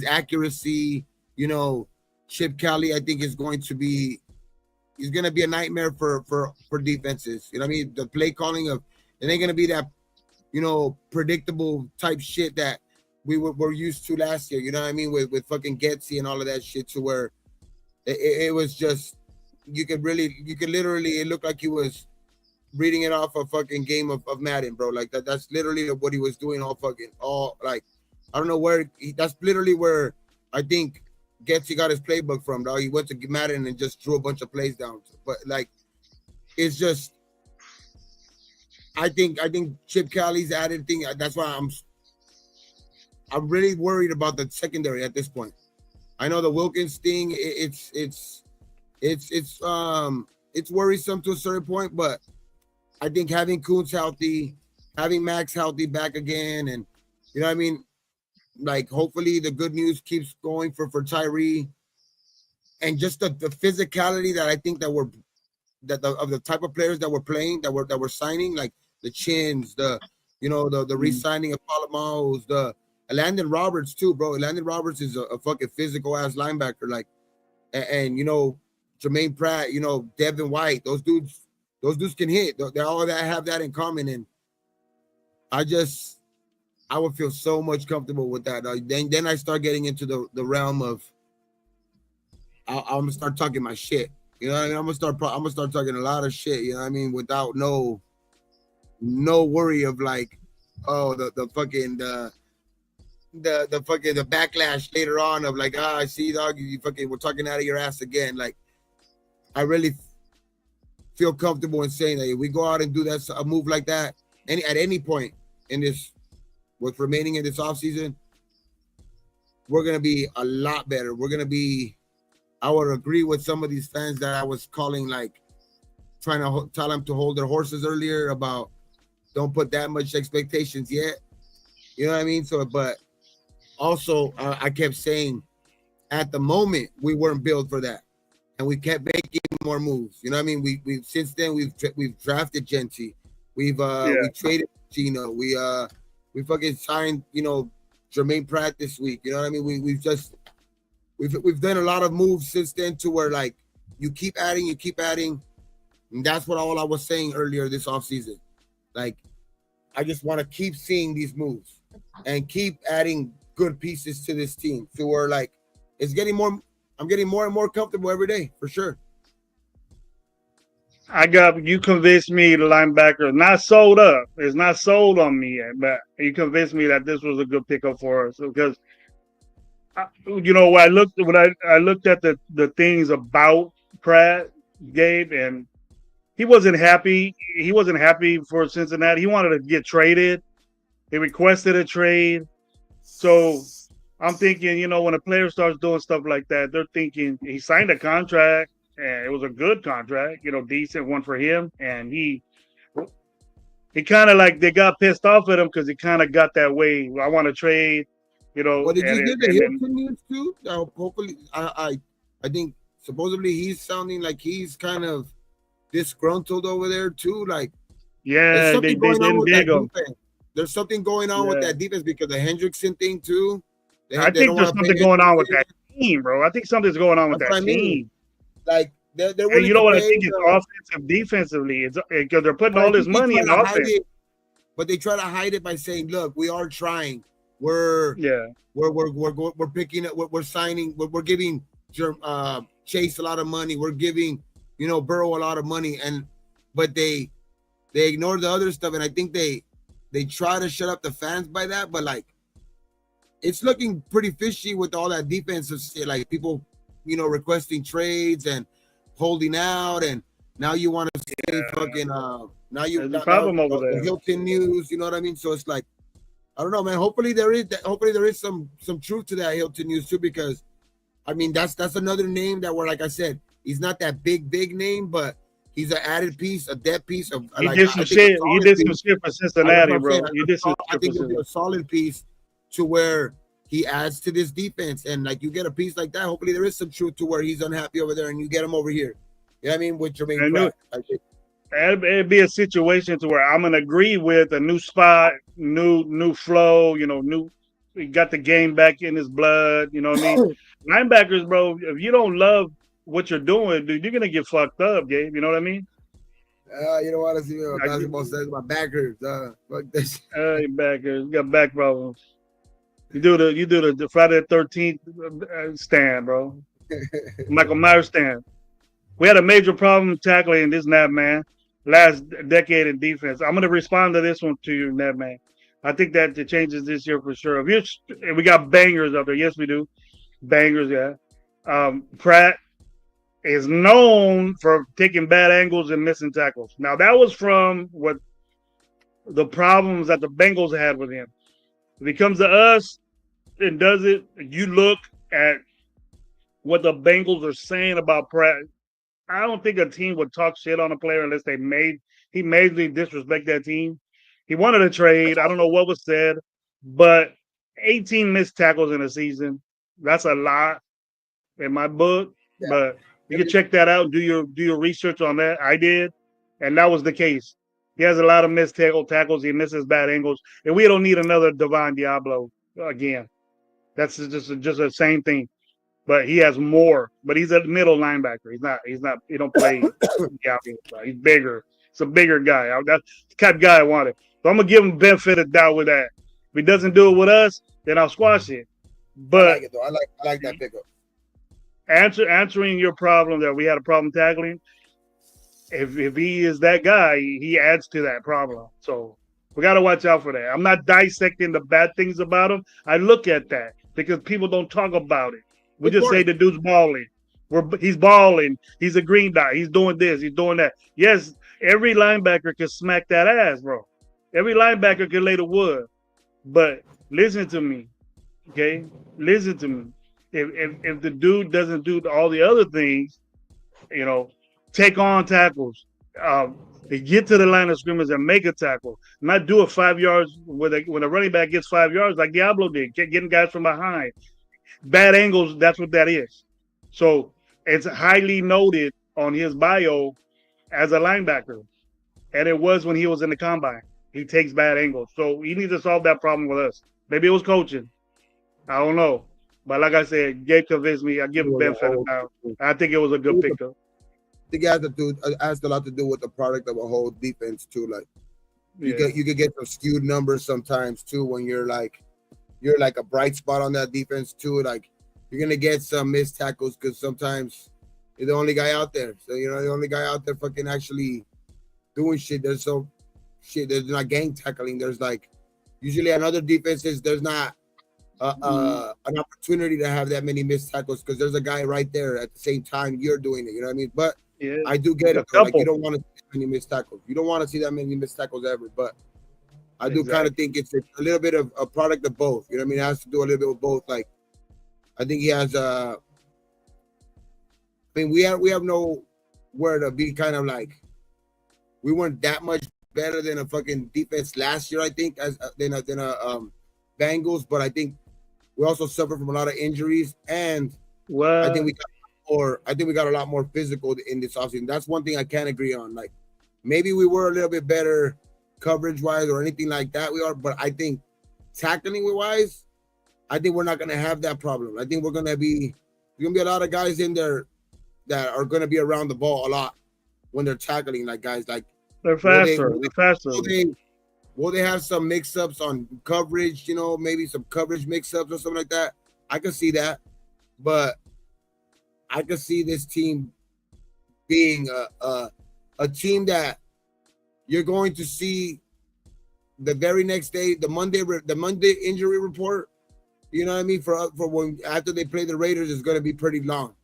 accuracy, you know, Chip Kelly, I think is going to be, he's gonna be a nightmare for defenses. You know what I mean? The play calling of, it ain't gonna be that, you know, predictable type shit that we were used to last year. You know what I mean? With fucking Getsy and all of that shit, to where it was just, you could literally, it looked like he was reading it off a fucking game of Madden, bro. Like that's literally what he was doing all like, I don't know where that's literally where I think Getsy got his playbook from, dog. He went to Madden and just drew a bunch of plays down. But like, it's just, I think Chip Kelly's added thing. That's why I'm really worried about the secondary at this point. I know the Wilkins thing, it's worrisome to a certain point, but I think having Kuntz healthy, having Max healthy back again, and you know what I mean, like, hopefully the good news keeps going for Tyree, and just the physicality that I think that of the type of players that we're playing, that we're signing, like the Chins, the re-signing of Palomos, the Landon Roberts too, bro. Landon Roberts is a fucking physical ass linebacker, like, and you know, Jermaine Pratt, you know, Devin White, those dudes can hit. They all that have that in common, and I would feel so much comfortable with that. Then I start getting into the realm of I'm gonna start talking my shit. You know what I mean? I'm gonna start talking a lot of shit. You know what I mean? Without no worry of like, oh, the backlash later on of like, I see, dog, you fucking we're talking out of your ass again. Like, I really feel comfortable in saying that if we go out and do a move like that at any point in this, what's remaining in this offseason, we're gonna be a lot better. We're gonna be, I would agree with some of these fans that I was calling, like, trying to tell them to hold their horses earlier about don't put that much expectations yet. You know what I mean? So, but also I kept saying at the moment we weren't built for that, and we kept making more moves. You know what I mean? We since then we've drafted Genty, we traded Gino, we fucking signed, you know, Jermaine Pratt this week. You know what I mean? We've done a lot of moves since then, to where, like, you keep adding, and that's what all I was saying earlier this offseason. Like, I just want to keep seeing these moves and keep adding good pieces to this team, to where, like, I'm getting more and more comfortable every day, for sure. You convinced me the linebacker not sold up. It's not sold on me yet, but you convinced me that this was a good pickup for us, because you know, when I looked at the things about Pratt, Gabe, and he wasn't happy. He wasn't happy for Cincinnati. He wanted to get traded. He requested a trade. So I'm thinking, you know, when a player starts doing stuff like that, they're thinking he signed a contract, and it was a good contract, you know, decent one for him. And he kind of, like, they got pissed off at him because he kind of got that way. I want to trade, you know. Well, did you hear the Hilton news too? Hopefully, I think supposedly he's sounding like he's kind of disgruntled over there too. Like, yeah, they didn't dig him. There's something going on with that defense because the Hendrickson thing too. I think there's something going on with that team, bro. I think something's going on with that team. Like, they're you know what I think? It's offensive, defensively. It's because they're putting all this money in offense. But they try to hide it by saying, "Look, we are trying. We're picking up. We're signing. We're giving Chase a lot of money. We're giving, you know, Burrow a lot of money." But they ignore the other stuff, and I think they try to shut up the fans by that. But, like, it's looking pretty fishy with all that defensive shit. Like, people, you know, requesting trades and holding out, and now you want to say fucking now you got problem over there. Hilton news, you know what I mean? So it's like, I don't know, man. Hopefully there is some truth to that Hilton news too, because I mean that's another name that like I said, he's not that big name, but he's an added piece, a depth piece of. He did some shit. He did some shit for Cincinnati, bro. I think it'll be a solid piece to where he adds to this defense. And like you get a piece like that, hopefully there is some truth to where he's unhappy over there and you get him over here. You know what I mean? With Jermaine I knew Pratt. I think. it'd be a situation to where I'm gonna agree with a new spot, new flow. New. He got the game back in his blood. You know what I mean? Linebackers, bro. If you don't love what you're doing, dude, you're gonna get fucked up, Gabe. You know what I mean? You don't want to see what Like, basketball says about backers. Fuck this. your backers, you got back problems. You do the Friday the 13th stand, bro. Michael Myers stand. We had a major problem tackling this Nat man last decade in defense. I'm gonna respond to this one to you, Nat man. I think that it changes this year for sure. We got bangers out there. Yes, we do. Bangers, yeah. Pratt is known for taking bad angles and missing tackles. Now that was from what the problems that the Bengals had with him. If he comes to us and does it, you look at what the Bengals are saying about Pratt. I don't think a team would talk shit on a player unless he majorly disrespect that team. He wanted a trade. I don't know what was said, but 18 missed tackles in a season. That's a lot in my book. Yeah. But you can check that out and do your research on that. I did, and that was the case. He has a lot of missed tackles. He misses bad angles, and we don't need another Divine Diablo again. That's just the same thing. But he has more. But he's a middle linebacker. He's not. He don't play. He's bigger. He's a bigger guy. That's the type of guy I wanted. So I'm gonna give him benefit of doubt with that. If he doesn't do it with us, then I'll squash it. But I like it though. I like that pickup. Answering your problem that we had a problem tackling. If he is that guy, he adds to that problem. So we got to watch out for that. I'm not dissecting the bad things about him. I look at that because people don't talk about it. We just say the dude's balling. He's balling. He's a green dot. He's doing this. He's doing that. Yes, every linebacker can smack that ass, bro. Every linebacker can lay the wood. But listen to me, okay? Listen to me. If the dude doesn't do all the other things, take on tackles, they get to the line of scrimmage and make a tackle, not do it 5 yards when a running back gets 5 yards like Diablo did, getting guys from behind. Bad angles, that's what that is. So it's highly noted on his bio as a linebacker. And it was when he was in the combine. He takes bad angles. So he needs to solve that problem with us. Maybe it was coaching. I don't know. But like I said, Gabe convinced me. I give him benefit of doubt. I think it was a good pickup. I think it has a lot to do with the product of a whole defense too. Like you could get some skewed numbers sometimes too when you're like a bright spot on that defense too. Like you're gonna get some missed tackles because sometimes you're the only guy out there. So the only guy out there fucking actually doing shit. There's some shit. There's not gang tackling. There's like usually on other defenses there's not an opportunity to have that many missed tackles because there's a guy right there at the same time you're doing it. You know what I mean? But I do get it. Like you don't want to see that many missed tackles. You don't want to see that many missed tackles ever. But I do kind of think it's a little bit of a product of both. You know what I mean? It has to do a little bit with both. Like I think he has we have nowhere to be kind of like we weren't that much better than a fucking defense last year, I think, than a Bengals, but I think we also suffered from a lot of injuries, and I think we got a lot more physical in this offseason. That's one thing I can't agree on. Like maybe we were a little bit better coverage wise or anything like that. We are, but I think tackling wise, I think we're not gonna have that problem. I think there's gonna be a lot of guys in there that are gonna be around the ball a lot when they're tackling, like guys like they're faster. Will they have some mix-ups on coverage, maybe some coverage mix-ups or something like that? I can see that. But I can see this team being a team that you're going to see the very next day, the Monday injury report, you know what I mean? For when after they play the Raiders is going to be pretty long.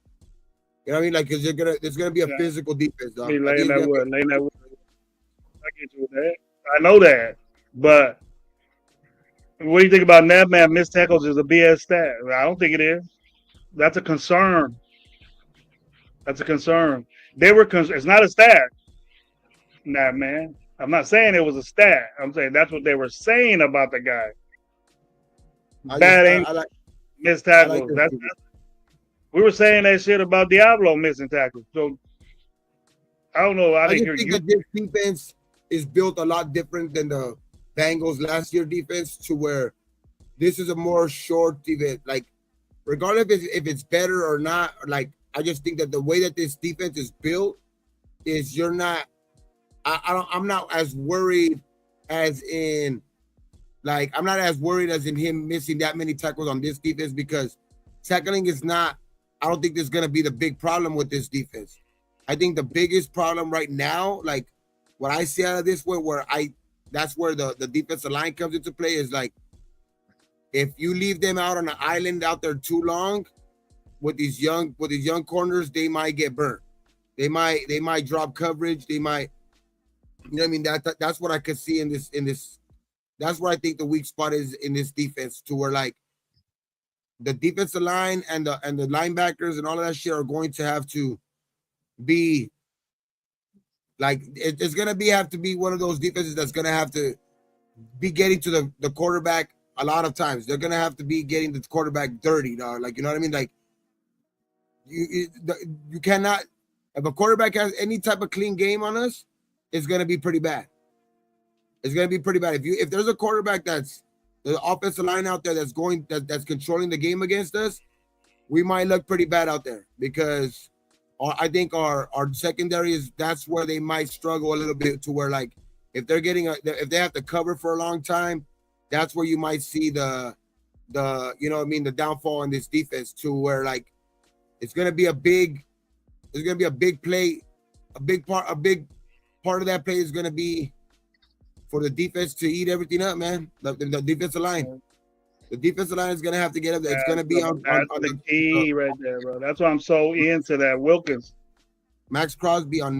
You know what I mean? Like, because there's going to be a physical defense. Laying that wood. I get you with that. I know that. But what do you think about Nabman missed tackles is a BS stat? I don't think it is. That's a concern. They were it's not a stat. Nah, man. I'm not saying it was a stat. I'm saying that's what they were saying about the guy. bad ain't I like missed I like tackles. this. We were saying that shit about Diablo missing tackles. So I don't know. I I didn't just hear think you. that this defense is built a lot different than the Bengals last year defense, to where this is a more short defense. Like, regardless if it's better or not, like, I just think that the way that this defense is built is you're not. I'm not as worried as in, like, I'm not as worried as in him missing that many tackles on this defense, because tackling is not. I don't think there's gonna be the big problem with this defense. I think the biggest problem right now, like what I see out of this one, that's where the defensive line comes into play, is like, if you leave them out on an island out there too long with these young corners, they might get burnt. They might drop coverage. They might, you know what I mean? That's what I could see in this. That's where I think the weak spot is in this defense, to where, like, the defensive line and the linebackers and all of that shit are going to have to be, like, it's gonna have to be one of those defenses that's gonna have to be getting to the quarterback a lot of times. They're gonna have to be getting the quarterback dirty, dog. Like, you know what I mean? Like, you cannot, if a quarterback has any type of clean game on us, it's gonna be pretty bad. It's gonna be pretty bad. If there's a quarterback that's the offensive line out there that's controlling the game against us, we might look pretty bad out there, because I think our secondary that's where they might struggle a little bit, to where, like, if if they have to cover for a long time, that's where you might see the you know what I mean, the downfall in this defense, to where, like, it's gonna be a big play, a big part of that play is gonna be for the defense to eat everything up, man. The defensive line. The defensive line is gonna have to get up there. It's gonna be on the key right there, bro. That's why I'm so into that Wilkins. Max Crosby, on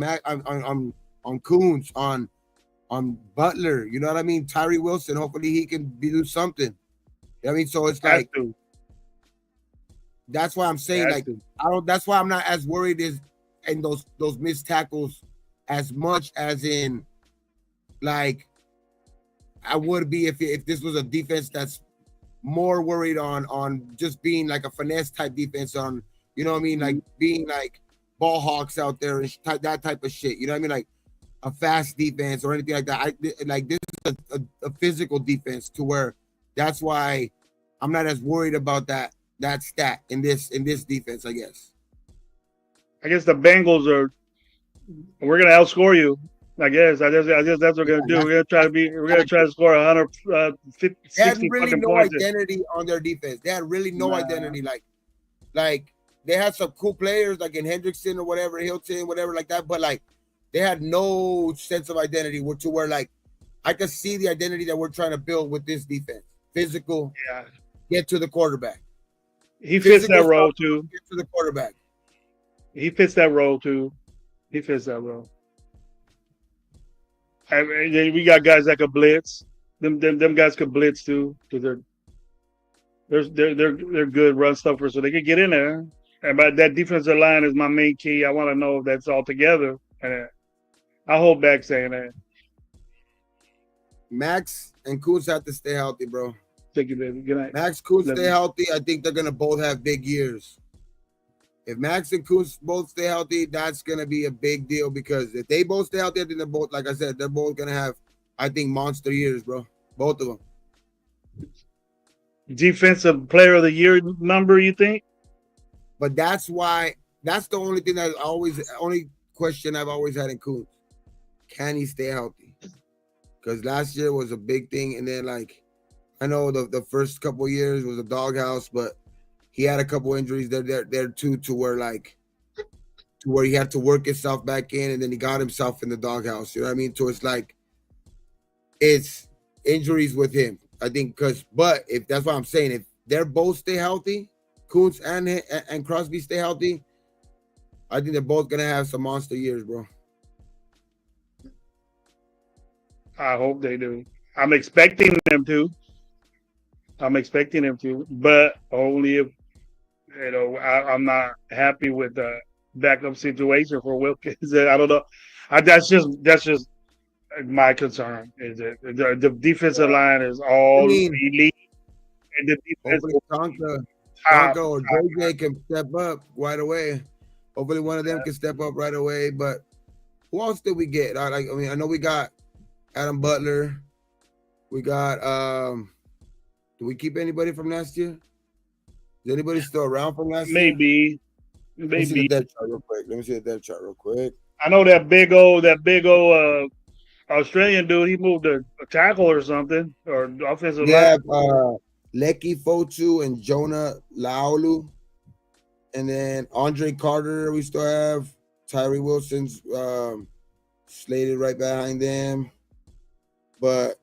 Coons, on Butler. You know what I mean? Tyree Wilson. Hopefully he can do something. You know what I mean? So it's like, that's why I'm saying, like, that's why I'm not as worried in those missed tackles as much as in, like, I would be if this was a defense that's more worried on just being like a finesse type defense, on, you know what I mean, like being like ball hawks out there and that type of shit. You know what I mean? Like a fast defense or anything like that. Like, this is a physical defense, to where that's why I'm not as worried about that stat in this defense, I guess. I guess the Bengals we're gonna outscore you. I guess that's what we're gonna do. We're gonna try to score 150, They had 60 really fucking no points. identity on their defense. They had really no identity. Like they had some cool players like in Hendrickson or whatever, Hilton, whatever like that, but like they had no sense of identity, to where, like, I could see the identity that we're trying to build with this defense. Physical, get to the quarterback. He fits that role too. Get to the quarterback. He fits that role too. He fits that role. We got guys that could blitz. Them guys could blitz too, because they're good run stuffers, so they could get in there. But that defensive line is my main key. I want to know if that's all together. And I hold back saying that. Max and Kuz have to stay healthy, bro. Thank you, baby. Good night. Max, Kuz stay healthy. I think they're gonna both have big years. If Max and Kuz both stay healthy, that's gonna be a big deal, because if they both stay healthy, I think they're both, like I said, they're both gonna have, I think, monster years, bro. Both of them. Defensive player of the year number, you think? But that's the only thing only question I've always had in Kuz. Can he stay healthy? Because last year was a big thing, and then, like, I know the first couple of years was a doghouse, but he had a couple injuries there too, to where he had to work himself back in, and then he got himself in the doghouse. You know what I mean? So it's like, it's injuries with him, I think. But if that's what I'm saying, if they're both stay healthy, Kuntz and Crosby stay healthy, I think they're both gonna have some monster years, bro. I hope they do. I'm expecting them to, but only if, I'm not happy with the backup situation for Wilkins. I don't know. That's just my concern. Is that the defensive line is all elite, And the defense Hopefully will top. Tonka or JJ can step up right away. Hopefully one of them can step up right away. But who else did we get? I know we got Adam Butler. We got do we keep anybody from last year? Is anybody still around from last year? Maybe. Let me see the Maybe. depth chart real quick. I know that big old Australian dude, he moved a tackle or something, or offensive line. Yeah, Leki Fotu and Jonah Laulu. And then Andre Carter, we still have Tyree Wilson's slated right behind them. But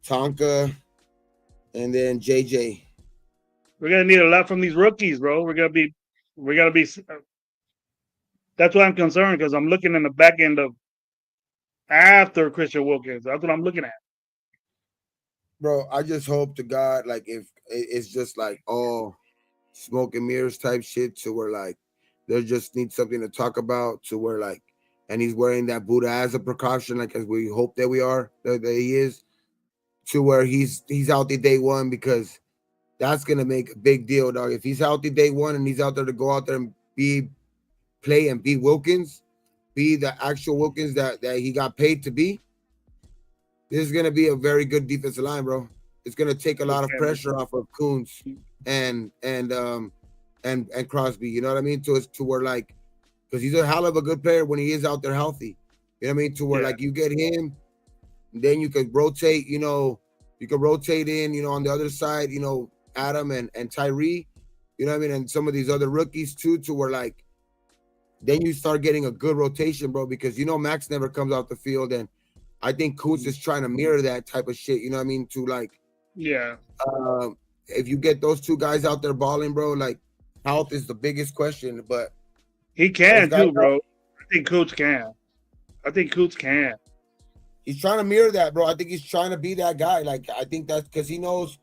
Tonka and then JJ. We're gonna need a lot from these rookies, bro. We're gonna be. That's why I'm concerned because I'm looking in the back end of after Christian Wilkins. That's what I'm looking at. Bro, I just hope to God, like, if it's just like all smoke and mirrors type shit to where like they just need something to talk about to where like, and he's wearing that Buddha as a precaution, like as we hope that we are, that he is, to where he's healthy day one, because that's gonna make a big deal, dog. If he's healthy day one and he's out there to go out there and play and be Wilkins, be the actual Wilkins that he got paid to be, this is gonna be a very good defensive line, bro. It's gonna take a lot of pressure off of Kuntz and Crosby. You know what I mean? To where like, because he's a hell of a good player when he is out there healthy. You know what I mean? To where like you get him, then you could rotate. You know, you could rotate in. You know, on the other side, you know, Adam and Tyree. You know what I mean? And some of these other rookies too, to where like, then you start getting a good rotation, bro. Because you know Max never comes out the field, and I think Kuntz is trying to mirror that type of shit. You know what I mean? To like, if you get those two guys out there balling, bro, like health is the biggest question. But he can too, bro. I think Kuntz can. He's trying to mirror that, bro. I think he's trying to be that guy. Like I think that's because he knows.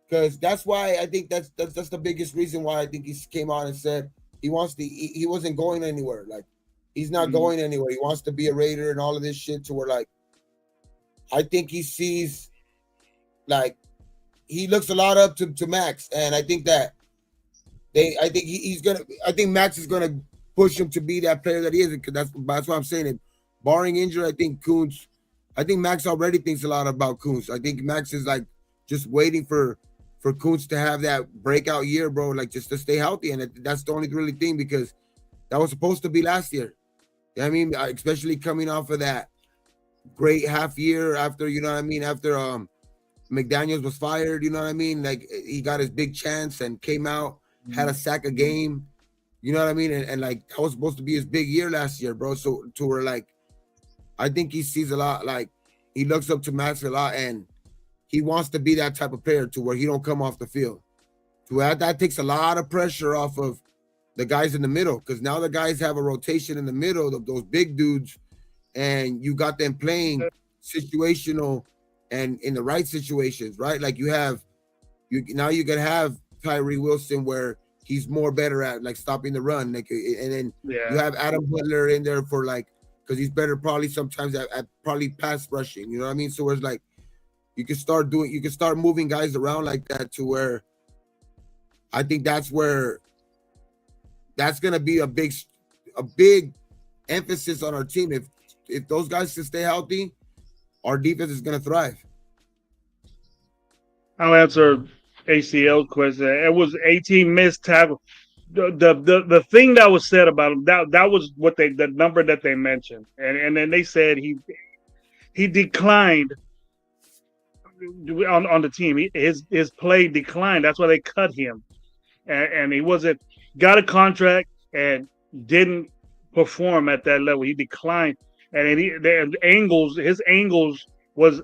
Because that's why I think that's the biggest reason why I think he came out and said he wants to. He wasn't going anywhere. Like he's not going anywhere. He wants to be a Raider and all of this shit. To where like, I think he sees, like, he looks a lot up to Max, and I think that I think Max is gonna push him to be that player that he is. Because that's why I'm saying it. Barring injury, I think Max already thinks a lot about Kuntz. I think Max is like just waiting for Kuntz to have that breakout year, bro. Like just to stay healthy, and that's the only really thing, because that was supposed to be last year. You know what I mean, especially coming off of that great half year after, you know what I mean, after McDaniels was fired, you know what I mean? Like he got his big chance and came out, had a sack a game, you know what I mean? And like that was supposed to be his big year last year, bro. So to where like, I think he sees a lot, like he looks up to Max a lot, and he wants to be that type of player to where he don't come off the field. To where that takes a lot of pressure off of the guys in the middle, because now the guys have a rotation in the middle of those big dudes, and you got them playing situational and in the right situations, right? Like you can have Tyree Wilson where he's more better at like stopping the run, like, and then you have Adam Butler in there for like, because he's better probably sometimes at probably pass rushing, you know what I mean? So it's like you can start moving guys around like that, to where I think that's gonna be a big emphasis on our team. If those guys can stay healthy, our defense is gonna thrive. I'll answer ACL question. It was 18 missed tackles. The thing that was said about him, that was what the number that they mentioned, and then they said he declined on the team. His play declined. That's why they cut him, and he wasn't got a contract and didn't perform at that level. He declined, and his angles was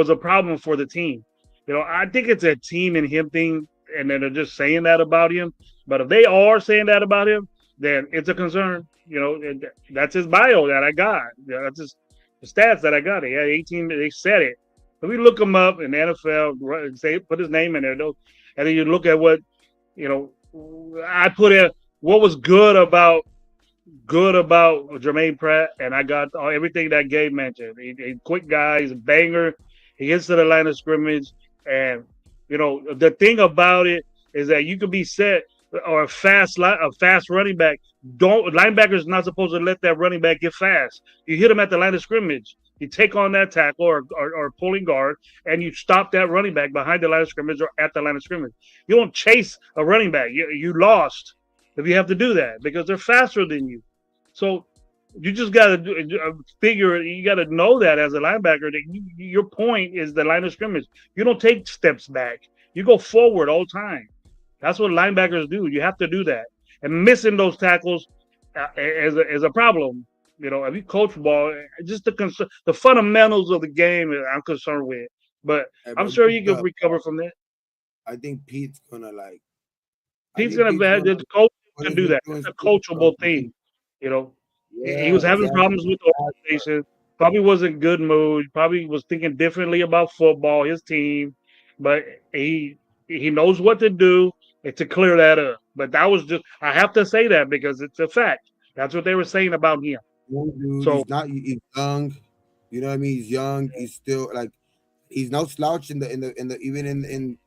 a problem for the team. You know, I think it's a team and him thing, and then they're just saying that about him. But if they are saying that about him, then it's a concern. You know, that's his bio that I got. That's the stats that I got. He had 18. They said it. But we look him up in the NFL, say put his name in there, and then you look at what, you know, I put in what was good about Jermaine Pratt, and I got everything that Gabe mentioned. He quick guy, he's a banger. He gets to the line of scrimmage, and The thing about it is that you could be set or a fast running back. Don't Linebackers not supposed to let that running back get fast. You hit him at the line of scrimmage. You take on that tackle or pulling guard, and you stop that running back behind the line of scrimmage or at the line of scrimmage. You don't chase a running back. You lost if you have to do that because they're faster than you. So you just got to figure. You got to know that as a linebacker, that your point is the line of scrimmage. You don't take steps back. You go forward all the time. That's what linebackers do. You have to do that. And missing those tackles is a problem. If you coach ball, just the fundamentals of the game, I'm concerned with. But Hey, I'm bro, sure you can the, recover from that. I think Pete's gonna like. I He's think gonna Pete's have gonna the coach put can his do that. It's influence a too coachable on Pete. thing. You know, he Yeah, was having exactly. problems with the organization. Probably wasn't in good mood. Probably was thinking differently about football, his team, but he knows what to do to clear that up. But that was just I have to say that because it's a fact. That's what they were saying about him. Young dude. So He's not. He's young. You know what I mean? He's young. He's still like. He's no slouch in the even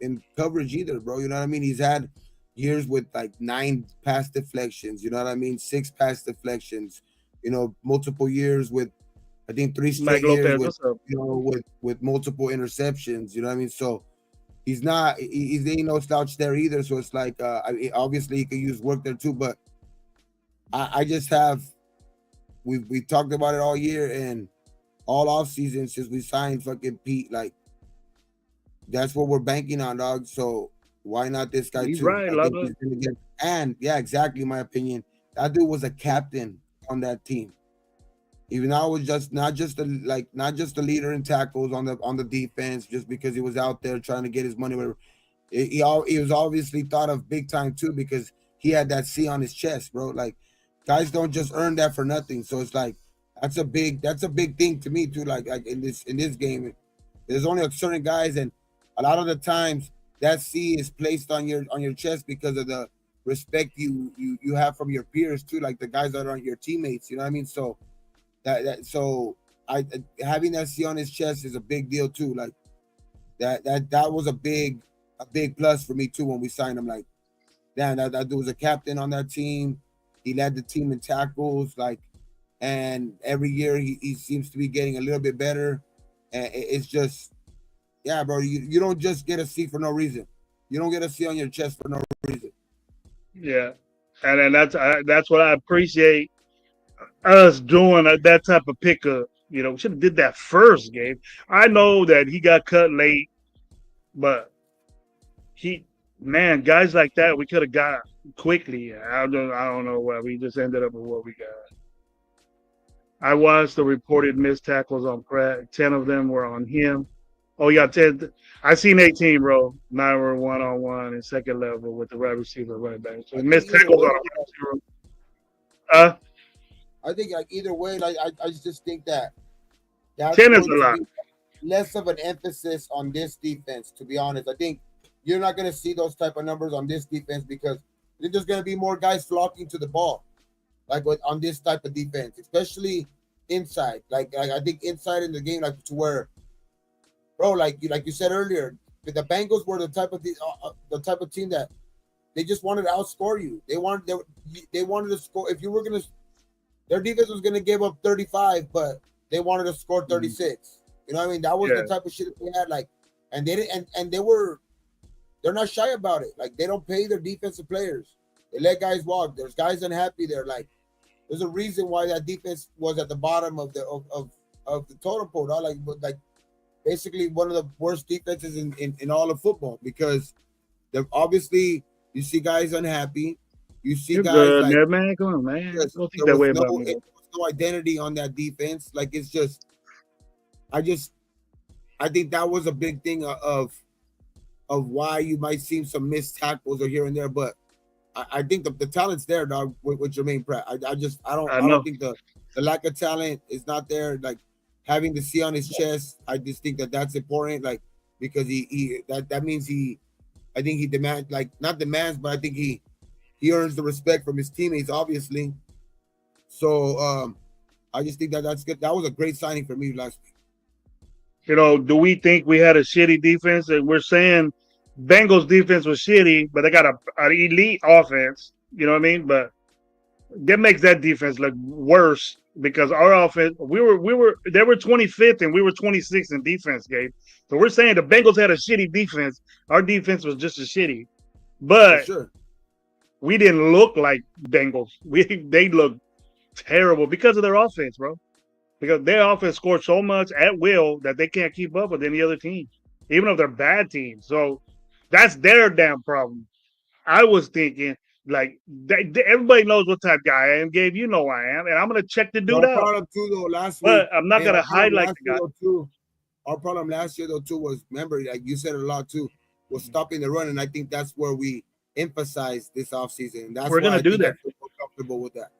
in coverage either, bro. You know what I mean? He's had years with like 9 pass deflections. You know what I mean? 6 pass deflections. Multiple years with I think 3 straight Mike years Lopez, with what's up? with multiple interceptions. You know what I mean? So he's not he's ain't no slouch there either. So it's like obviously he could use work there too. But I just have we talked about it all year and all off season since we signed fucking Pete. Like that's what we're banking on, dog. So why not this guy He's too? right, I think Lava. he's gonna get and yeah, exactly my opinion. That dude was a captain on that team. Even though I was just not just the leader in tackles on the defense, just because he was out there trying to get his money. Whatever. He was obviously thought of big time too because he had that C on his chest, bro. Like guys don't just earn that for nothing. So it's like that's a big thing to me too. Like in this game, there's only a certain guys, and a lot of the times that C is placed on your chest because of the respect you have from your peers too, like the guys that are your teammates. You know what I mean? So so I having that C on his chest is a big deal too. Like that was a big plus for me too when we signed him. Like, damn, that dude was a captain on that team. He led the team in tackles, like, and every year he seems to be getting a little bit better. And it's just, yeah, bro. You don't just get a C for no reason. You don't get a C on your chest for no reason. Yeah, and then that's what I appreciate us doing that type of pickup. We should have did that first game. I know that he got cut late, but he, man, guys like that we could have got quickly. I don't know why we just ended up with what we got. I watched the reported missed tackles on Pratt. 10 of them were on him. Oh yeah, 10. I seen 18, bro. 9 were one-on-one and second level with the right receiver, right back. So I think missed either tackles way, on a receiver. Uh, I think like either way, like I just think that that's 10 is going a to lot. be less of an emphasis on this defense. To be honest, I think you're not going to see those type of numbers on this defense because there's just going to be more guys flocking to the ball, like on this type of defense, especially inside. Like I think inside in the game, like to where, bro, like you said earlier, the Bengals were the type of team that they just wanted to outscore you. They wanted to score. If you were gonna, their defense was gonna give up 35, but they wanted to score Mhm. 36. You know what I mean? That was the Yeah, type of shit that they had. Like, and they didn't, and they're not shy about it. Like they don't pay their defensive players. They let guys walk. There's guys unhappy there. Like there's a reason why that defense was at the bottom of the totem pole. Dog. Like basically one of the worst defenses in all of football because they're obviously you see guys unhappy. You see you're guys good, like man. Man, come on, man. just Don't think there that was way no about me. there was no identity on that defense. Like it's just I just I think that was a big thing of why you might see some missed tackles or here and there, but I think the talent's there, dog, with Jermaine Pratt. I I don't know. think the lack of talent is not there. Like having the C on his chest, I just think that's important. Like because that means I think he demands like not demands, but I think he earns the respect from his teammates, obviously. So I just think that's good. That was a great signing for me last week. Do we think we had a shitty defense? And we're saying Bengals defense was shitty, but they got an elite offense. You know what I mean? But that makes that defense look worse because our offense we were they were 25th and we were 26th in defense, Gabe. So we're saying the Bengals had a shitty defense. Our defense was just as shitty, For but sure. we didn't look like Bengals. They looked terrible because of their offense, bro. Because their offense scored so much at will that they can't keep up with any other team, even if they're bad teams. So that's their damn problem. I was thinking, like, everybody knows what type of guy I am, Gabe. You know I am, and I'm gonna check the dude Our out. problem too, though, last week, But I'm not and our gonna problem highlight last the year guy. though too. Our problem last year though too was, remember, like you said a lot too, was stopping the run, and I think that's where we emphasized this offseason. And that's We're why gonna I do think I that. feel more comfortable with that.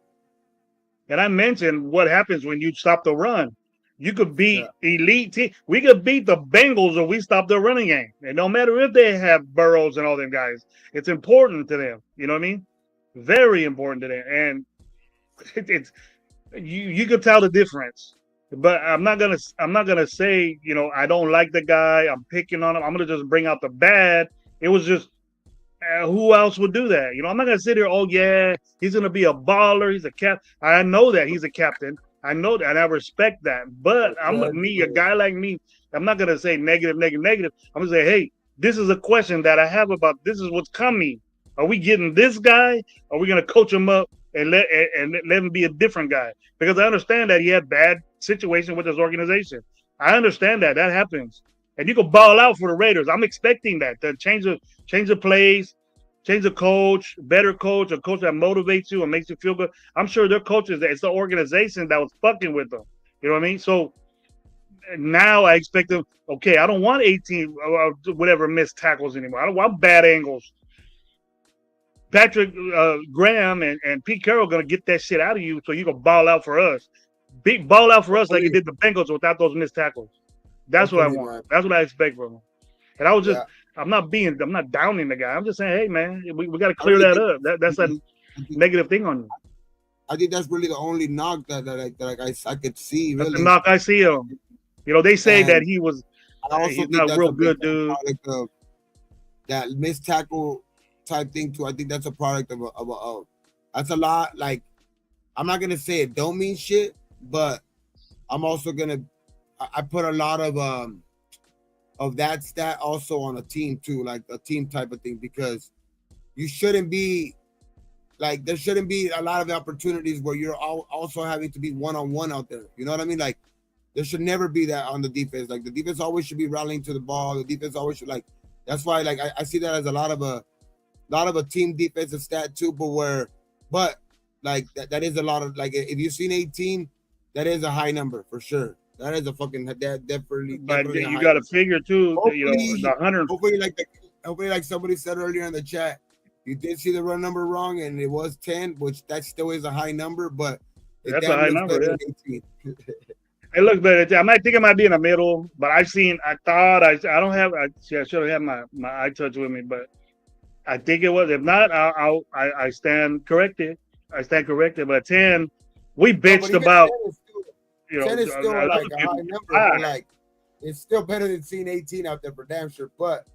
And I mentioned what happens when you stop the run. You could Yeah, beat elite team. We could beat the Bengals if we stop the running game. And no matter if they have Burrows and all them guys, it's important to them. You know what I mean? Very important to them. And it's you could tell the difference. But I'm not gonna say, I don't like the guy. I'm picking on him. I'm gonna just bring out the bad. It was just who else would do that? I'm not gonna sit here. Oh yeah, he's gonna be a baller. He's a cap. I know that he's a captain. I know that, and I respect that. But a guy like me. I'm not gonna say negative, negative, negative. I'm gonna say, hey, this is a question that I have about. This is what's coming. Are we getting this guy? Are we gonna coach him up and let him be a different guy? Because I understand that he had bad situation with his organization. I understand that happens, and you can ball out for the Raiders. I'm expecting that to change the plays, change the coach, better coach, a coach that motivates you and makes you feel good. I'm sure their coaches, it's the organization that was fucking with them. You know what I mean? So now I expect them. Okay, I don't want 18 whatever missed tackles anymore. I don't want bad angles. Patrick Graham and Pete Carroll going to get that shit out of you so you can ball out for us. Big ball out for us like it hopefully, did the Bengals without those missed tackles. That's what I hopefully, want. man. That's what I expect from them. And Yeah, I'm not downing the guy. I'm just saying, hey man, we got to I clear really that think, up. That's a I think, negative thing on you. I think that's really the only knock I could see That's the really. knock I see him. They say that And I also he's think not a that's real a big good time dude. product of that missed tackle type thing too. I think that's a product of that's a lot. Like, I'm not gonna say it don't mean shit, but I'm also gonna I put a lot of that stat also on a team too, like a team type of thing, because you shouldn't be like, there shouldn't be a lot of opportunities where you're also having to be one on one out there. You know what I mean? Like, there should never be that on the defense. Like, the defense always should be rallying to the ball. The defense always should, like, that's why, like, I see that as a lot of a team defensive stat too. But like that is a lot of, like, if you've seen 18, that is a high number for sure. That is a fucking that But definitely a you high got to number. figure too. The Hopefully, 100. hopefully, like somebody said earlier in the chat, you did see the run number wrong, and it was 10, which that still is a high number, but it That's a damn high looks number. better Yeah, than 18. it looks better. I might think it might be in the middle, but I thought I don't have. See, I should have had my eye touch with me, but I think it was. If not, I stand corrected. I stand corrected. But 10, we No, but bitched even about 10 is still like other a people. high number, High. but like it's still better than seeing 18 out there for damn sure. But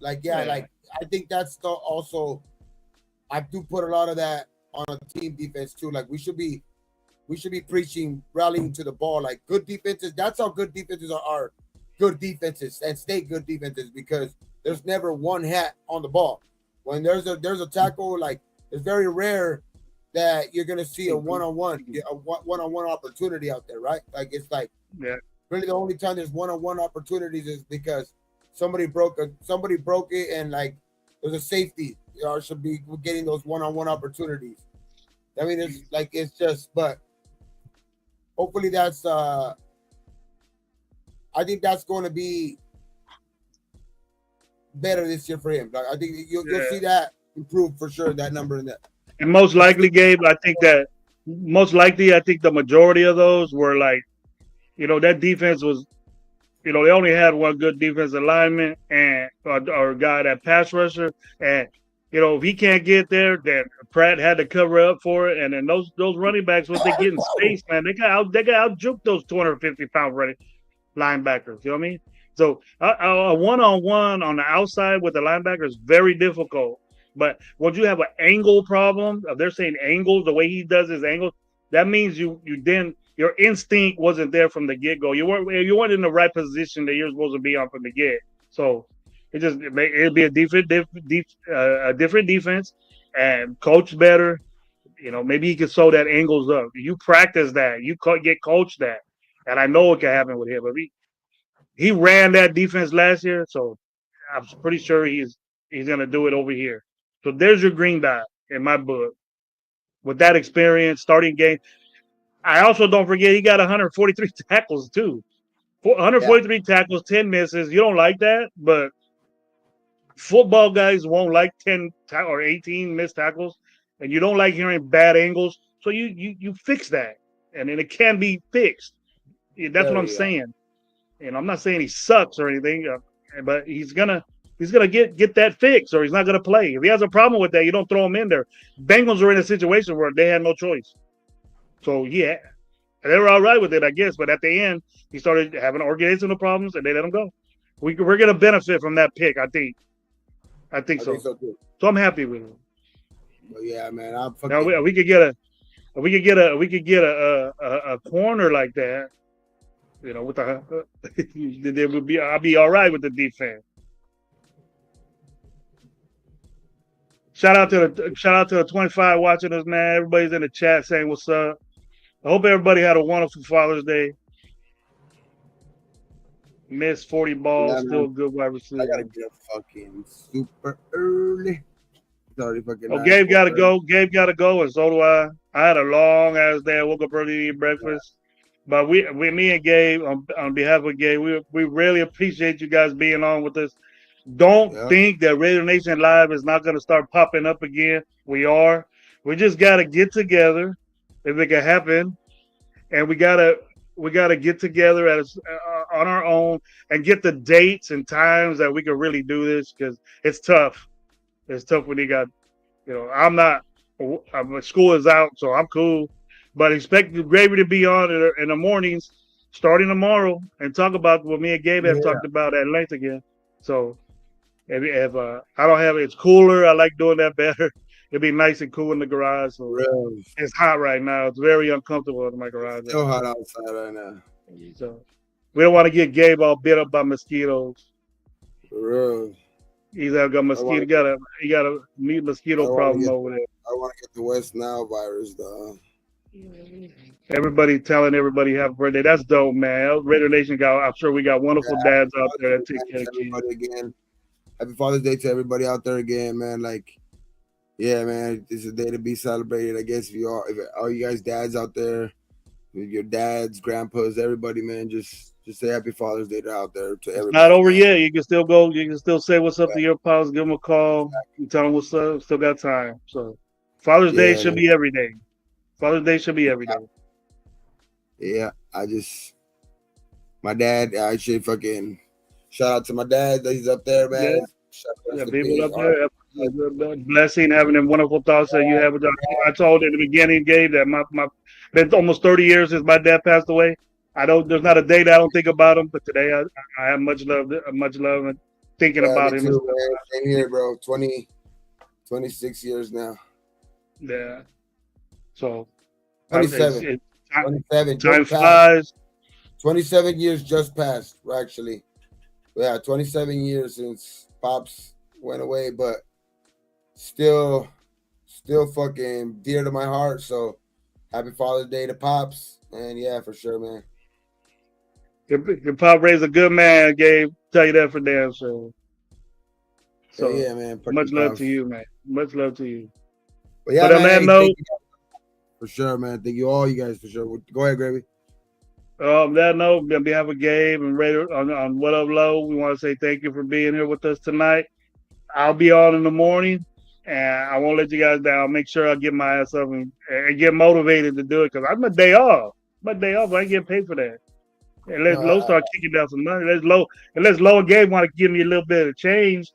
like, yeah, Yeah. like I think that's also, I do put a lot of that on a team defense too. Like, we should be preaching rallying to the ball. Like, good defenses, that's how good defenses are good defenses and stay good defenses, because there's never one hat on the ball. When there's a tackle, like, it's very rare that you're gonna see a one-on-one opportunity out there, right? Like, it's like, Yeah. really the only time there's one-on-one opportunities is because somebody broke it, and like there's a safety. Should be getting those one-on-one opportunities. I mean, it's like, it's just, but hopefully that's I think that's going to be better this year for him. Like, I think you'll see that improve for sure, that number in that. And most likely, Gabe, I think the majority of those were like, that defense was, they only had one good defensive lineman and or a guy that pass rusher, and if he can't get there, then Pratt had to cover up for it, and then those running backs, once they get in space, man, they got out juked those 250-pound running. linebackers. You know what I mean? So a one-on-one on the outside with the linebacker is very difficult. But once you have an angle problem, if they're saying angles, the way he does his angles, that means you then your instinct wasn't there from the get-go. You weren't in the right position that you're supposed to be on from the get. So it'd be a different defense and coach better. Maybe he could sew that angles up. You practice that. You get coached that. And I know it can happen with him. But he ran that defense last year, so I'm pretty sure he's gonna do it over here. So there's your green dot in my book. With that experience, starting game. I also don't forget he got 143 tackles too. 143 tackles, 10 misses. You don't like that, but football guys won't like 10 or 18 missed tackles, and you don't like hearing bad angles. So you fix that, and then it can be fixed. That's what I'm saying. And I'm not saying he sucks or anything, but he's gonna get that fixed, or he's not gonna play. If he has a problem with that, you don't throw him in there. Bengals are in a situation where they had no choice. So yeah, they were all right with it, I guess. But at the end, he started having organizational problems, and they let him go. We're gonna benefit from that pick, I think. I think so. Too. So I'm happy with it. Well, yeah, man. Now we could get a corner like that. With I'll be all right with the defense. Shout out to the 25 watching us, man. Everybody's in the chat saying what's up. I hope everybody had a wonderful Father's Day. Missed 40 balls, still a good wide receiver. I gotta get up fucking super early. Gabe gotta go. Gabe gotta go, and so do I. I had a long ass day. I woke up early to eat breakfast. But me and Gabe, on behalf of Gabe, we really appreciate you guys being on with us. Don't think that Radio Nation Live is not going to start popping up again. We are. We just got to get together if it can happen, and we gotta get together on our own and get the dates and times that we can really do this, because it's tough. It's tough when you got, I'm not. School is out, so I'm cool. But expect Gravy to be on in the mornings, starting tomorrow, and talk about what me and Gabe have talked about at length again. So if I don't have it, it's cooler. I like doing that better. It'd be nice and cool in the garage. So it's hot right now. It's very uncomfortable in my garage. It's still hot outside right now. So we don't want to get Gabe all bit up by mosquitoes. For real. He's got mosquito. He got a meat mosquito problem over there. I want to get the West Nile virus, though. Everybody telling everybody happy birthday. That's dope, man. Radio Nation I'm sure we got wonderful dads out there that take care of kids. Again. Happy Father's Day to everybody out there again, man. Yeah, man, it's a day to be celebrated. I guess if all you guys dads out there, with your dads, grandpas, everybody, man, just say Happy Father's Day out there to everybody. It's not over yet. You can still go. You can still say what's up to your pals. Give them a call. You tell them what's up. Still got time. So Father's Day should be every day. Father's Day should be every day. Yeah, my dad, I should fucking shout out to my dad that he's up there, man. Yeah, people up there. Blessing, having them wonderful thoughts that you have. I told in the beginning, Gabe, that my been almost 30 years since my dad passed away. There's not a day that I don't think about him, but today I have much love and thinking about him. Too, same here, bro. 26 years now. Yeah. So 27. 27. Time flies. 27 years just passed, actually. Yeah, 27 years since Pops went away, but still fucking dear to my heart. So happy Father's Day to Pops. And yeah, for sure, man. Your Pop raised a good man, Gabe. Tell you that for damn sure. So yeah, man. Much love to you, man. Much love to you. But yeah, on that note, for sure, man. Thank you all, you guys, for sure. Go ahead, Gravy. On that note, on behalf of Gabe and Ray on What Up Low, we want to say thank you for being here with us tonight. I'll be on in the morning, and I won't let you guys down. I'll make sure I get my ass up and get motivated to do it, because I'm a day off. I ain't getting paid for that. And let Low start kicking down some money. Let Low and Gabe want to give me a little bit of change.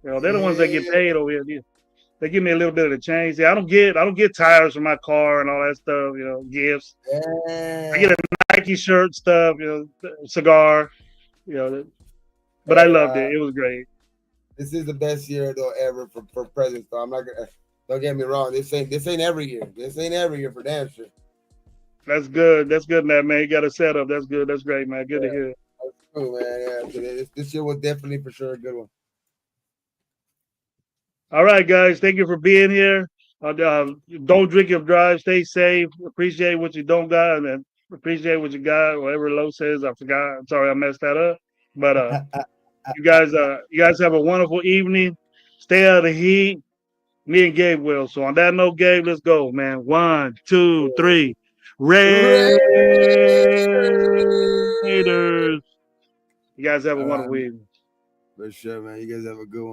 They're the ones that get paid over here. They give me a little bit of the change. See, I don't get tires for my car and all that stuff. Gifts. I get a Nike shirt stuff, cigar, you know. But I Hey, loved it. It was great. this is the best year though ever for presents. Though I'm not gonna. Don't get me wrong. This ain't every year. This ain't every year for damn sure. That's good. That's good, man. You got a setup. That's good. That's great, man. Good to Yeah, hear. that's cool, man. Yeah, so this year was definitely for sure a good one. All right, guys. Thank you for being here. Don't drink and drive. Stay safe. Appreciate what you don't got, and appreciate what you got. Whatever Low says, I forgot. I'm sorry, I messed that up. But you guys have a wonderful evening. Stay out of the heat. Me and Gabe will. So on that note, Gabe, let's go, man. 1, 2, 3. Raiders. You guys have a All right, wonderful evening. for sure, man. You guys have a good one.